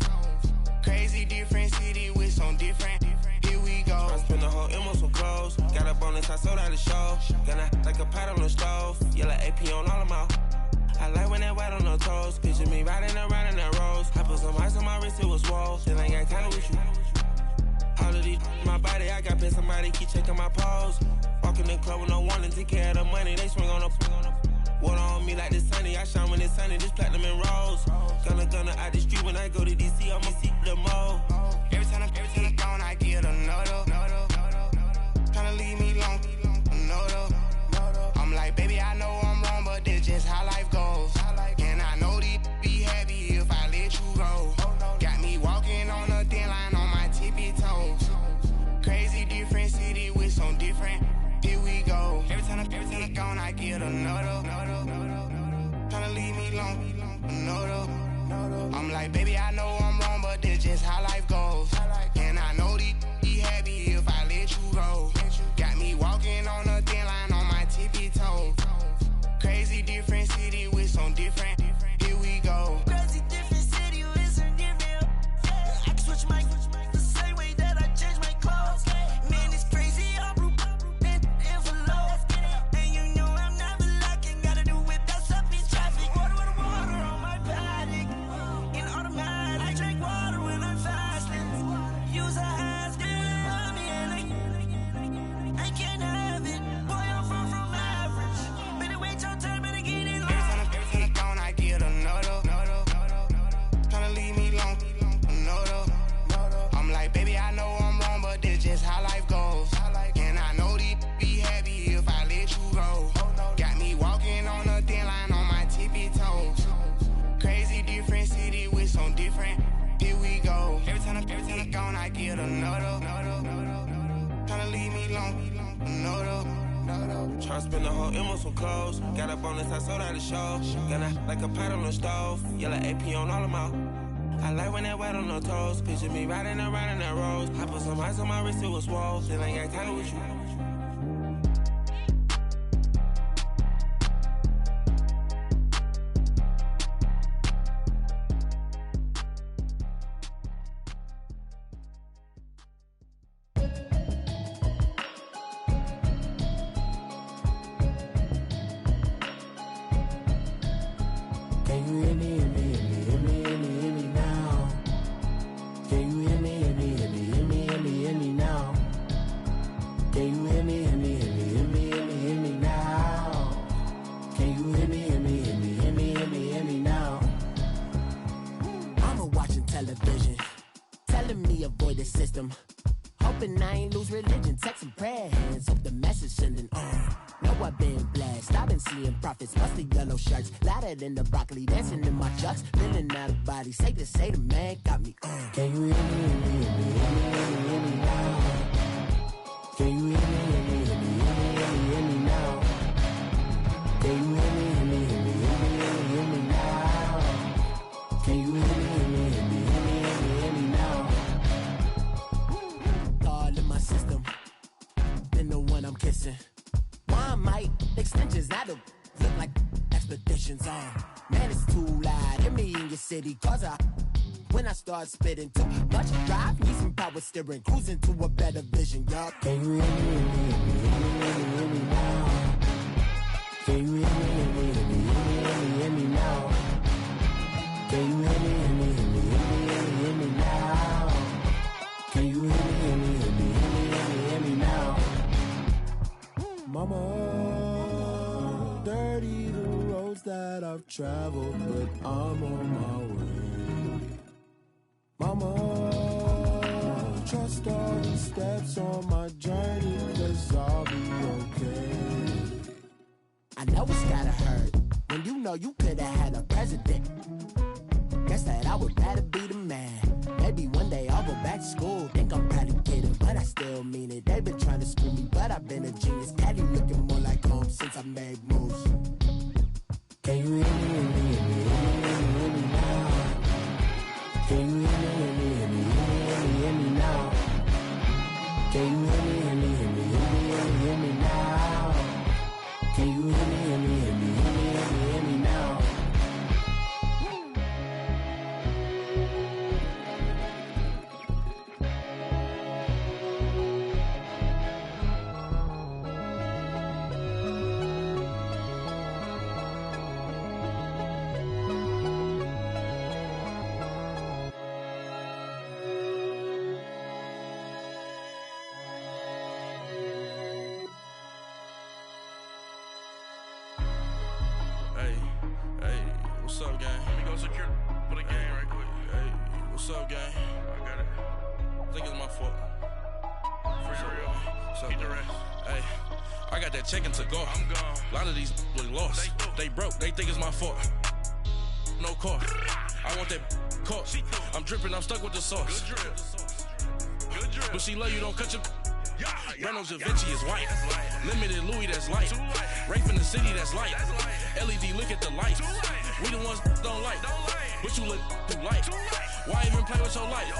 Crazy different city with some different. Here we go. I spent the whole M on some clothes. Got up on this, I sold out the show. Gonna like a pot on the stove. Yellow AP on all of my. I like when that white on the toes. Picture me riding around in that rose. I put some ice on my wrist, it was swole. Then I got time with you. All of these my body, I got paid somebody keep checking my pose. Walk in the club with no warning, take care of the money. They swing on the. Water on me like the sunny, I shine when it's sunny, this platinum and rose. Gonna out the street when I go to DC, I'ma see the mo. Every time I'm gone, I get another. Tryna leave me long, another. I'm like, baby, I know I'm wrong, but that's just how life goes. And I know these be happy if I let you go. Got me walking on a thin line on my tippy toes. Crazy different city with some different. Here we go. Every time I'm gone, I get another. Tryna leave me long, another. I'm like, baby, I know I'm wrong, but that's just how life goes. And I know these be happy if I let you go. Got me walking on a thin line on my tippy toes. Crazy different city with some different. Here we go. Crazy different city with some different. I can switch my the same way that I change my clothes. Man, it's crazy. I'm envelope. And you know I'm never lacking. Gotta do it. That's up in traffic. Water on my paddock. In automatic. I drink water when I'm fasting. Use a ass girl. Me and I can't have it. Boy, I'm from average. Better wait your turn. Better get in line. Every time I'm gone, I get another. Tryna leave me long, another. I'm like, baby, I know I'm wrong, but that's just how life goes. And I know these be happy if I let you go. Got me walking on a thin line on my tippy toes. Crazy different city with some different. Here we go. Every time I'm gone, I get another. Tryna leave me long, another. Tryna spend the whole M on some clothes. Got up on this, I sold out the show. Gonna like a pot on the stove. Yellow AP on all of my. I like when that white on the toes. Picture me riding around in that rose. I put some ice on my wrist, it was swole. Then I got time with you. Can you hear me, hear me, hear me, hear me, hear me, hear me now? Can you hear me, hear me, hear me, hear me, hear me, hear me now? Can you hear me, hear me, hear me, hear me, hear me, hear me now? Can you hear me, hear me, hear me, hear me, hear me, hear me now? Mama watching television, telling me avoid the system. Hoping I ain't lose religion, texting prayer hands, hope the message sending on. Know I've been blessed, I've been seeing prophets, mostly yellow shirts, louder than the broccoli, dancing in my chucks, feeling out of body, safe to say the man got me on. Can you hear me, hear me, hear me, hear me, hear me, hear me now? Can you hear me, hear me, hear me, hear me, hear me, hear me now? Can you hear me, hear me, hear me, hear me, hear me, hear me now? Can you hear me, hear me, hear me, hear me, hear me, hear me now? All in my system, been the one I'm kissing. One might extensions, I don't look like expeditions on. Man, it's too loud, hear me in your city, cause when I start spitting too much drive, need some power steering, cruising to a better vision, y'all. Can you hear me, hear me, hear me, hear me, hear me, hear me now? Can you hear me, hear me, hear me, hear me, hear me, hear me now? Can you hear me, hear me, hear me, hear me, hear me, hear me now? Can you hear me, hear me, hear me, hear me, hear me, hear me now? Mama, dirty the roads that I've traveled, but I'm on my way. Mama, trust all the steps on my journey, 'cause I'll be okay. I know it's gotta hurt when you know you could've had a president. Guess that I would rather be the man. Maybe one day I'll go back to school. Think I'm probably kidding, but I still mean it. They've been trying to screw me, but I've been a genius. Caddy looking more like home since I made moves. Can you hear me, hear me, hear me, hear me, hear me, hear me now? Can you hear me, hear me, hear me, hear me, hear me, hear me now? Can you hear me, hear me, hear me, hear me, hear me, hear me now? Can you hear me, hear me, hear me, hear me, hear me, hear me now? What's up, gang? Let me go secure for the game right quick. Hey, what's up, gang? I got it. I think it's my fault. For real. Keep the rest. Hey, I got that check to go. I'm gone. A lot of these look lost. They broke. They think it's my fault. No cost. I want that cost. I'm dripping. I'm stuck with the sauce. Good drip. Good drip. But she love you. Don't cut your. Reynolds Da Vinci is white. Limited Louis, that's light. Rape in the city, that's light. LED, look at the lights. We the ones don't like. But you look too light. Why even play with your life?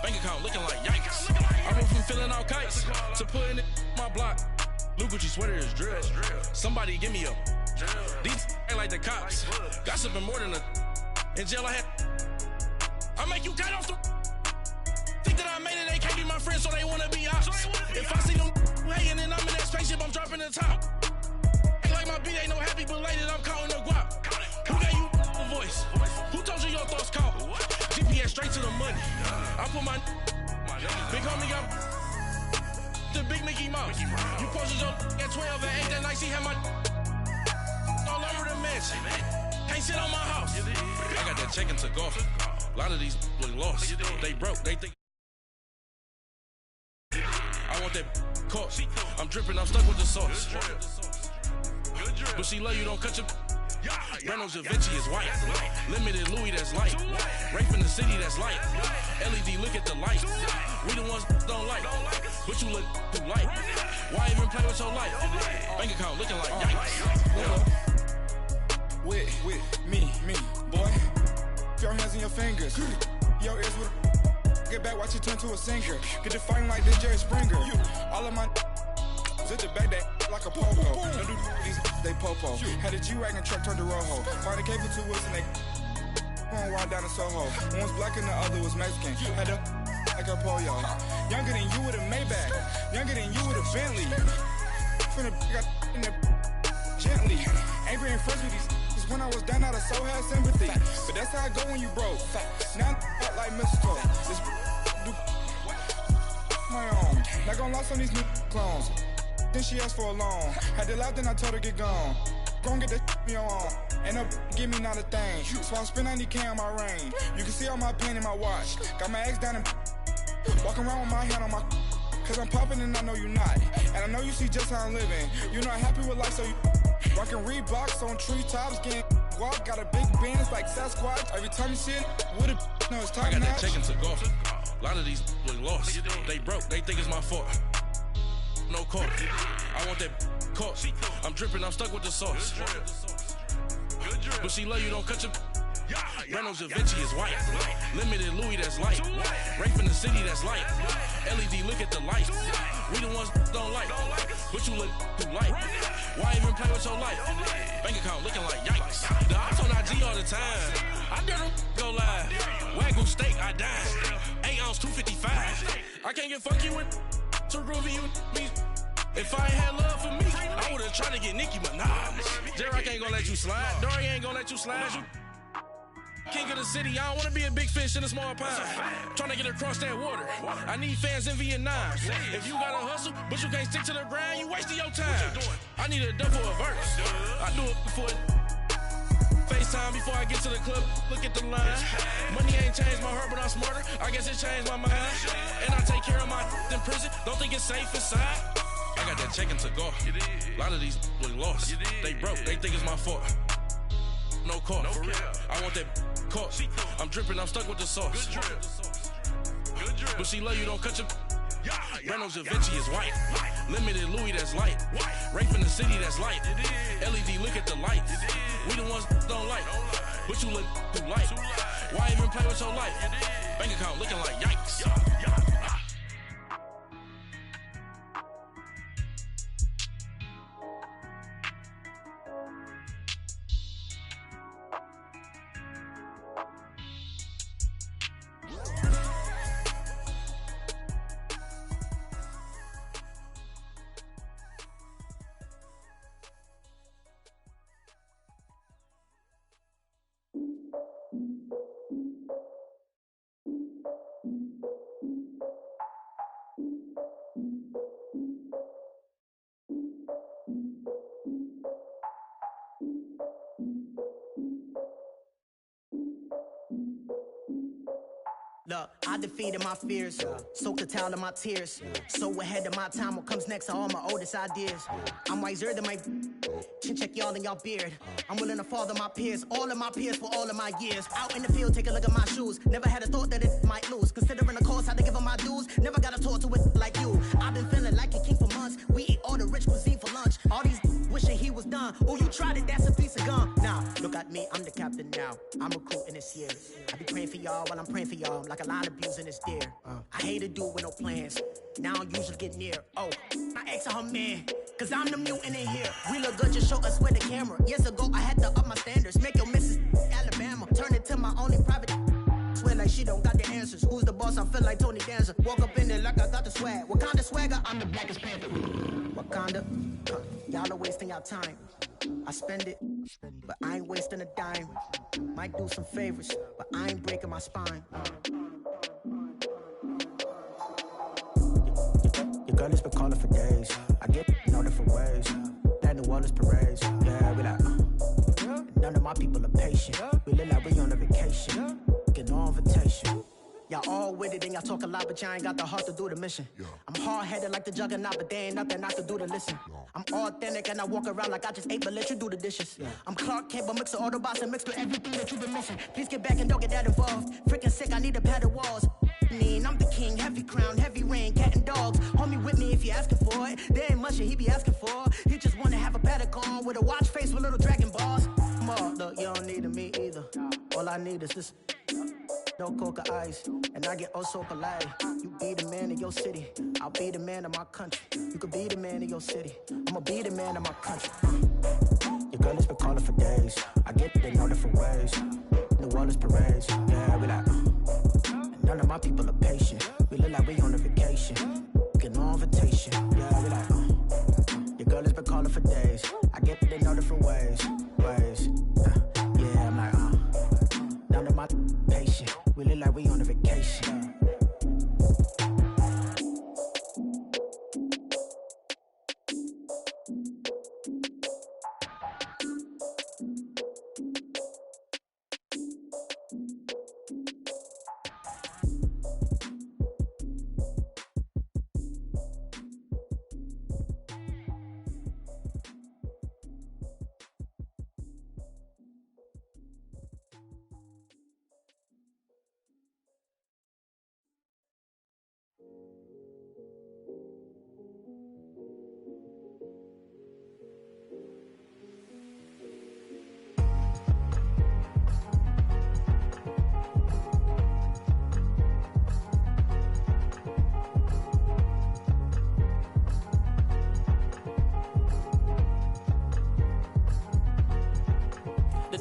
Bank account looking like yikes. I went from filling out kites to putting it in my block. Blue Gucci sweater is drill. Somebody give me a. These ain't like the cops. Gossiping more than a. In jail I had. I make you cut off the. Think that I made it, they can't be my friends, so they wanna be ops. If I see them hanging and I'm in that spaceship, I'm dropping the top. Ain't like my beat, ain't no happy belated, I'm counting the guap. Who gave you a voice? Who told you your thoughts count? GPS straight to the money. I put my big homie got the big Mickey Mouse. You posted your at 12 and 8 that night, she had my all over the mansion. Can't sit on my house. I got that check to go. A lot of these look lost. They broke, they think. I want that cost. I'm dripping, I'm stuck with the sauce. But she love you, don't cut your. Reynolds Da Vinci is white. Limited Louis, that's light. Rape in the city, that's light. LED, look at the lights. We the ones don't like. But you look too light. Why even play with your life? Bank account looking like yikes. With me, boy. Your hands and your fingers. Your ears with. Get back, watch you turn to a singer. Get you fighting like this Jerry Springer. All of my at the back that like a popo. No do these they popo. Had a G-Wagon truck turned to Rojo. Find a cable 2 wheels and they going wild down in Soho. One was black and the other was Mexican. Had a like a pollo. Younger than you with a Maybach. Younger than you with a Bentley. Finna got in there gently. Ain't being friends with these When I was down, I so had sympathy. But that's how it go when you broke. Now I'm out like mistletoe. This do my own. Not gonna lie on these new clones. Then she asked for a loan. Had to laugh, then I told her get gone. Gon' get that me on. Ain't no give me not a thing. So I spend 90K on my range. You can see all my pain in my watch. Got my ex down and walking around with my hand on my. Cause I'm popping and I know you not. And I know you see just how I'm living. You're not happy with life, so you rockin' Reeboks on treetops, getting walk. Got a big Benz like Sasquatch. Every time you see it, with a no, it's top I got notch. that chicken to go. A lot of these was lost. They broke, they think it's my fault. No court. I want that court. I'm dripping, I'm stuck with the sauce. But she love you, don't cut your. Reynolds Da Vinci is white. Limited Louis, that's light. Rape in the city, that's light. LED, look at the light. We the ones don't like. But you look too light. Why even play with your life? Bank account looking like yikes. The ops on IG all the time. I dare them go live. Wagyu steak, I dine. 8 ounce, 255. I can't get funky with to groovy you me. If I ain't had love for me, I would've tried to get Nicki Minaj. J-Rock ain't gonna let you slide. Dory ain't gonna let you slide. You king of the city, I don't wanna be a big fish in a small pond. Trying to get across that water. I need fans in Vietnam. If you gotta hustle, but you can't stick to the grind, you wasting your time. I need a dub for a verse. I do it before FaceTime before I get to the club. Look at the line. Money ain't changed my heart, but I'm smarter. I guess it changed my mind. And I take care of my in prison. Don't think it's safe inside. I got that chicken to go. A lot of these was lost. They broke, they think it's my fault. No court. I want that court. I'm dripping, I'm stuck with the sauce. But she love you, don't cut your. Reynolds Da Vinci is white. Limited Louis, that's light. Rape in the city, that's light. LED, look at the light. We the ones don't like. But you look too light. Why even play with your life? Bank account looking like yikes. Look, I defeated my fears, soaked the towel of my tears. So ahead of my time, what comes next are all my oldest ideas. I'm wiser than my chin check y'all in y'all beard. I'm willing to father my peers, all of my peers for all of my years. Out in the field, take a look at my shoes. Never had a thought that it might lose. Considering the cost, how to give them my dues. Never got a talk to it like you. I've been feeling like a king for months. We eat all the rich cuisine for lunch. All these wishing he was done. Oh, you tried it, that's a piece of gum. Now, look at me, I'm the captain now. I'm recruiting this year. I be praying for y'all while I'm praying for y'all. Like a lot of abusing this deer. I hate to do it with no plans. Now I usually get near. Oh, my ex on her man. Cause I'm the mutant in here. We look good, just show us where the camera. Years ago, I had to up my standards. Make your missus Alabama. Turn it to my only private. Swear like she don't got the answers. Who's the boss? I feel like Tony Danza. Walk up in there like I got the swag. What kind of swagger? I'm the blackest panther. Wakanda. Y'all are wasting your time. I spend it, but I ain't wasting a dime. Might do some favors, but I ain't breaking my spine. Your girl has been calling for days. I get in all different ways. That New Orleans parades. Yeah, we like, none of my people are patient. We look like we on a vacation. Get no invitation. Y'all all with it and y'all talk a lot, but y'all ain't got the heart to do the mission. I'm hard-headed like the juggernaut, but there ain't nothing I can do to listen. I'm authentic and I walk around like I just ate, but let you do the dishes. I'm Clark Kent, but mix the Autobots and mix with everything that you've been missing. Please get back and don't get that involved. Freaking sick, I need a pad of walls. I'm the king, heavy crown, heavy rain, cat and dogs. Homie with me if you asking for it. There ain't much that he be asking for. He just wanna have a paddock on with a watch face with little dragon balls. Look, you don't need me either. All I need is this. No coca ice, and I get oh so polite. You be the man of your city, I'll be the man of my country. You could be the man of your city, I'ma be the man of my country. Your girl has been calling for days. I get it in all different ways. New Orleans parades, yeah, we like. None of my people are patient. We look like we on a vacation. Get no invitation, yeah, we like. Your girl has been calling for days. I get it in all different ways. vacation. We look like we on a vacation.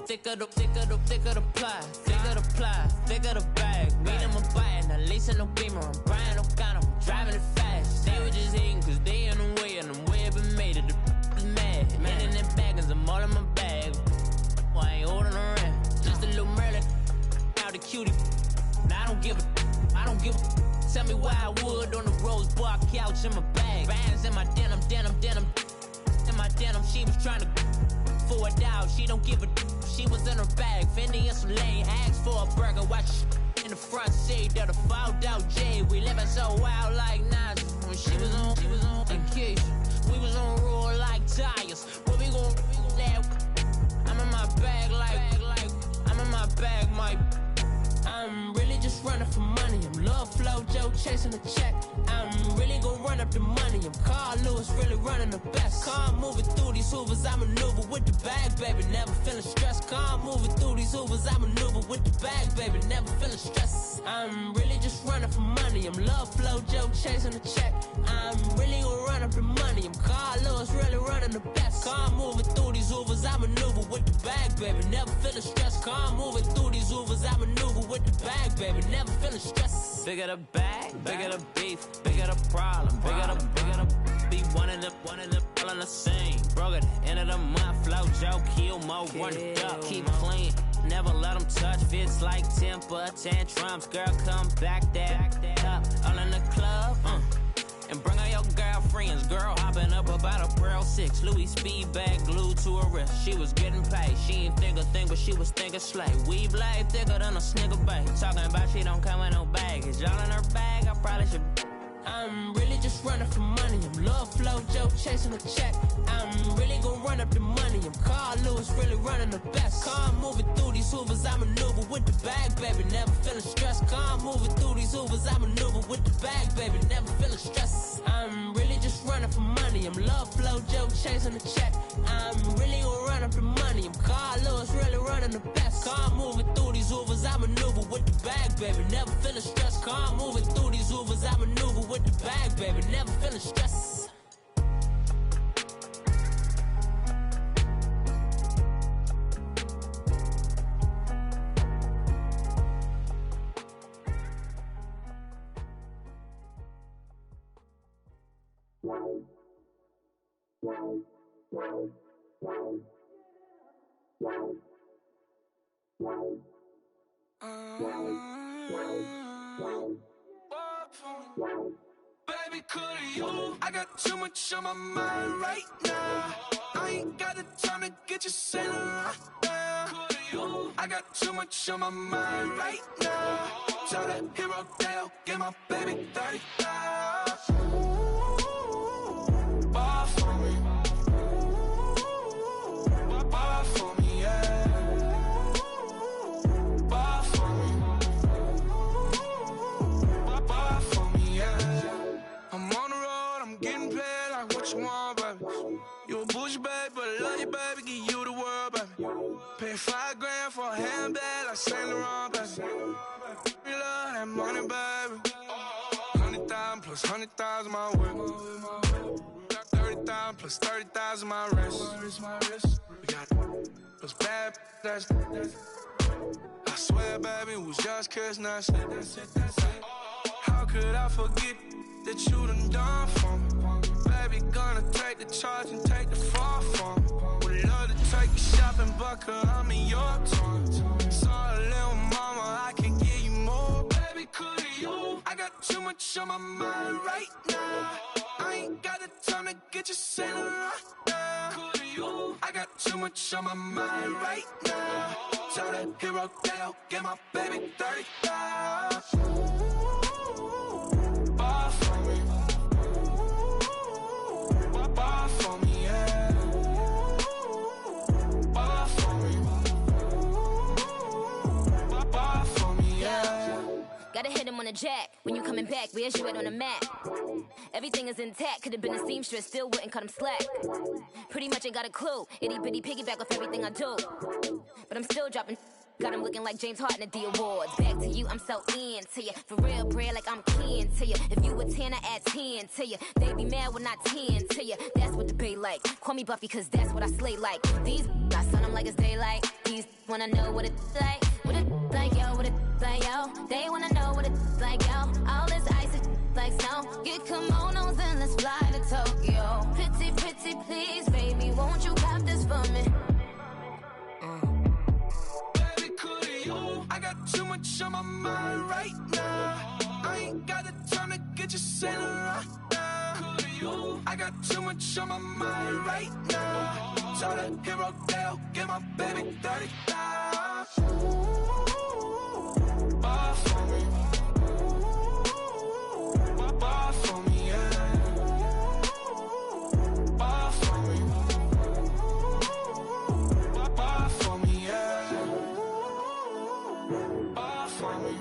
Thicker the pie, thicker the bag. Mean I'm a buyer, now leasing no beamer. I'm buying no gun, I'm driving it fast. They were just hating cause they in the way, and I'm way up and made it. The is mad. Man in that bag, cause I'm all in my bag. Why I ain't holding around? Just a little Merlin, out the cutie. Now I don't give a. Tell me why I would on the rose bar couch in my bag. Bands in my denim. In my denim, she was trying to for a doubt. She don't give a. She was in her bag, Fendi and some lane. Asked for a burger, watch in the front seat of the fouled out J. We living so wild like Nas. When she was on vacation, we was on roll like tires. What we gon' that? I'm in my bag like I'm in my bag, my. I'm really just running for money. I'm Love Flow Joe chasing the check. I'm really gon' run up the money. I'm Carl Lewis, really running the best. Car moving through these hoovers, I maneuver with the bag, baby. Never feeling stressed. Car moving through these hoovers, I maneuver with the bag, baby. Never feeling stressed. I'm really just running for money. I'm Love Flow Joe chasing the check. I'm really gon' run up the money. I'm Carl Lewis, really running the best. Car moving through these hoovers, I maneuver with the bag, baby. Never feeling stressed. Car moving through these hoovers, I maneuver with the bag, baby. Never feeling stressed. Bigger the bag, bigger the beef, bigger the problem, bigger the be one of the all in the same. Broke at the end of the month, Flow Joe, kill mo, run it up, keep clean. Never let them touch, fits like temper tantrums. Girl, come back that up, all in the club, and bring all your girlfriends. Girl hopping up about a Pearl 6 Louis speed bag glued to her wrist. She was getting paid, she ain't think a thing, but she was thinking slay. We blade thicker than a snicker bag. Talking about she don't come with no baggage. Y'all in her bag, I probably should. I'm really just running for money. I'm Love Flow Joe chasing a check. I'm really gon' run up the money. I'm Carl Lewis, really running the best. Car moving through these hoovers, I maneuver with the bag, baby. Never feeling stressed. Car moving through these hoovers, I maneuver with the bag, baby. Never feeling stressed. I'm really just running for money. I'm Love Flow Joe chasing a check. I'm really gon' run up the money. I'm Carl Lewis, really running the best. Car moving through these hoovers, I maneuver with the bag, baby. Never feeling stressed. Car moving through these hoovers, I maneuver with the bag, baby. Never feeling stressed. Baby, could you? I got too much on my mind right now. I ain't got the time to get you sitting right now. Could you? I got too much on my mind right now. Tell that hero Dale, get my baby 30,000. Bar for me. Bar for me, yeah. Bar for me. Bar for me, yeah. I'm on the road, I'm getting paid like what you want, baby. You a bougie, baby, but I love you, baby. Give you the world, baby. Pay $5 grand for a handbag like Saint Laurent, baby. You love that money, baby. 100,000 plus 100,000 my way. 30,000 plus 30,000 my wrist. We got those bad, that's I swear, baby, it was just kiss, that's it. How could I forget that you done for me? Baby, gonna take the charge and take the fall for me. Would love to take you shopping, but I'm in your town. Saw a little mama, I can get much on my mind right now. I ain't got the time to get you sailing right now. I got too much on my mind right now. Tell that hero that I'll get my baby 30,000. Buy for me. Buy for me, yeah. Buy for me. Buy for me, yeah. Gotta hit him on the jack. When you coming back, where's you at on the map? Everything is intact. Could've been a seamstress, still wouldn't cut him slack. Pretty much ain't got a clue. Itty bitty piggyback off everything I do. But I'm still dropping. Got him looking like James Harden at the awards. Back to you, I'm so into you. For real, bread, like I'm keen to you. If you a 10, I add 10 to you. They be mad when I 10 to you. That's what the bay like. Call me Buffy, cause that's what I slay like. These, I son them like it's daylight. These wanna know what it's like. What it like, yo, what it like, yo. They wanna know what it's like, yo. All this ice is like snow. Get kimonos and let's fly to Tokyo. Pretty, pretty, please, baby, won't you pop this for me? I got too much on my mind right now. I ain't got the time to get you sailing right now. I got too much on my mind right now. Tell that hero that I'll get my baby 30,000. Buy for me. Buy for me, yeah. Buy for me. Buy for me, yeah. Buy for me.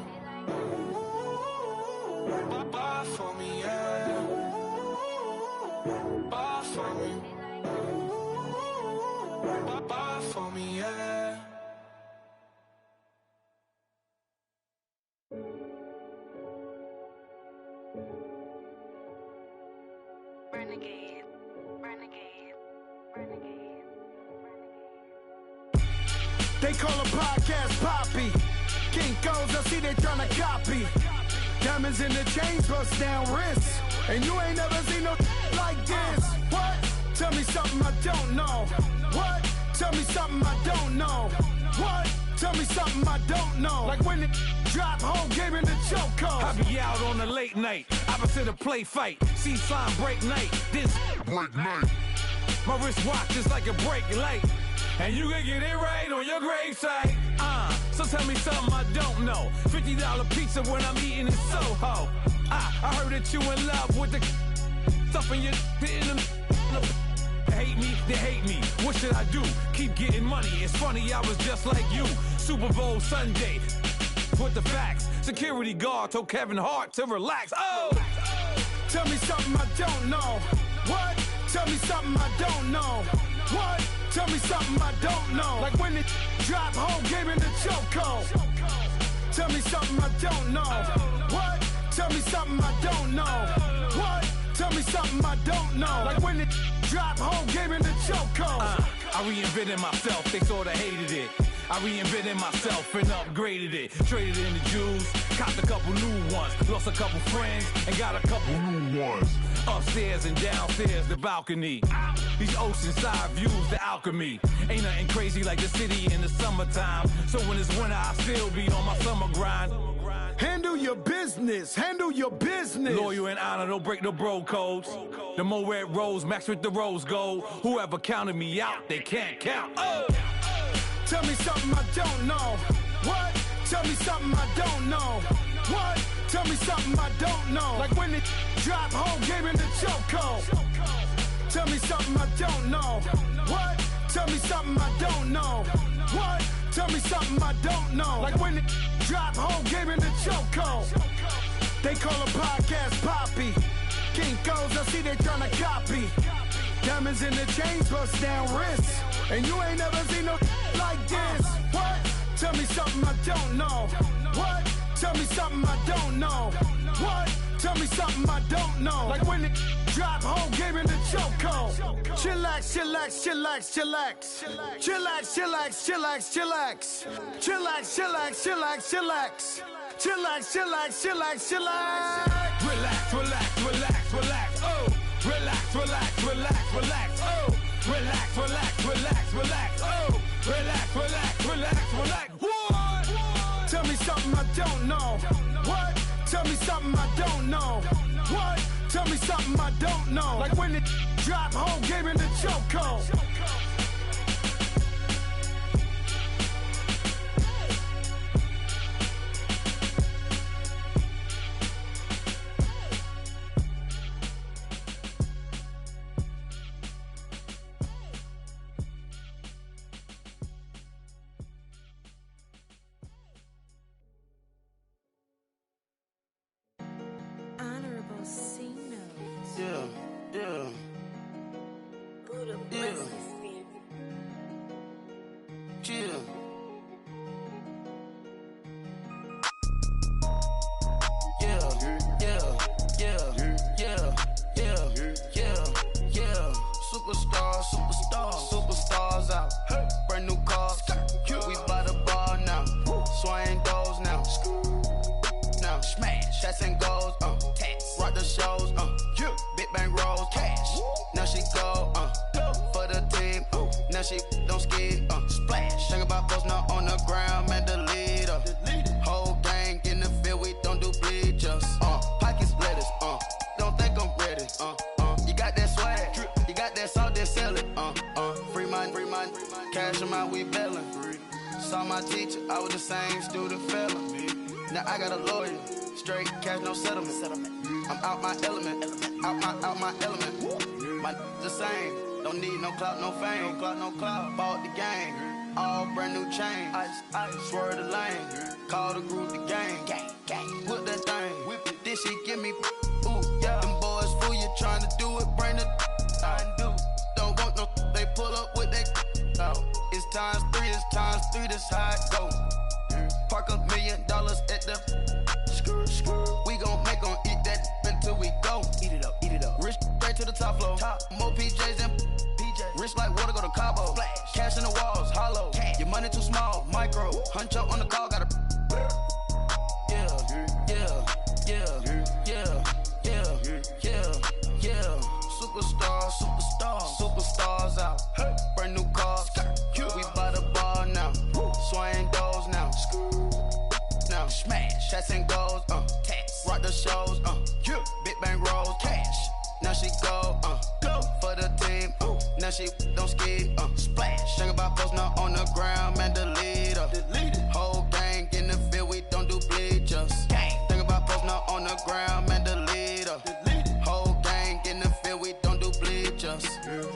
Buy for me, yeah. Buy for me. Buy for me, yeah. Renegade, renegade, renegade. They call a podcast Poppy. Kinkos, I see they tryna copy. Diamonds in the chains, bust down wrists. And you ain't never seen no like this. What? Tell me something I don't know. What? Tell me something I don't know. What? Tell me something I don't know. Like when it drop, whole game in the chokehold. I be out on a late night, opposite a play fight. See slime break night, this break night. My wrist watch is like a break light. And you can get it right on your gravesite. So tell me something I don't know. $50 pizza when I'm eating in Soho. I heard that you in love with the stuff in your in them. Hate me, they hate me. What should I do? Keep getting money. It's funny, I was just like you. Super Bowl Sunday. With the facts. Security guard told Kevin Hart to relax. Oh! Tell me something I don't know. What? Tell me something I don't know. What? Tell me something I don't know. Like when it drop, whole game in the chokehold. Tell me something I don't know. What? Tell me something I don't know. What? Tell me something I don't know. Like when it drop, whole game in the chokehold. I reinvented myself, they sorta hated it. I reinvented myself and upgraded it. Traded in the Jews, copped a couple new ones. Lost a couple friends and got a couple new ones. Upstairs and downstairs, the balcony. These oceanside views, the alchemy. Ain't nothing crazy like the city in the summertime. So when it's winter, I still be on my summer grind. Handle your business, handle your business. Loyal and honor, don't break no bro codes. The more red rose, max with the rose gold. Whoever counted me out, they can't count. Oh! Tell me something I don't know. What? Tell me something I don't know. What? Tell me something I don't know. Like when it drop, whole game in the chokehold. Tell me something I don't know. What? Tell me something I don't know. What? Tell me something I don't know. Like when it drop, whole game in the chokehold. They call a podcast Poppy. Kinkos, I see they tryna copy. Diamonds in the chains, bust down wrists. And you ain't never seen no like this. What? Tell me something I don't know. What? Tell me something I don't know. What? Tell me something I don't know. Like when it drop, whole game in the chokehold. Chillax, chillax, chillax, chillax. Chillax, chillax, chillax, chillax. Chillax, chillax, chillax, chillax. Chillax, chillax, chillax, chillax. Relax, relax, relax, relax. Oh! Relax, relax, relax, relax. Oh! Relax, relax, relax, relax. Oh! Relax, relax, relax, relax. What? Tell me something I don't know. What? Tell me something I don't know. What? Tell me something I don't know. Like when it drop, whole game in the chokehold. Honorable C notes. Yeah, yeah. Buddha Yeah. blesses. Chill. Yeah, yeah, yeah, yeah, yeah, yeah. Superstars out. Brand new cars. We by the bar now. Swaying doors now. Now smash. Shots and goals. Rock the shows. Big bang rolls. Cash. Now she go. For the team. Now she don't skid. Splash. Think about post now on the ground. Man, the leader. Whole gang in the field. We don't do bleachers. Pockets lettuce. Don't think I'm ready. You got that swag. You got that salt, then sell it. Free mind. Cash amount, we bellin'. Saw my teacher, I was the same student fella. Now I got a lawyer. Straight cash, no settlement. I'm out my element. Out my element. My the same. Don't need no clout, no fame. No clout. Bought the game. All brand new chain. Ice. Swerve the lane. Call the group the gang. Whip that thing. Whip it. This shit give me. Ooh, yeah. Them boys fool you trying to do it. Bring the. Don't want no. They pull up with that. It's times 3. This how it go. Park $1 million at the. We gon' make 'em eat that until we go. Eat it up. Rich straight to the top floor. More PJs and PJs. Rich like water, go to Cabo. Cash in the walls, hollow. Your money too small, micro. Hunch up on the call, gotta. Yeah. Superstars out. Brand new cars. We by the bar now. Swaying doors now. Now smash. Shots and goals. Rock the shows. Big bang rolls. Cash. Now she go. For the team. Now she don't skid. Splash. Think about post now on the ground. Man, the leader. Whole gang in the field. We don't do bleachers. Think about post now on the ground. Man, the leader. Whole gang in the field. We don't do bleachers.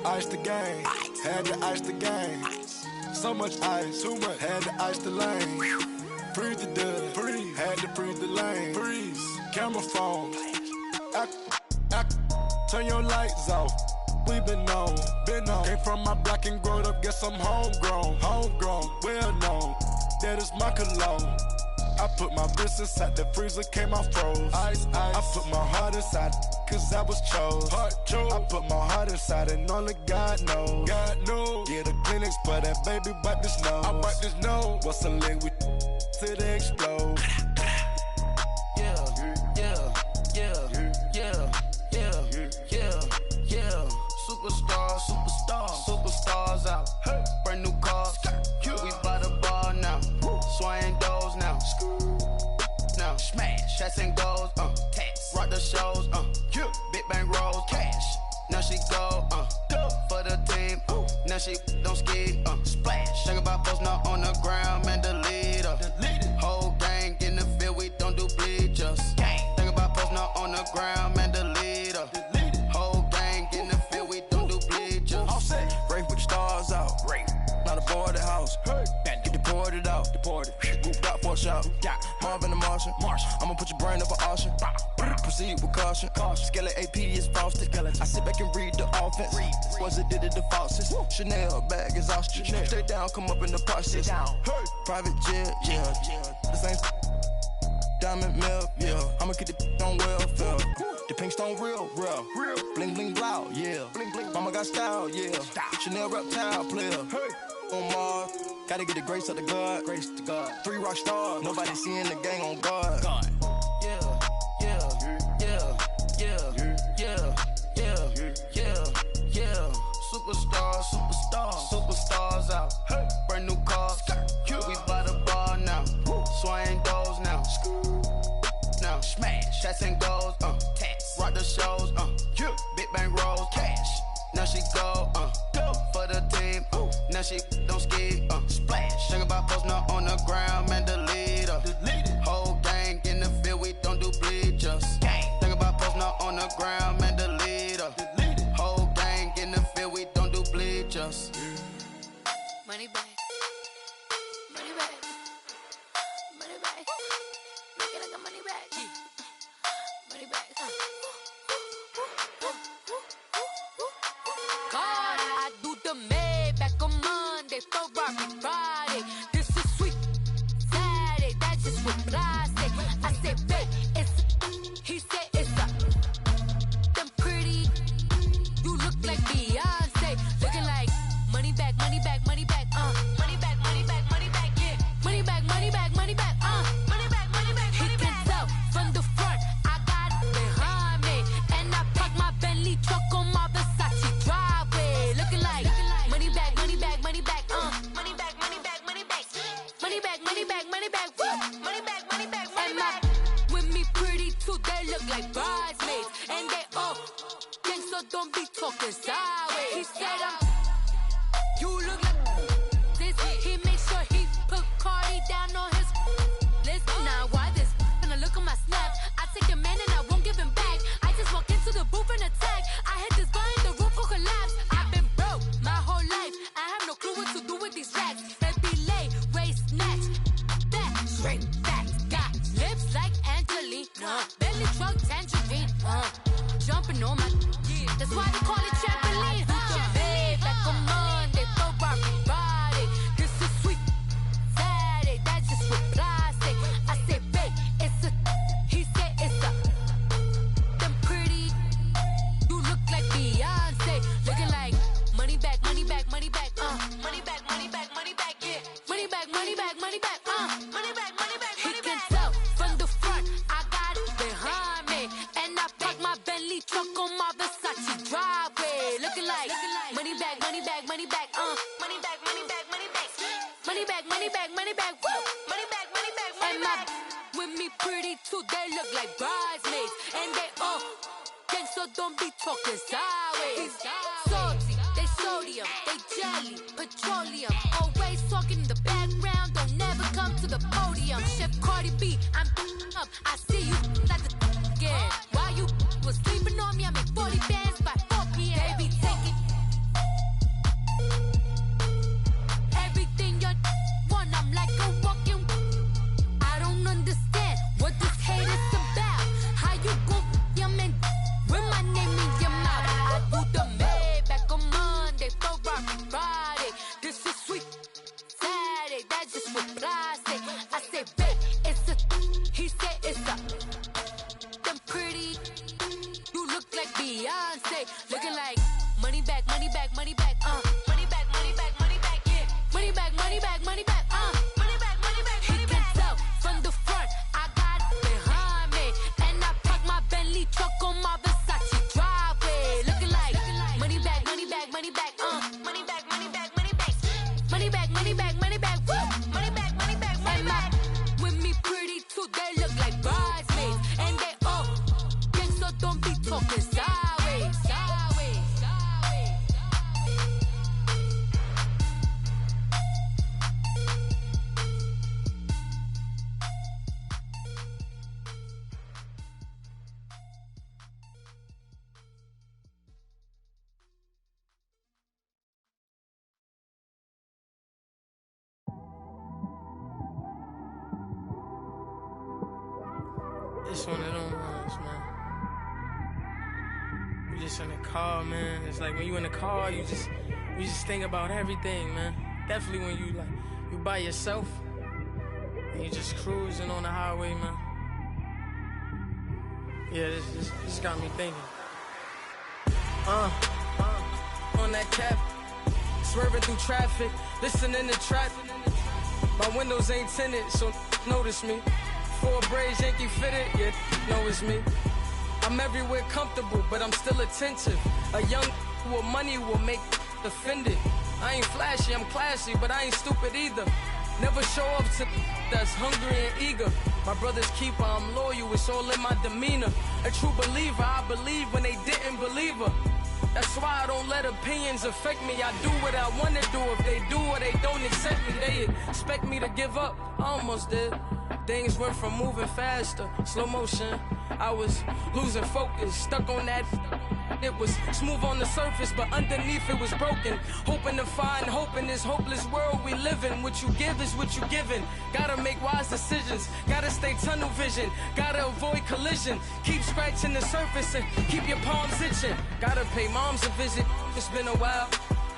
Ice the game, had to ice the game. So much ice, too much, had to ice the lane. Freeze the dud, freeze, had to freeze the lane. Freeze, camera phone. Turn your lights off. We been on. Came from my block and growed up, guess I'm homegrown, well known. That is my cologne. I put my wrist inside the freezer, came out froze. Ice. I put my heart inside, cause I was chose. I put my heart inside and only God knows. Get a Kleenex, but that baby wipe this nose. I wipe this nose. What's the link with till they explode? Superstars out. Brand new cars. We by the bar now. Swaying doors now. Now smash. Shots and goals. Rock the shows. Big bang rolls. Cash. Now she go. For the team. Now she don't skid. Splash. Think about post now on the ground. Man, the leader. Whole gang in the field. We don't do bleachers. Think about post now on the ground. Man, the leader. Whole gang in the field. We don't do bleachers. All set. Rafe with the stars out. Not a boarded house. Get deported out. Group out for a shout. Marvin the Martian. I'ma put your brain up for auction. Proceed with caution. Skeleton AP is frosted. I sit back and read the offense. Was it did it the faucets? Chanel bag is ostrich. Stay down, come up in the process. Private jet, yeah. This ain't diamond milk, yeah. I'ma keep the on welfare. The pink stone real. Bling bling blow, yeah. Mama got style, yeah. Chanel reptile player. On Mars, gotta get the grace of the God. 3 rock stars, nobody seeing the gang on guard. Superstars out. Brand new cars. We by the bar now. Swaying doors now. Now smash. Tats and goals, tats. Rock the shows, yeah. Big bang rolls, cash. Now she go for the team, now she don't ski, splash. Think about posting up on the ground, man, delete her. Whole gang in the field, we don't do bleachers. Think about posting up on the ground, man, delete her. Whole gang in the field, we don't do bleachers. Money back. Money back. Money back. Make it like a money back. Money back. God, I do the Maybach on Monday, Ferrari Friday. This is sweet Saturday, that's just what I say. I say, babe, it's he said it's a them pretty. You look like Beyonce, looking like money back, money back, money back, money back, money back, money back, yeah, money back, money back, money back, money back, money back. He can tell from the front, I got it behind me, and I park my Bentley truck on my Versace driveway, looking like money back, money back, money back, money back, money back, money back, money back, money back, money back, money back, money back, money back. With me pretty too, they look like bridesmaids, and they all gang, so don't be talking sideways. He said you look like this. He make sure he put Cardi down on his list. Now why this? When I look at my snap, I take a man and I won't give him back. I just walk into the booth and attack. I hit this guy in the roof will collapse. I've been broke my whole life. I have no clue what to do with these racks. Baby lay, waist snatch, that straight back. Got lips like Angelina, belly truck tangerine, jumping on my. That's why they call it trampoline. Back on Monday, Ferrari Friday. This is sweet Saturday, that's just what I say. I say, babe, it's a. He said it's a. Them pretty. You look like Beyonce, looking like money back, money back, money back, money back, money back, money back, yeah, money back, money back, money back, money back, money back. He can tell from the front, I got it behind me, and I park my Bentley truck on my Versace driveway, looking like money back, money back, money back, money back, money back, money back, money back, money back, money back, money back, money back, money back. With me pretty too, they look like bridesmaids, and they all gang, so don't be talking sideways. Salty, they sodium, they jelly, petroleum, always talking in the background, don't never come to the podium. Chef Cardi B, I'm up, I see you like the again. While you was sleeping on me, I make 40 bands by 4 p.m. Baby, take it. Everything you want, I'm like a walking. I don't understand what this hate is about. How you go your man with my name in your mouth? I do the Maybach on Monday, Ferrari Friday. This is sweet Saturday, that's just what I say. I say, babe, it's a. He said it's a. Them pretty. You look like Beyonce, looking like money back, money back, money back, money back, money back, money back, yeah, money back, money back, money back, money back, money back. He can tell from the front, I got it behind me, and I park my Bentley truck on my Versace driveway, looking like money back, money back, money back, money back, money back, money back, money back, money back, money back, money back, money back, money back. With me pretty too, they look like bridesmaids, and they all gang, so don't be talking sideways, sideways, sideways. It's one of them ones, man. You just in the car, man. It's like when you in the car, you just think about everything, man. Definitely when you by yourself and you just cruising on the highway, man. Yeah, this got me thinking. On that cap, swerving through traffic, listening to trap. My windows ain't tinted, so notice me. 4 braids, Yankee fitted, yeah, know it's me. I'm everywhere comfortable, but I'm still attentive. A young with money will make offended. I ain't flashy, I'm classy, but I ain't stupid either. Never show up to that's hungry and eager. My brother's keeper, I'm loyal, it's all in my demeanor. A true believer, I believe when they didn't believe her. That's why I don't let opinions affect me. I do what I wanna do. If they do or they don't accept me, they expect me to give up. I almost did. Things went from moving faster, slow motion. I was losing focus, stuck on that. It was smooth on the surface, but underneath it was broken. Hoping to find hope in this hopeless world we live in. What you give is what you given. Gotta make wise decisions. Gotta stay tunnel vision. Gotta avoid collision. Keep scratching the surface and keep your palms itching. Gotta pay moms a visit. It's been a while.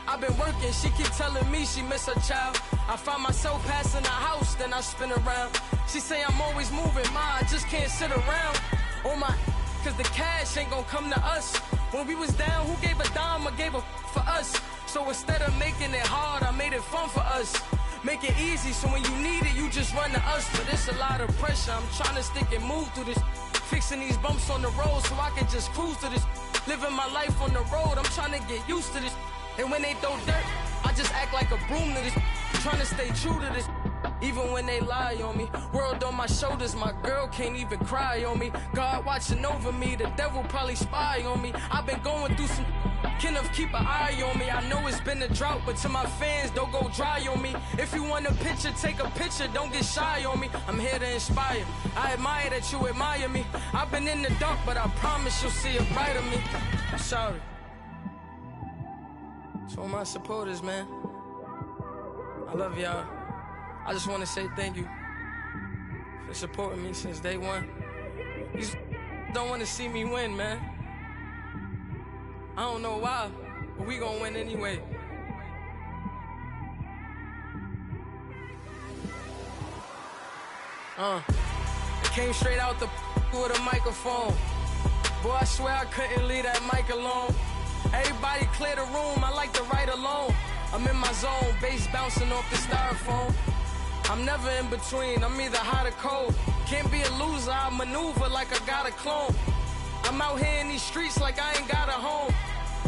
I've been working, she keep telling me she miss her child. I find myself passing the house, then I spin around. She say I'm always moving, I just can't sit around. Oh my, cause the cash ain't gonna come to us. When we was down, who gave a dime or gave a for us? So instead of making it hard, I made it fun for us. Make it easy, so when you need it, you just run to us. But it's a lot of pressure, I'm trying to stick and move through this. Fixing these bumps on the road so I can just cruise to this. Living my life on the road, I'm trying to get used to this. And when they throw dirt, I just act like a broom to this. Trying to stay true to this, even when they lie on me. World on my shoulders, my girl can't even cry on me. God watching over me, the devil probably spy on me. I've been going through some, Kenneth keep an eye on me. I know it's been a drought, but to my fans, don't go dry on me. If you want a picture, take a picture, don't get shy on me. I'm here to inspire, I admire that you admire me. I've been in the dark, but I promise you'll see a brighter me. I'm sorry. To all my supporters, man, I love y'all. I just want to say thank you for supporting me since day one. You just don't want to see me win, man. I don't know why, but we gonna win anyway. I came straight out the with a microphone. Boy, I swear I couldn't leave that mic alone. Everybody clear the room, I like to write alone. I'm in my zone, bass bouncing off the styrofoam. I'm never in between, I'm either hot or cold. Can't be a loser, I maneuver like I got a clone. I'm out here in these streets like I ain't got a home.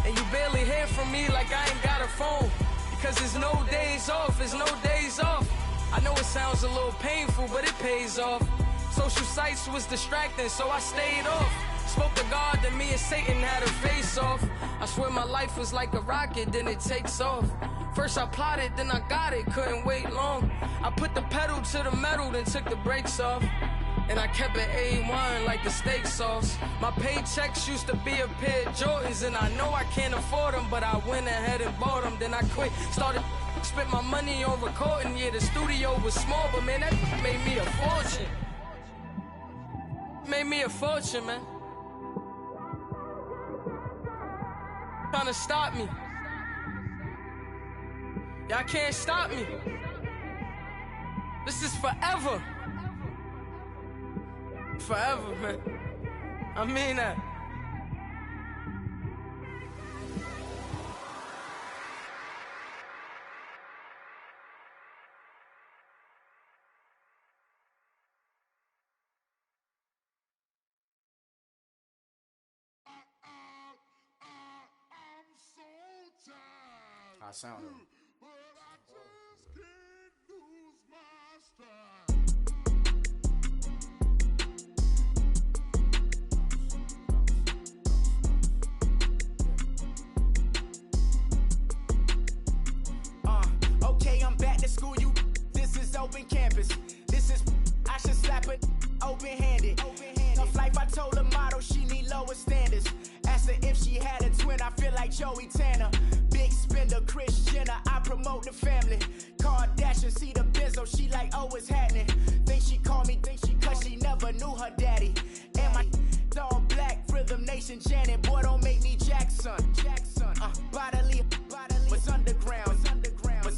And you barely hear from me like I ain't got a phone. Because there's no days off, there's no days off. I know it sounds a little painful, but it pays off. Social sites was distracting, so I stayed off. Spoke to God, then me and Satan had a face off. I swear my life was like a rocket, then it takes off. First I plotted, then I got it, couldn't wait long. I put the pedal to the metal, then took the brakes off. And I kept it A1 like the steak sauce. My paychecks used to be a pair of Jordans, and I know I can't afford them, but I went ahead and bought them. Then I quit, started, spent my money on recording. Yeah, the studio was small, but man, that made me a fortune. Made me a fortune, man. Trying to stop me. Y'all can't stop me. This is forever. Forever, man. I mean that. I sound it. Okay, I'm back to school, you. This is open campus. This is, I should slap it open-handed. Tough life, I told her motto, she need lower standards. Asked her if she had a twin, I feel like Joey Tanner. Big spender, Kris Jenner, I promote the family. Kardashian, see the Benzo, she like, oh, it's happening. Think she called me, cause she never knew her daddy. And my all black, Rhythm Nation, Janet, boy, don't make me Jackson. Bodily, what's underground, what's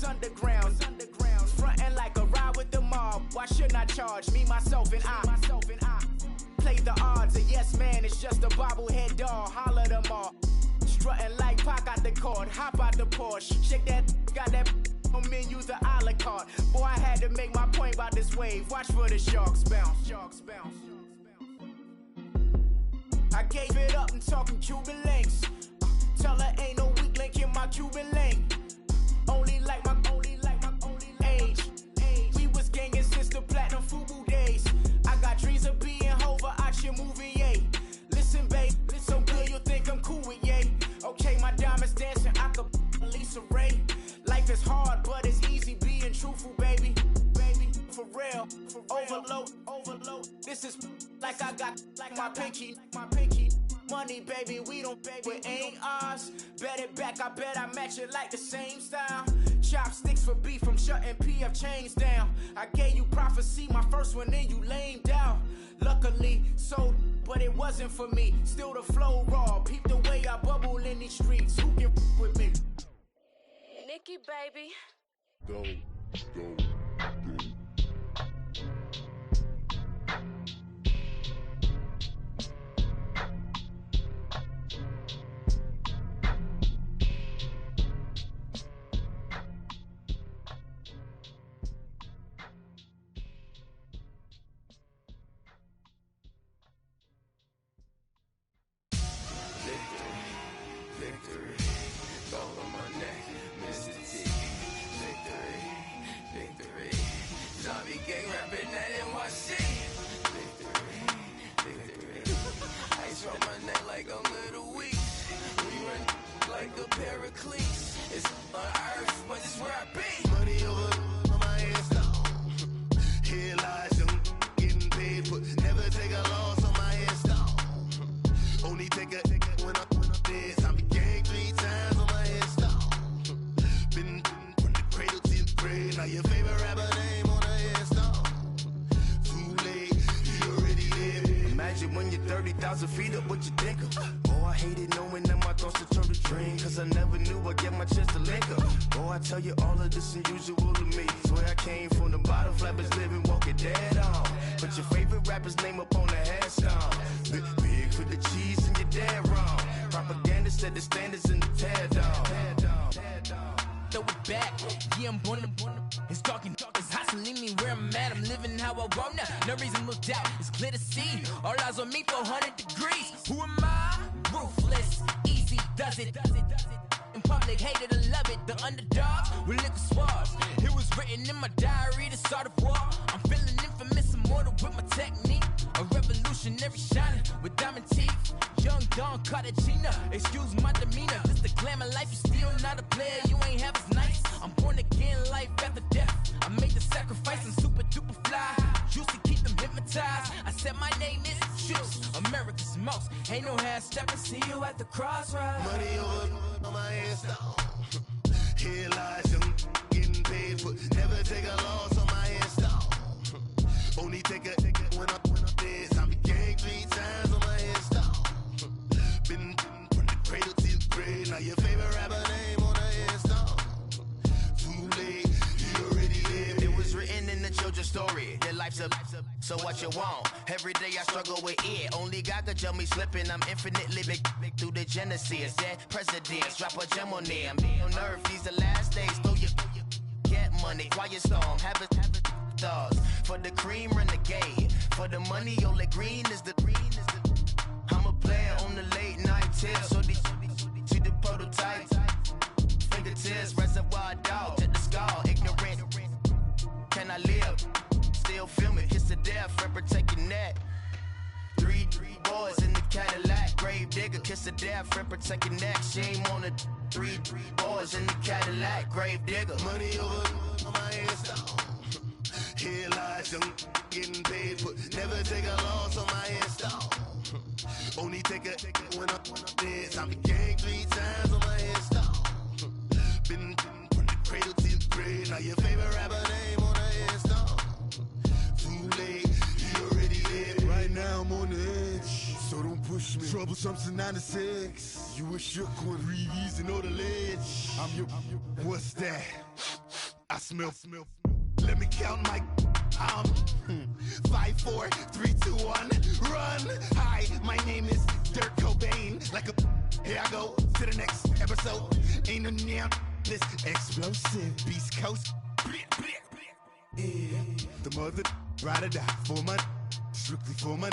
underground. Frontin' like a ride with the mob, why shouldn't I charge me, myself, and I? Play the odds, a yes man is just a bobblehead doll, holler them all. Strutting like Pac out the court, hop out the Porsche, shake that, got that on menu, the a la carte. Boy, I had to make my point about this wave, watch for the sharks bounce, sharks bounce. I gave it up, I'm talking Cuban links. Tell her ain't no weak link in my Cuban link. Only like my age. We was gangin' since the platinum FUBU days. I action movie, yay. Listen, babe, it's so good you'll think I'm cool with yay. Okay, my diamonds dancing, I could Lisa Ray. Life is hard, but it's easy being truthful, baby. Baby, for real, for real. Overload. This is like I got like my pinky. Money, baby, we don't pay, it ain't ours. Bet it back, I bet I match it like the same style. Chopsticks for beef, I'm shutting PF chains down. I gave you prophecy, my first one, then you lamed out. Luckily, sold, but it wasn't for me. Still the flow raw, peep the way I bubble in these streets. Who can with me? Nikki, baby. Go. Victory, gold on my neck, Mr. T. Victory, zombie gang rapping that NYC. Victory, ice on my neck like a little weak. We run like a pair of cleats. It's on earth, but it's where I be. Money over on my hands down. Here lies them getting paid, but never take a loss on my hands down. Only take a when I'm dead. Zombie gang 3 times on my hands down. Been from the cradle to the grave. Now your favorite rapper name on the hands down. Too late, you already live. Imagine when you're 30,000 feet up, what you think of? Oh, I hated knowing that my thoughts would turn to dream, cause I never knew I'd get my chance to link up. Oh, I tell you all of this unusual to me. Swear I came from the bottom, flappers living, walking dead on. Put your favorite rapper's name up on the headstone. Big for the cheese and you're dead wrong. Propaganda set the standards in the tear down. Throw it back, yeah, I'm born to. It's dark, it's hot, so leave me where I'm at. I'm living how I want now. No reason to doubt, it's clear to see. All eyes on me, 400 degrees. Who am I? Ruthless, easy, does it. In public, hated or love it. The underdogs with liquor swabs. It was written in my diary, the start of war. I'm feeling infamous, immortal with my technique. A revolutionary shining with diamond teeth. Young Don Cartagena, excuse my demeanor. This the glamour life, you still not a player, you ain't half as nice. I'm born again, life after death. I made the sacrifice, I'm super duper fly. Juicy, keep them hypnotized. I said my name is Juice, America's most. Ain't no half stepping, see you at the crossroads. Money over on my hands down. Here lies them getting paid, but never take a loss on my hands down. Only take a when I'm dead. Zombie gang 3 times on my hands down. Been from the cradle to the grave. Now your favorite rapper name on the hands down. Too late, you already live. It was written in the children's story. Their life's up, so what you want? Every day I struggle with it. Only God could jump me slipping. I'm infinitely big through the genesis. Dead presidents, drop a gem on them. On earth, these the last days. Throw your get money, quiet storm, have it stars. For the cream, renegade. For the money, only green is the. I'm a player on the late night tips. So these see the prototype. Fingertips, reservoir dog, to the skull. Ignorant. Can I live? Still film it. Kiss to death, friend, protect your neck. 3 boys in the Cadillac. Grave digger, kiss to death, friend, protect your neck. Shame on the 3 boys in the Cadillac. Grave digger. Money over on my hands down. Here lies them getting paid, but never take a loss on my hands down. Only take a when I'm dead. Zombie gang 3 times on my hands down. Been from the cradle to the grave. Now your favorite rapper name on the hands down. Too late, you already live. Right now I'm on the edge, so don't push me. Troublesome to 9 to 6. You a shook one, breathe easy, know the ledge. I'm your. What's that? I smell. Let me count my. 5, 4, 3, 2, 1, run. Hi, my name is Dirk Cobain. Like a. Here I go to the next episode. Ain't no damn this explosive Beast Coast. Yeah. The mother ride or die for my. Strictly for my.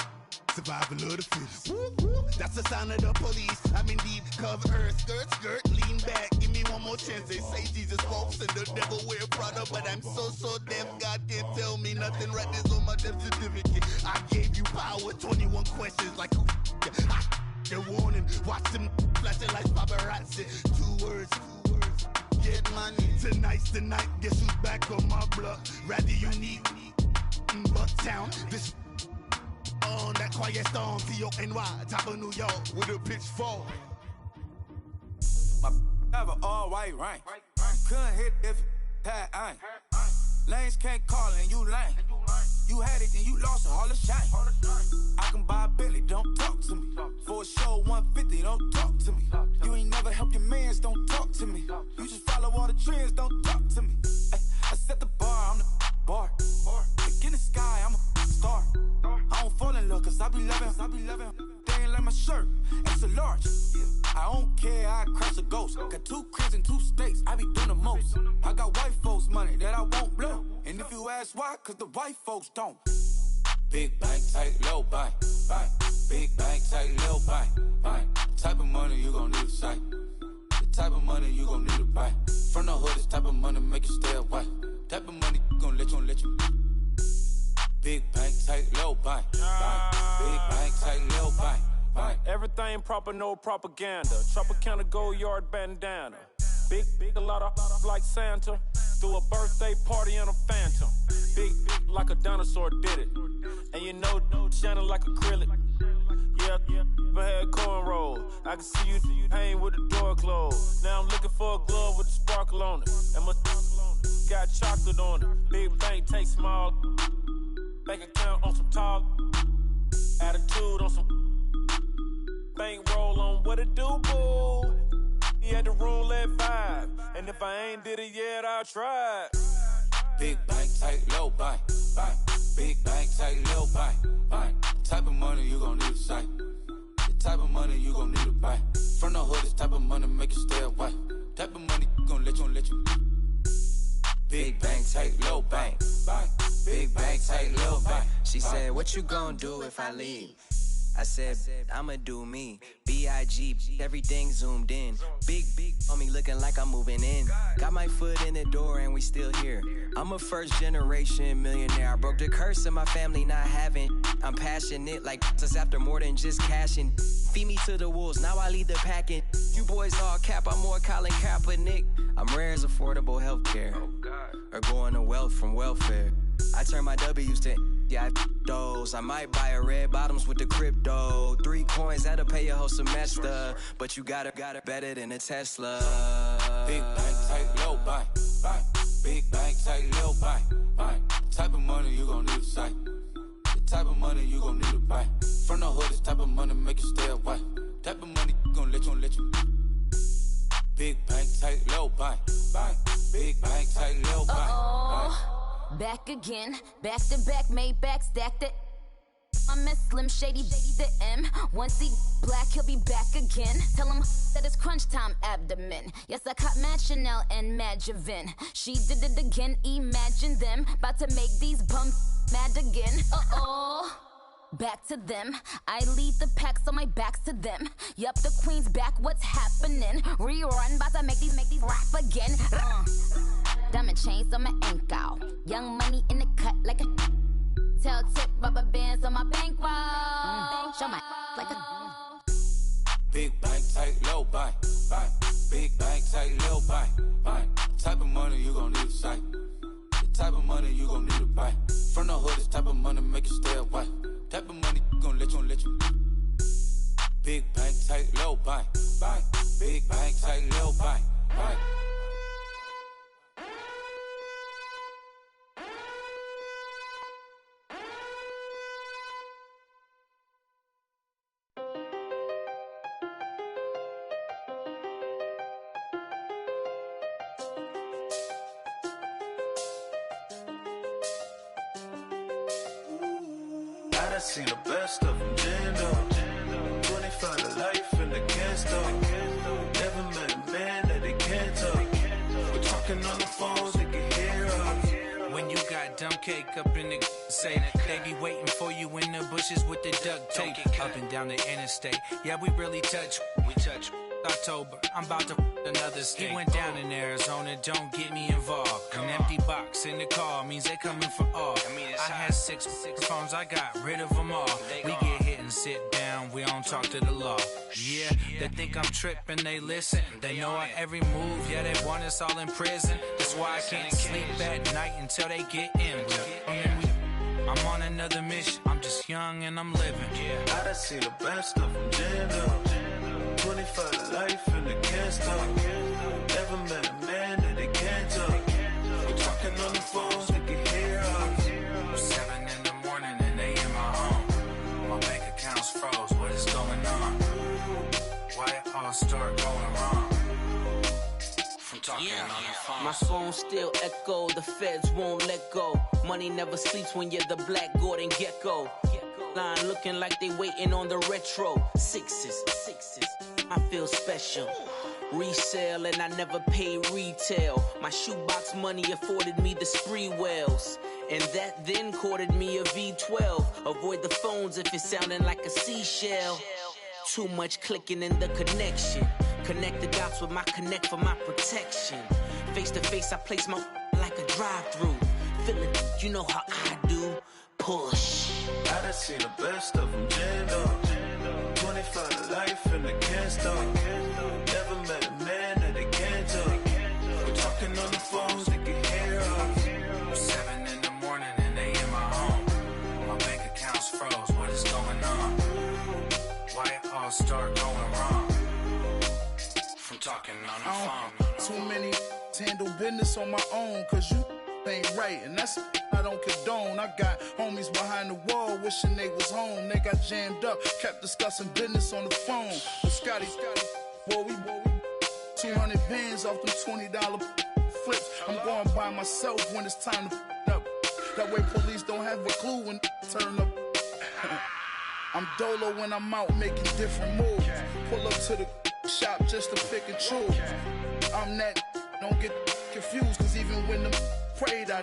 Survival of the fittest. That's the sound of the police. I'm indeed cover earth, skirt, lean back. Give me one more chance. They say Jesus walks and the devil wear Prada, but I'm so deaf. God can't tell me nothing. Right there's on my death certificate. I gave you power, 21 questions like who you're warning. Watch them flashing like paparazzi. 2 words. Get money. Tonight's the night. Guess who's back on my block? Rather unique. Bucktown. This on that quiet storm. T-O-N-Y. Top of New York with a pitchfork. My have an all white rank. Couldn't hit if it had ain't. Lanes can't call and you lame. You had it and you lost it, all the shame. I can buy a Billy, don't talk to me. For a show 150, don't talk to me. You ain't never helped your mans, don't talk to me. You just follow all the trends, don't talk to me. I set the bar, I'm the bar. Like in the sky, I'm a star. I don't fall in love cause I be loving. They ain't like my shirt, it's a large. I don't care, I crash a ghost. Got 2 cribs and 2 states, I be doing the most. I got white folks money that I won't blow. And if you ask why, cause the white folks don't. Big bank, tight, low bank, bank. Big bank, tight, low bank, bank. Type of money you gon' need to sight. The type of money you gon' need to buy. From the hood, this type of money make you stay away. Type of money gon' let you. Big bank, tight, low bank, bank. Big bank, tight, low bank. Everything proper, no propaganda. Tropicana gold yard bandana. Big, a lot of like Santa. Threw a birthday party in a phantom. Big, like a dinosaur did it. And you know, shining like acrylic. Yeah, but had cornrows. I can see you hang with the door closed. Now I'm looking for a glove with a sparkle on it. And my got chocolate on it. Big bank, take small. Bank account on some talk. Attitude on some. Bank roll on what it do, boo. He had the roulette vibe. And if I ain't did it yet, I'll try. Big bank, tight, low bank, bank. Big bank, tight, low bank, bank. Type of money you gon' need to sight. The type of money you gon' need to buy. From the hood, this type of money make you stay away. Type of money gon' let you. Big bank, tight, low bank, bank. Big bank, tight, low bank. She said, what you gon' do if I leave? I said, I'ma do me. B.I.G. Everything zoomed in. Big on me looking like I'm moving in. Got my foot in the door and we still here. I'm a first generation millionaire. I broke the curse of my family not having. I'm passionate like us after more than just cashing. Feed me to the wolves, now I lead the packing. You boys all cap, I'm more Colin Kaepernick. I'm rare as affordable healthcare. Or going to wealth from welfare. I turn my W's to those. I might buy a red bottoms with the crypto. 3 coins, that'll pay your whole semester. But you got it better than a Tesla. Big bank, tight, low bank, bank. Big bank, tight, low bank, bank. Type of money you gon' need to sight. The type of money you gon' need to buy. From the hood, this type of money make you stay away. Type of money gon' let you. Big bank, tight, low bank, bank. Big bank, tight, low bank, bank. Back again, back to back, made back, stacked it. I'm a Slim Shady, the M. Once he black, he'll be back again. Tell him that it's crunch time abdomen. Yes, I caught Mad Chanel and Mad Javin. She did it again, imagine them. About to make these bums mad again. Back to them. I lead the pack, so my back's to them. Yup, the queen's back, what's happening? Rerun, about to make these rap again. Diamond chains on my ankle. Young money in the cut like a tail tip, rubber bands on my bankroll. Show my like a big bank, tight, low bank, bank. Big bank, tight, low bank, bank. Type of money you gon' need to sight. The type of money you gon' need to buy. From the hood, this type of money make you stay away. Type of money gon' let you. Big bank, tight, low bank, bank. Big bank, tight, low bank, bank. I seen the best of them, Jando. 25 to life in the can't never met a man that they can't talk. We're talking on the phones, they can hear us. When you got dumb cake up in the say, they be waiting for you in the bushes with the duct tape. Up and down the interstate, yeah, we really touch. We touch. October, I'm about to another state. He went down in Arizona, don't get me involved. An empty box in the car means they coming for all. I had six phones, I got rid of them all. We get hit in and sit down, we don't talk to the law. Yeah, they think I'm tripping, they listen. They know our every move, yeah, they want us all in prison. That's why I can't sleep at night until they get in. I'm on another mission, I'm just young and I'm living. I done seen the best stuff from jammed up. 25 to life and they can't stop. Never met a man that they can't talk. We're talking on the phones, they can hear us. 7 in the morning and they in my home. My bank account's froze, what is going on? Why it all start going wrong? From talking on the phone. My phone still echo, the feds won't let go. Money never sleeps when you're the Black Gordon Gecko. Line looking like they waiting on the retro. Sixes, I feel special. Resale and I never pay retail. My shoebox money afforded me the spree wells. And that then courted me a V12. Avoid the phones if it's sounding like a seashell. Too much clicking in the connection. Connect the dots with my connect for my protection. Face to face, I place my like a drive-through. Feeling, you know how I do. Push. I done seen the best of them jammed up. 25 to life and they can't stop. Never met a man that they can't talk. We're talking on the phones, they can hear us. 7 in the morning and they in my home. My bank account's froze, what is going on? Why it all start going wrong? From talking on the phone. Too many handle business on my own, cause you ain't right, and that's I don't condone. I got homies behind the wall wishing they was home. They got jammed up, kept discussing business on the phone. But Scotty, boy, we 200 bands off them $20 flips. I'm going by myself when it's time to up. That way police don't have a clue when turn up. I'm dolo when I'm out making different moves. Pull up to the shop just to pick and choose. I'm that, don't get confused, cause even when the prayed I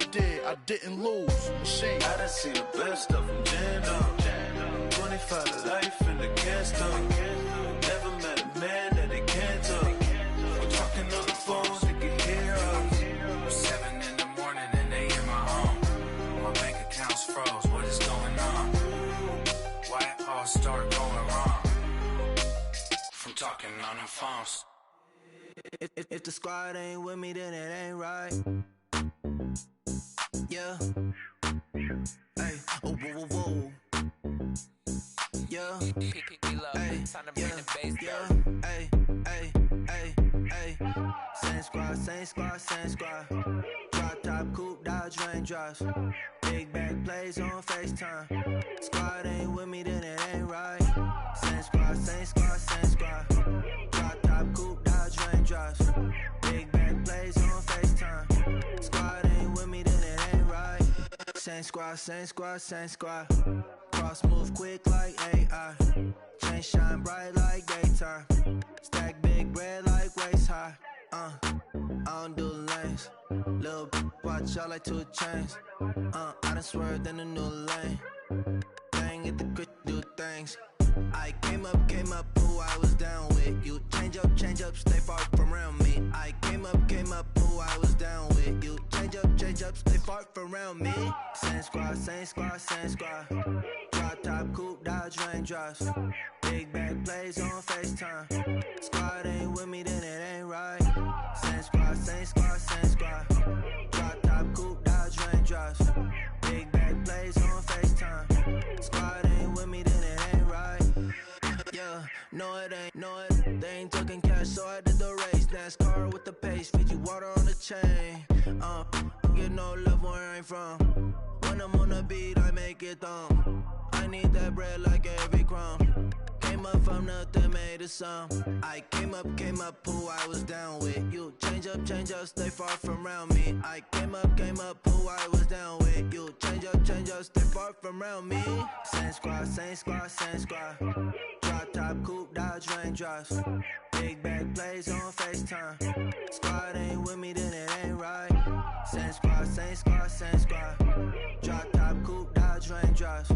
didn't lose. Machine. I done seen the best of them jammed up. 25 to life and they can't stop. Never met a man that they can't talk. We're talking on the phones, they can hear us. 7 in the morning and they in my home. My bank account's froze, what is going on? Why it all start going wrong? From talking on the phones. If the squad ain't with me, then it ain't right. Yeah. Hey, oh, whoa, whoa, whoa. Yeah. Hey, yeah. Hey, hey, hey, hey. Same squad, same squad. Drop top, coupe, Dodge Raindrops. Big bag plays on FaceTime. Squad ain't with me, then it ain't right. Same squad, same squad. Drop top, coupe, Dodge Raindrops. Big bag plays on FaceTime. Squad ain't with me, then it ain't right. Same squad. Cross move quick like AI. Chain shine bright like daytime. Stack big bread like waist high. I don't do lanes. Little watch out like 2 chains. I done swerved in a new lane. Bang at the grit, do things. I came up, who I was down with. You change up, stay far from around me. I came up, who I was down with. You change up, stay far from around me. Same squad. Drop top, coupe, Dodge Raindrops. Big bag plays on FaceTime. Squad ain't with me, then it ain't right. Same squad. Drop top, coupe, Dodge Raindrops. Big bag plays on FaceTime. Squad ain't with me, then it ain't right. Yeah, no it ain't, they ain't talking cash, so I did the race. NASCAR with the pace, feed you water on the chain. Get no love where I'm from. When I'm on the beat, I make it thumb. I need that bread like every crumb. Came up from nothing, made a sum. I came up, who I was down with. You change up, stay far from around me. I came up, who I was down with. You change up, stay far from around me. Same squad. Drop top, coupe, Dodge Raindrops. Big bag plays on FaceTime. Squad ain't with me, then it ain't right. Same squad. Drop top, coupe, Dodge Raindrops.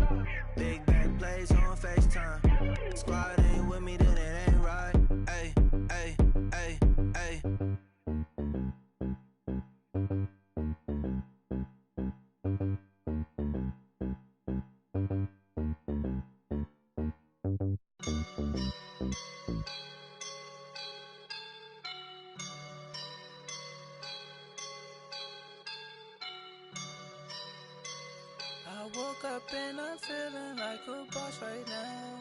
Big bag plays on FaceTime. Squad ain't with me, then it ain't right. Ay. right now.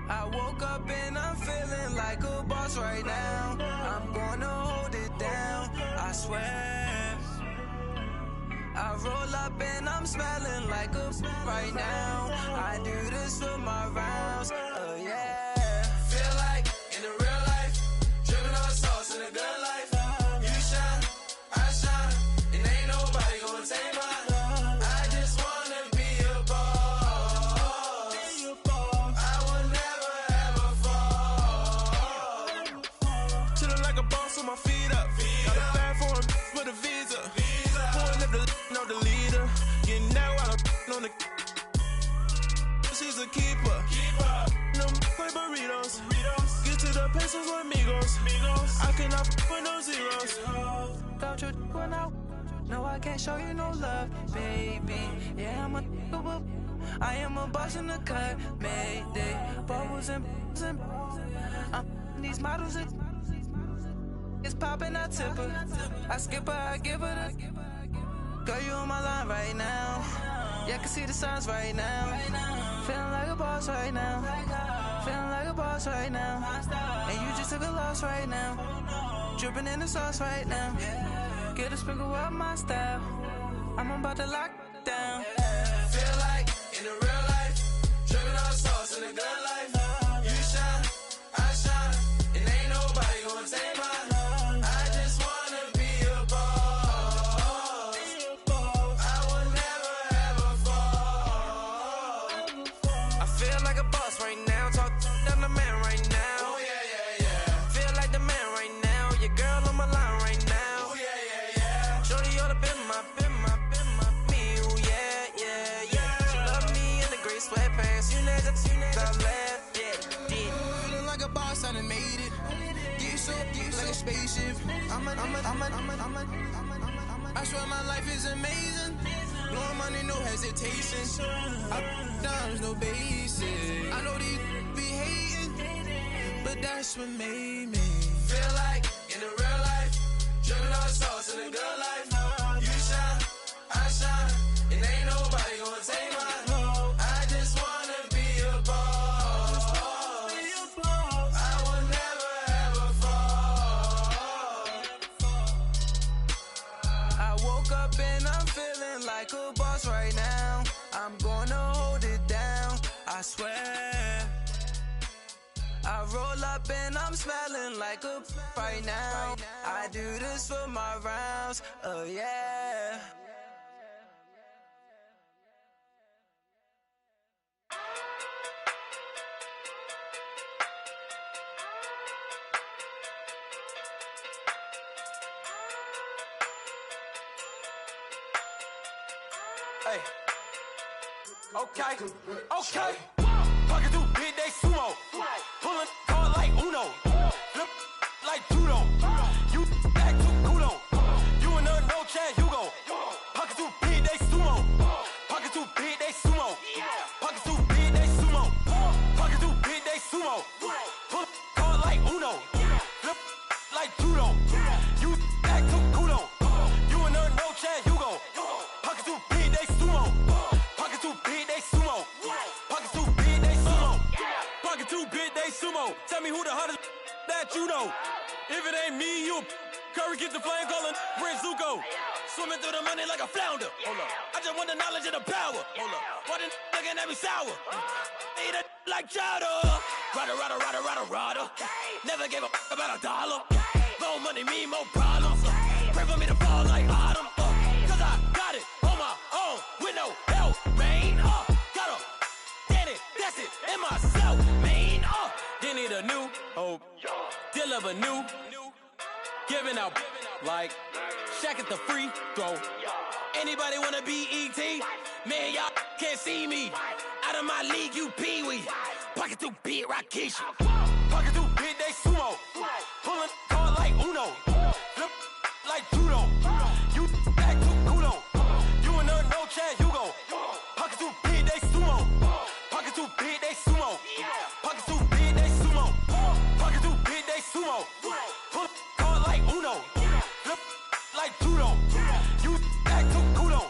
I woke up and I'm feeling like a boss right now. I'm gonna hold it down, I swear. I roll up and I'm smelling like a right now. I do this for my rounds, yeah. Feel like in the real life, dripping on sauce in the good life. You shine, I shine, and ain't nobody gonna take mine. I just wanna be a boss. I will never ever fall. Chillin' like a boss with my feet up. Got a bag for him with a visa. Pulling up the no the leader. Getting that while I'm on the. She's a keeper. No play burritos. Get to the pesos with amigos. I cannot with no zeros. Don't you run out? No, I can't show you no love, baby. Yeah, I am a boss in the cut, Mayday. Bubbles and these models it's popping, I tip her. I skip her, I give her the. Girl, you on my line right now. Yeah, I can see the signs right now. Feeling like a boss right now. Feeling like a boss right now. And you just took a loss right now. Dripping in the sauce right now. Get a sprinkle up my style. I'm about to lock down. Feel like in the real life, dripping on sauce in the good life. You shine, I shine, and ain't nobody gonna take mine. I just wanna be a boss. I will never ever fall. I feel like a boss right now. Talk to the man right now. Oh yeah. Feel like the man right now. Your girl on my line right now. Oh yeah. Shorty oughta been my me. Oh yeah. She love me in the gray sweatpants. You never left. Yeah, did. Feeling like a boss, I done made it. Get so like a spaceship. I swear my life is amazing. Blowing money, no hesitation. Dimes, no basic. I know these be hating, but that's what made me. Feel like in the real life, dripping on sauce in the good life. You shine, I shine, and ain't nobody gonna take mine. I just wanna be a boss. I will never ever fall. I woke up and I'm feeling like a boss right now. I'm gonna hold it down, I swear. I roll up and I'm smelling like a right now. I do this for my rounds, yeah. Hey. Okay. Pocket through big day sumo. Pulling card like Uno. Flip like judo. You back to Kudo. You and her no Chad Hugo. Pocket through big day sumo. Pocket through big day sumo. Pocket through big day sumo. Pocket through big day sumo. Pull card like Uno. Flip like judo. You back to Kudo. You and her no Chad Hugo. Pocket through big day sumo. Pocket through big day sumo. Pocket through big day sumo. Pocket through big day sumo. Tell me who the hottest that you know. If it ain't me, you Curry get the flame calling Prince Zuko. Swimming through the money like a flounder. Hold up. I just want the knowledge and the power. Hold up. Why the looking at me sour? Eat it like chowder. Rada. Never gave a about $1. More money, me, more problems. Pray for me to fall like autumn. Cause I got it on my own with no help, man. Got a get it, that's it, in myself, man. They need a new hope, deal of a new, giving out like Shaq at the free throw. Anybody wanna be ET? Man, y'all can't see me. Out of my league, you pee-wee. Pocket through big Rakisha. Pocket through big day sumo. Pulling card like Uno. Flip like judo. You back to Kudo. You and her no Chad Hugo. Pocket through big day sumo. Pocket through big day sumo. Pocket through big day sumo. Pocket through big day sumo. Pull card like Uno. Flip like judo. You back to Kudo.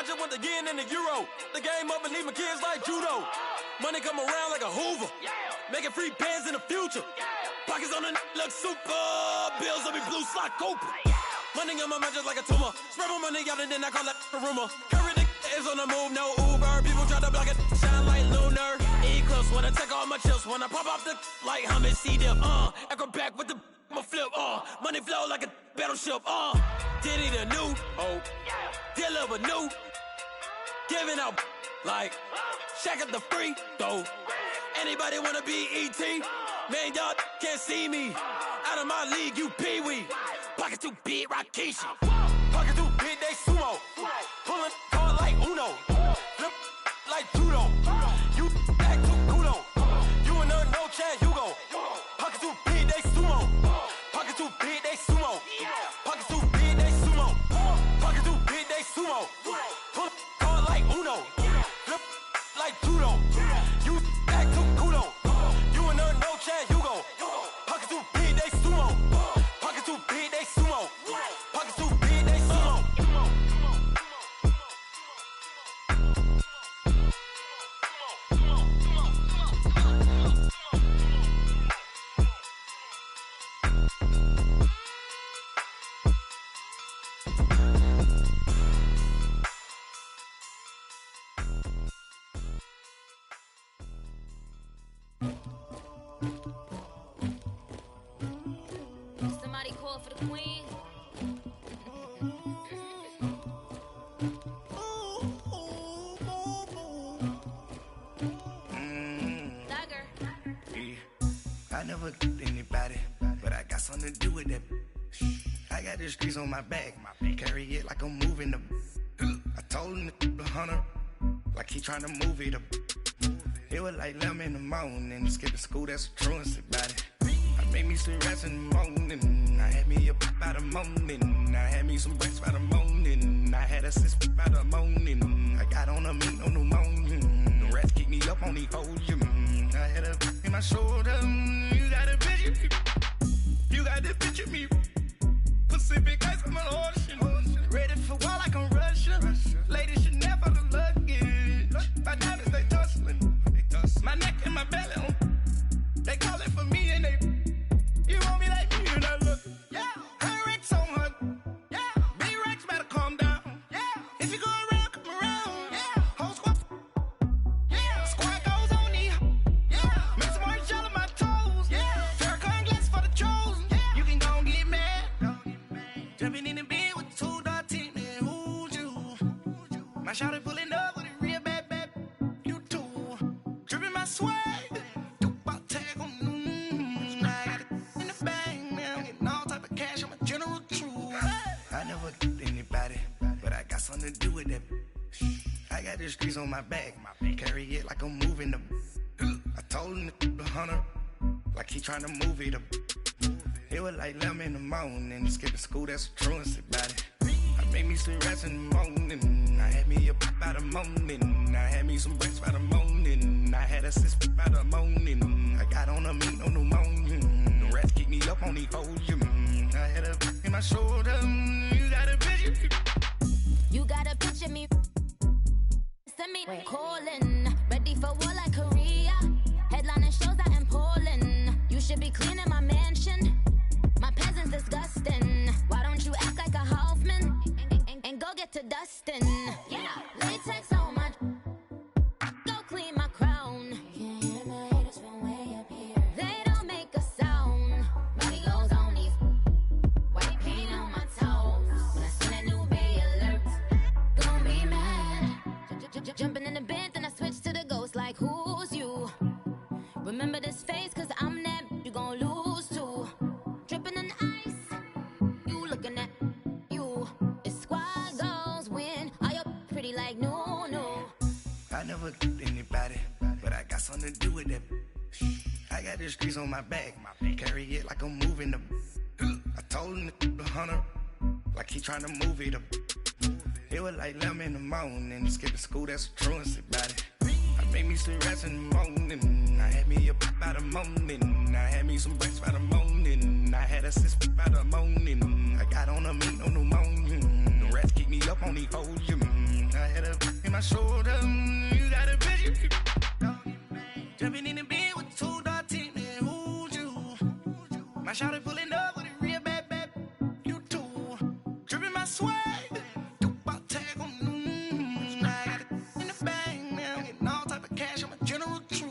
just want the yen and the euro. The game up and leave my kids like judo. Money come around like a Hoover. Making free bands in the future. Pockets on the look super. Bills on me blue slot Cooper. Money on my mind just like a tumor. Spread my money out and then I call that a rumor. Curry the is on the move, no Uber. People try to block it, shine like lunar. Eclipse when I take all my chips. When I pop off the like hummus C-dip. Echo back with the flip. Money flow like a battleship. Diddy the new. Deliver new. Giving out like Shack at the free throw. Anybody wanna be ET? Man, y'all can't see me. Out of my league, you pee-wee. Pocket too big, Rakishi. Pocket too big, they sumo. Pulling card like Uno. Flip like judo. You back to kudo. You and her, no Chad Hugo. Pocket too big, they sumo. Pocket too big, they sumo. Pocket too big, they sumo. Pocket too big, they sumo. Pull card like Uno. Flip like judo. You back to kudo. You and her, no Chad Hugo. Pocket too big, they sumo. Pocket too big, they sumo. Pocket too big, they sumo. Somebody call for the queen. Dagger. I never killed anybody, but I got something to do with that. I got the streets on my back, carry it like I'm moving the. I told him to the hunter, like he trying to move it up. It was like 11 in the morning, skipping school, that's a truancy about it. I made me some rats in the morning, I had me a pop by the morning, I had me some breaks by the morning, I had a sis by the morning, I got on a meat on the morning, the rats keep me up on the podium, I had a in my shoulder, you got a picture me, you got the picture me, Pacific ice on my ocean, ready for war like I'm Russia, ladies should never the luggage, my diamonds they tussling, my neck and my belly on, they call it for me and they, you want me like me and I look, yeah, her Rex on her, yeah, B-Rex better calm down, yeah, if you go around, come around, yeah, whole squad, yeah, squad goes on me, yeah, make some orange gel on my toes, yeah, Farrakhan glass for the chosen, yeah, you can go and get mad, jumping in the bed with 2 dark teeth, man, who's you, my shawty pulling up with a real bad, you too, dripping my swag, something to do with that. I got the streets on my back, carry it like I'm moving them. I told him to the hunter, like he trying to move it up. It was like 11 in the morning, skipping school, that's a truancy about it. I made me some rats in the morning, I had me a pop by the morning, I had me some breaks by the morning, I had a sis by the morning, I got on a meat on the morning, the rats keep me up on the podium, I had a in my shoulder, you got a picture. You gotta picture me. Send me calling. Ready for war like Korea. Headlining shows out in Poland. You should be cleaning my mansion. My peasants disgusting. Why don't you act like a Hoffman and go get to dustin'? Yeah, latex on my. Go clean my crown. You can hear my haters from way up here. They don't make a sound. Body goes on these. White paint on my toes. When I send a new bay alert. Don't be mad. Jumping in the bed, then I switch to the ghost like who's you? Remember this face, cause I'm that you gon' lose too. Dripping in ice, you looking at you. It's squad goals win. Are you pretty like no? I never killed anybody, but I got something to do with that. I got the streets on my back, carry it like I'm moving them. I told him to the hunter, like he trying to move it up. It was like 11 in the morning, skipping school, that's a truancy about it. I made me some rats in the morning, I had me a pop by the morning, I had me some breaks by the morning, I had a sis by the morning, I got on a meat on the morning, the rats keep me up on the podium, I had a in my shoulder. You got a bitch. Jumping in the bed with 2 dark teeth, man. Who's you? My shawty pulling up with a real bad, you too. Dripping my swag. Do about tag on. I got it in the bag now. Getting all type of cash. I'm a general truth.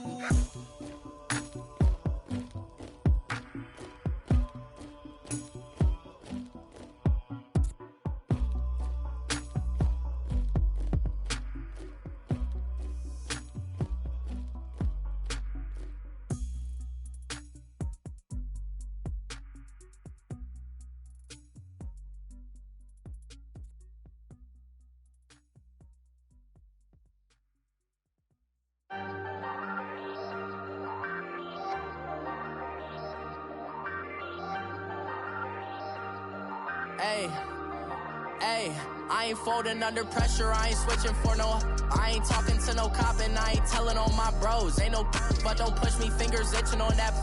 Hey, I ain't folding under pressure, I ain't switching for no. I ain't talking to no cop and I ain't telling on my bros. Ain't no but don't push me, fingers itching on that.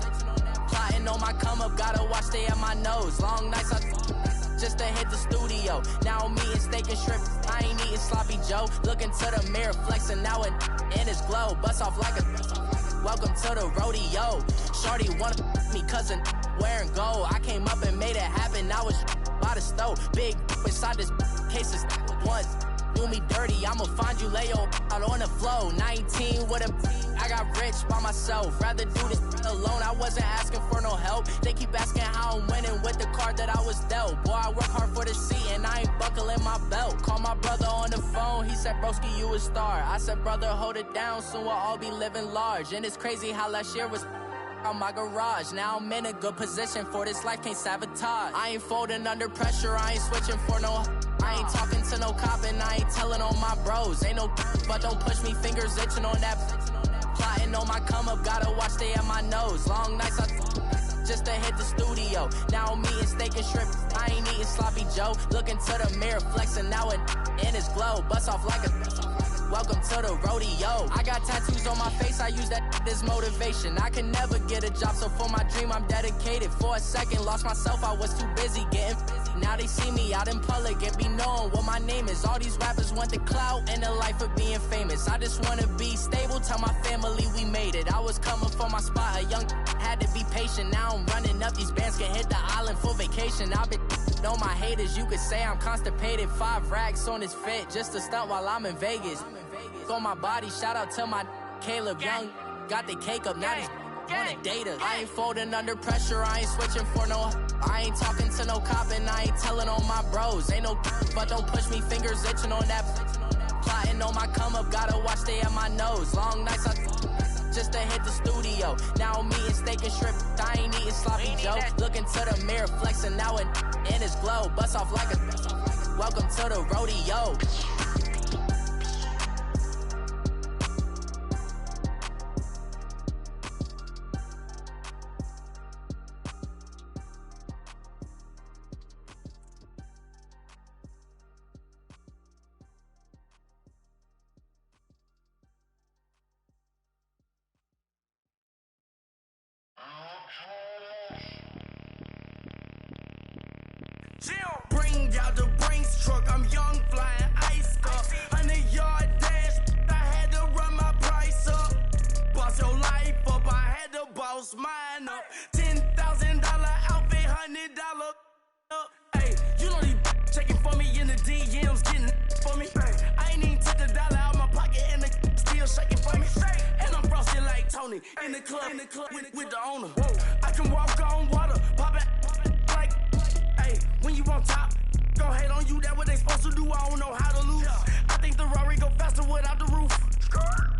Plotting on my come up, gotta watch stay at my nose. Long nights just to hit the studio. Now I'm eating steak and shrimp, I ain't eating sloppy Joe. Looking to the mirror, flexing now and in his glow. Bust off like a welcome to the rodeo. Shorty wanna me cousin wearing gold. I came up and made it happen, I was by the stove. Big inside this cases once. Do me dirty, I'ma find you, lay your out on the floor. 19 with a I got rich by myself. Rather do this alone, I wasn't asking for no help. They keep asking how I'm winning with the card that I was dealt. Boy, I work hard for the seat and I ain't buckling my belt. Call my brother on the phone, he said, broski, you a star. I said, brother, hold it down, soon we'll all be living large. And it's crazy how last year was on my garage. Now I'm in a good position for this life, can't sabotage. I ain't folding under pressure, I ain't switching for no. I ain't talking to no cop and I ain't telling on my bros. Ain't no but don't push me, fingers itching on that. Plotting on my come up, gotta watch stay at my nose. Long nights just to hit the studio. Now I'm eating steak and shrimp, I ain't eating sloppy Joe. Looking to the mirror, flexing now and in his glow. Bust off like a welcome to the rodeo. I got tattoos on my face, I use that as motivation. I can never get a job, so for my dream I'm dedicated. For a second, lost myself, I was too busy getting busy. Now they see me out in public and be knowing what my name is. All these rappers want the clout and the life of being famous. I just wanna be stable, tell my family we made it. I was coming for my spot, a young had to be patient. Now I'm running up, these bands can hit the island for vacation. I've been on my haters, you could say I'm constipated. 5 racks on his fit, just to stunt while I'm in Vegas. On my body, shout out to my Caleb Young. Got the cake up, now these wanna date us. I ain't folding under pressure, I ain't switching for no. I ain't talking to no cop and I ain't telling on my bros. Ain't no but don't push me, fingers itching on that. Plotting on my come up, gotta watch stay at my nose. Long nights just to hit the studio. Now I'm eating steak and shrimp, I ain't eating sloppy Joe. Looking to the mirror, flexing now and in his glow. Bust off like a welcome to the rodeo. Bring out the Brinks truck, I'm young, flying ice up. 100-yard dash, I had to run my price up. Boss your life up, I had to boss mine up. $10,000 outfit, $100 up. Hey, you know these checking for me in the DMs, getting for me. I ain't even took the dollar out my pocket and the still shaking for me. And I'm frosted like Tony in the club with the owner. I can walk on water, pop it like, hey, when you on top, gon' hate on you, that what they supposed to do, I don't know how to lose. I think the Rari go faster without the roof.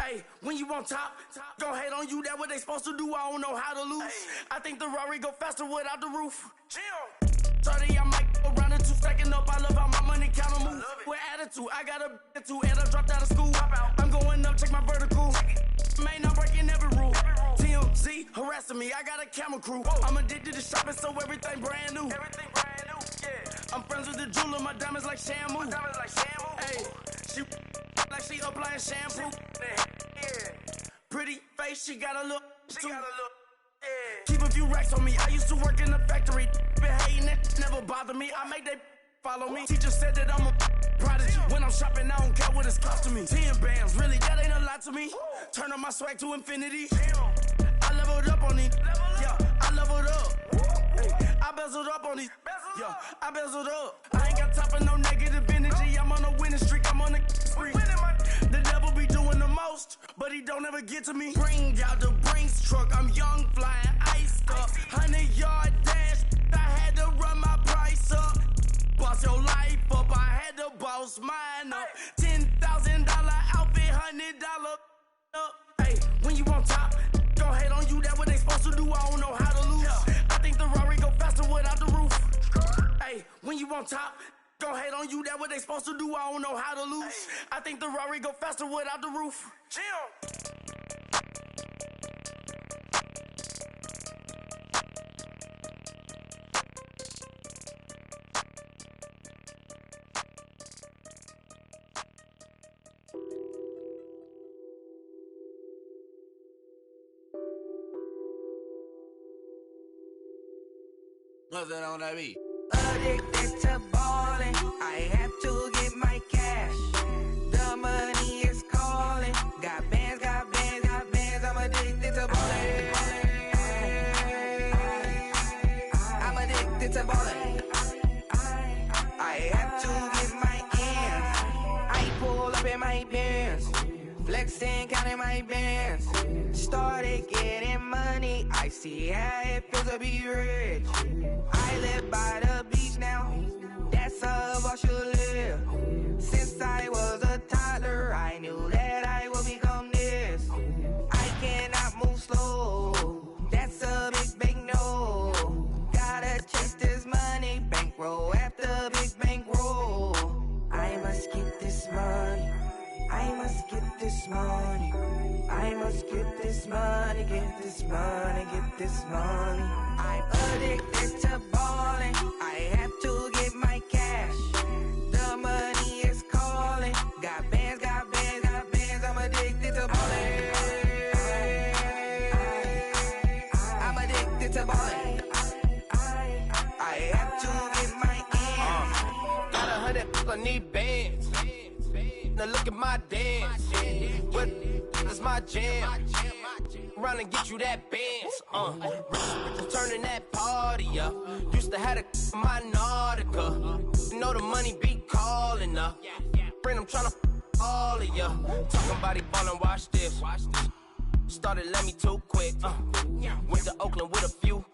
Hey, when you on top, gon' hate on you, that what they supposed to do, I don't know how to lose. I think the Rari go faster without the roof. 30, I might go around and 2 stacking up, I love how my money count on move. With attitude, I got a attitude, and I dropped out of school. I'm going up, check my vertical. Man, I'm breaking every rule. TMZ harassing me, I got a camera crew. I'm addicted to shopping, so everything brand new. I'm friends with the jeweler, my diamonds like Shamu. Hey, she like she applying shampoo. Pretty face, she got a look. Keep a few racks on me. I used to work in the factory. Been hating it, never bother me. I make that follow me. Teacher said that I'm a prodigy. When I'm shopping, I don't care what it's costing me. 10 bands, really, that ain't a lot to me. Turn on my swag to infinity. I leveled up on these. Yeah, I leveled up. I bezeled up on these. Yeah, I bezeled up. I ain't got time for no negative energy. I'm on a winning streak. I'm on a spree. The devil be doing the most, but he don't ever get to me. Bring out the Brinks truck. I'm young, flying, iced up. 100-yard dash. I had to run my price up. Boss your life up. I had to boss mine up. $10,000 outfit, $100 up. Hey, when you on top, gon' hate on you. That what they supposed to do. I don't know how to lose. I think the Rari go faster without the roof. Hey, when you on top, gon' hate on you. That what they supposed to do. I don't know how to lose. I think the Rari go faster without the roof. Chill. What's that on that beat? Addicted to ballin', I have to get my cash. The money is calling. Got bands, got bands, got bands. I'm addicted to ballin'. I'm addicted to ballin'. I have to get my ends. I pull up in my bands, flexing, counting my bands. Started getting money. I see how it feels to be rich. I live by the beach now. That's how I should live. Since I was a toddler, I knew that I would become this. I cannot move slow. That's a big no. Gotta chase this money, bankroll after big bankroll. I must get this money. I must get this money. I must get this money, get this money, get this money. I'm addicted to ballin'. I have to get my cash. The money is calling. Got bands, got bands, got bands. I'm addicted to ballin'. I'm addicted to ballin'. I have to get my ends. Got 100, I need bands. Now look at my dance. What is my jam? Run and get you that bands. Turning that party up. Used to have a my Nautica. You know the money be calling up. Friend, I'm tryna all of ya. Talking about he ballin', watch this. Started let me too quick. Went to Oakland with a few.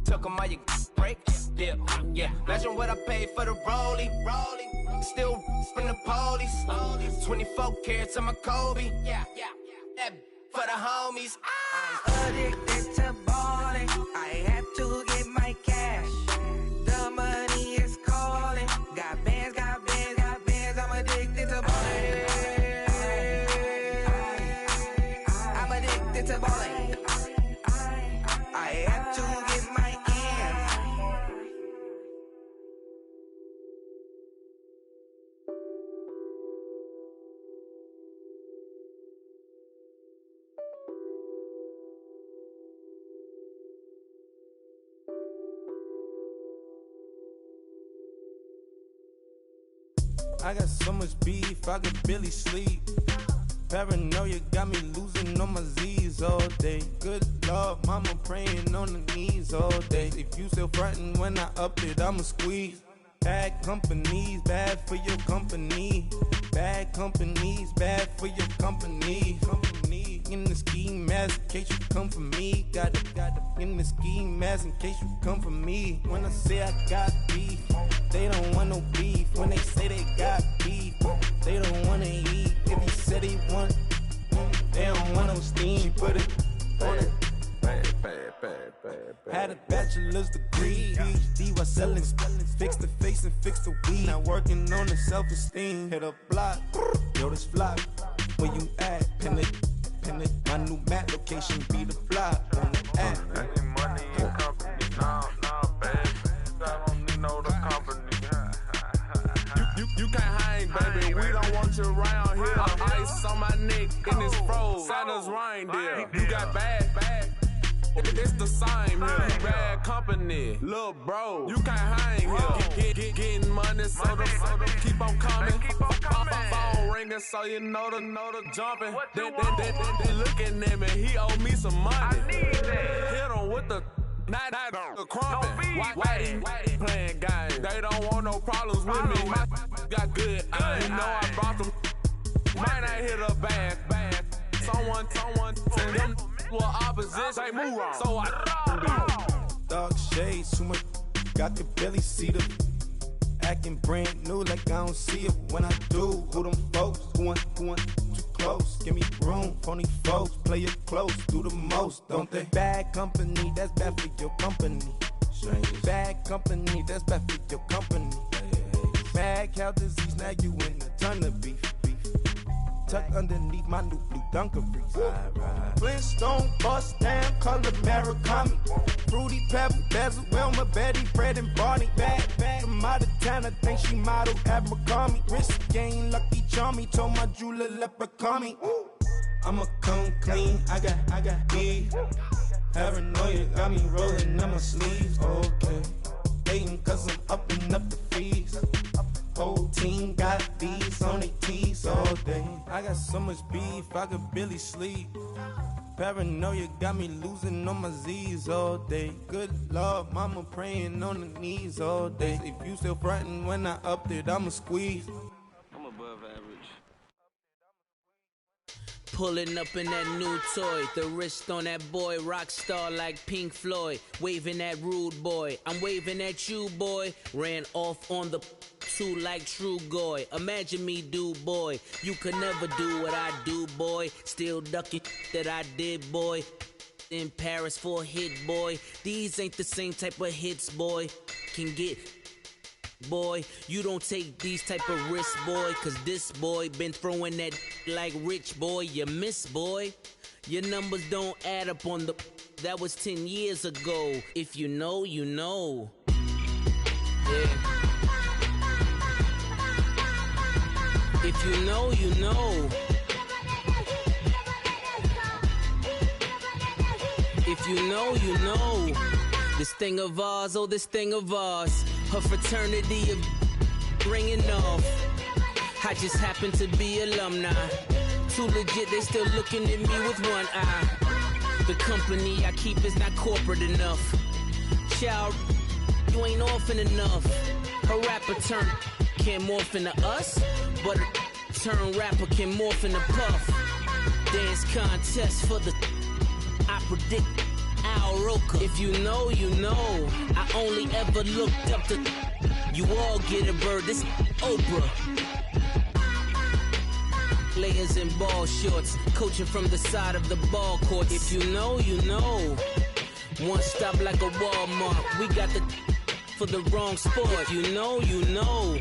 Took 'em all you break. Dip. Yeah. Imagine what I paid for the rollie. Still from the police. 24 carats on my Kobe. Yeah. That for the homies. I'm addicted to ballin'. I have to get my cash. The money is calling. Got bands, got bands, got bands. I'm addicted to ballin'. I'm addicted to ballin'. I have to get my ends. I got so much beef, I could barely sleep. Paranoia got me losing on my Z's all day. Good Lord, mama praying on the knees all day. If you still frontin' when I up it, I'ma squeeze. Bad companies, bad for your company. Bad companies, bad for your company. Company in the ski mask in case you come for me. Got it in the ski mask in case you come for me. When I say I got beef, they don't want no beef. When they say they got beef, they don't wanna eat. If he said he want, they don't want no steam. She put it on it. Had a bachelor's degree, PhD while selling. Fix the face and fix the weed. Now working on the self-esteem. Hit a block, yo this flop. Where you at? Pin it. My new mat location be the flop on the app. Money and company, nah, baby. I don't need no the company. You can't hang, baby. We don't want you around here. Ice on my neck in this froze. Santa's reindeer. You got bad. It's the same here. Bad company, little bro, you can't hang here. Getting money, so the keep on coming. Phone ringing, so you know the jumping. They looking at me, he owe me some money. Hit him with the the crumping. Why playing games? They don't want no problems with me. My got good. I know I brought them. Might not hit a bad. Someone, and them were opposition. They move on. So I dark shades, too much. Got the belly see them. Acting brand new like I don't see it when I do. Who them folks? Who want too close? Give me room, phony folks. Play it close, do the most, don't they? Bad company, that's bad for your company. Bad company, that's bad for your company. Mad cow disease, now you in a ton of beef. Tuck underneath my new blue dungarees. Flintstone bust down, color Murakami. Fruity Pebble, Bezel, Wilma, Betty, Fred, and Barney. Bad from out of town, I think she modeled at McCarmy. Wrist game, Lucky Charmy, told my jeweler leprechaun. I'ma come clean, I got beef. Paranoia got me rolling on my sleeves. Okay, hating cause I'm upping up the fees. Whole team got these on their tees all day. I got so much beef, I could barely sleep. Paranoia got me losing on my Z's all day. Good Lord, mama praying on the knees all day. If you still frontin' when I upped it, I'ma squeeze. I'm above average. Pulling up in that new toy, the wrist on that boy, rock star like Pink Floyd, waving at rude boy, I'm waving at you boy, ran off on the two like True Goy, imagine me do boy, you could never do what I do boy, still ducking that I did boy, in Paris for a hit boy, these ain't the same type of hits boy, can get boy, you don't take these type of risks, boy, cause this boy been throwing that like rich boy, you miss, boy. Your numbers don't add up on the, that was 10 years ago. If you know, you know. Yeah. If you know, you know. If you know, you know. This thing of ours, oh, this thing of ours. Her fraternity of ringing off. I just happen to be alumni. Too legit, they still looking at me with one eye. The company I keep is not corporate enough. Child, you ain't orphan enough. A rapper turn can't morph into us, but a turn rapper can morph into Puff. Dance contest for the, I predict Al Roker. If you know, you know. I only ever looked up to, you all get a bird, this Oprah. Layers in ball shorts, coaching from the side of the ball court. If you know, you know. One stop like a Walmart. We got the for the wrong sport. If you know, you know.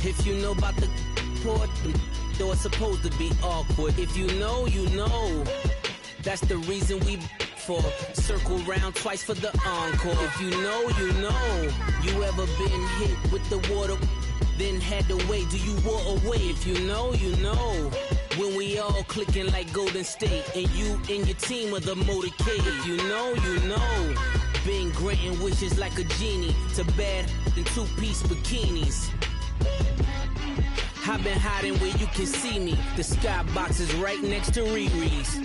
If you know about the port, though it's supposed to be awkward. If you know, you know. That's the reason we for circle round twice for the encore. If you know, you know. You ever been hit with the water? Then had to wait, do you walk away? If you know, you know. When we all clicking like Golden State, and you and your team are the motorcade. If you know, you know. Been granting wishes like a genie to bad in two-piece bikinis. I've been hiding where you can see me. The skybox is right next to Riri's.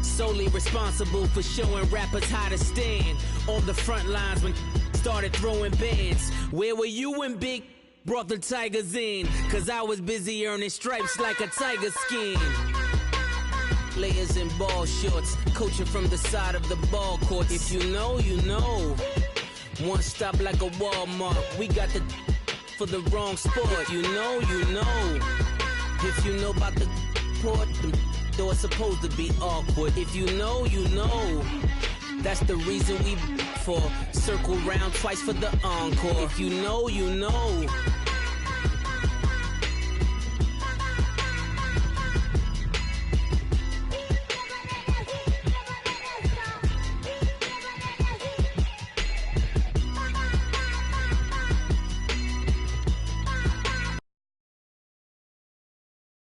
Solely responsible for showing rappers how to stand on the front lines when started throwing bands. Where were you when Big brought the Tigers in? Cause I was busy earning stripes like a tiger skin. Layers in ball shorts, coaching from the side of the ball court. If you know, you know. One stop like a Walmart. We got the for the wrong sport. If you know, you know. If you know about the port, though it's supposed to be awkward. If you know, you know. That's the reason we for circle round twice for the encore. If you know, you know.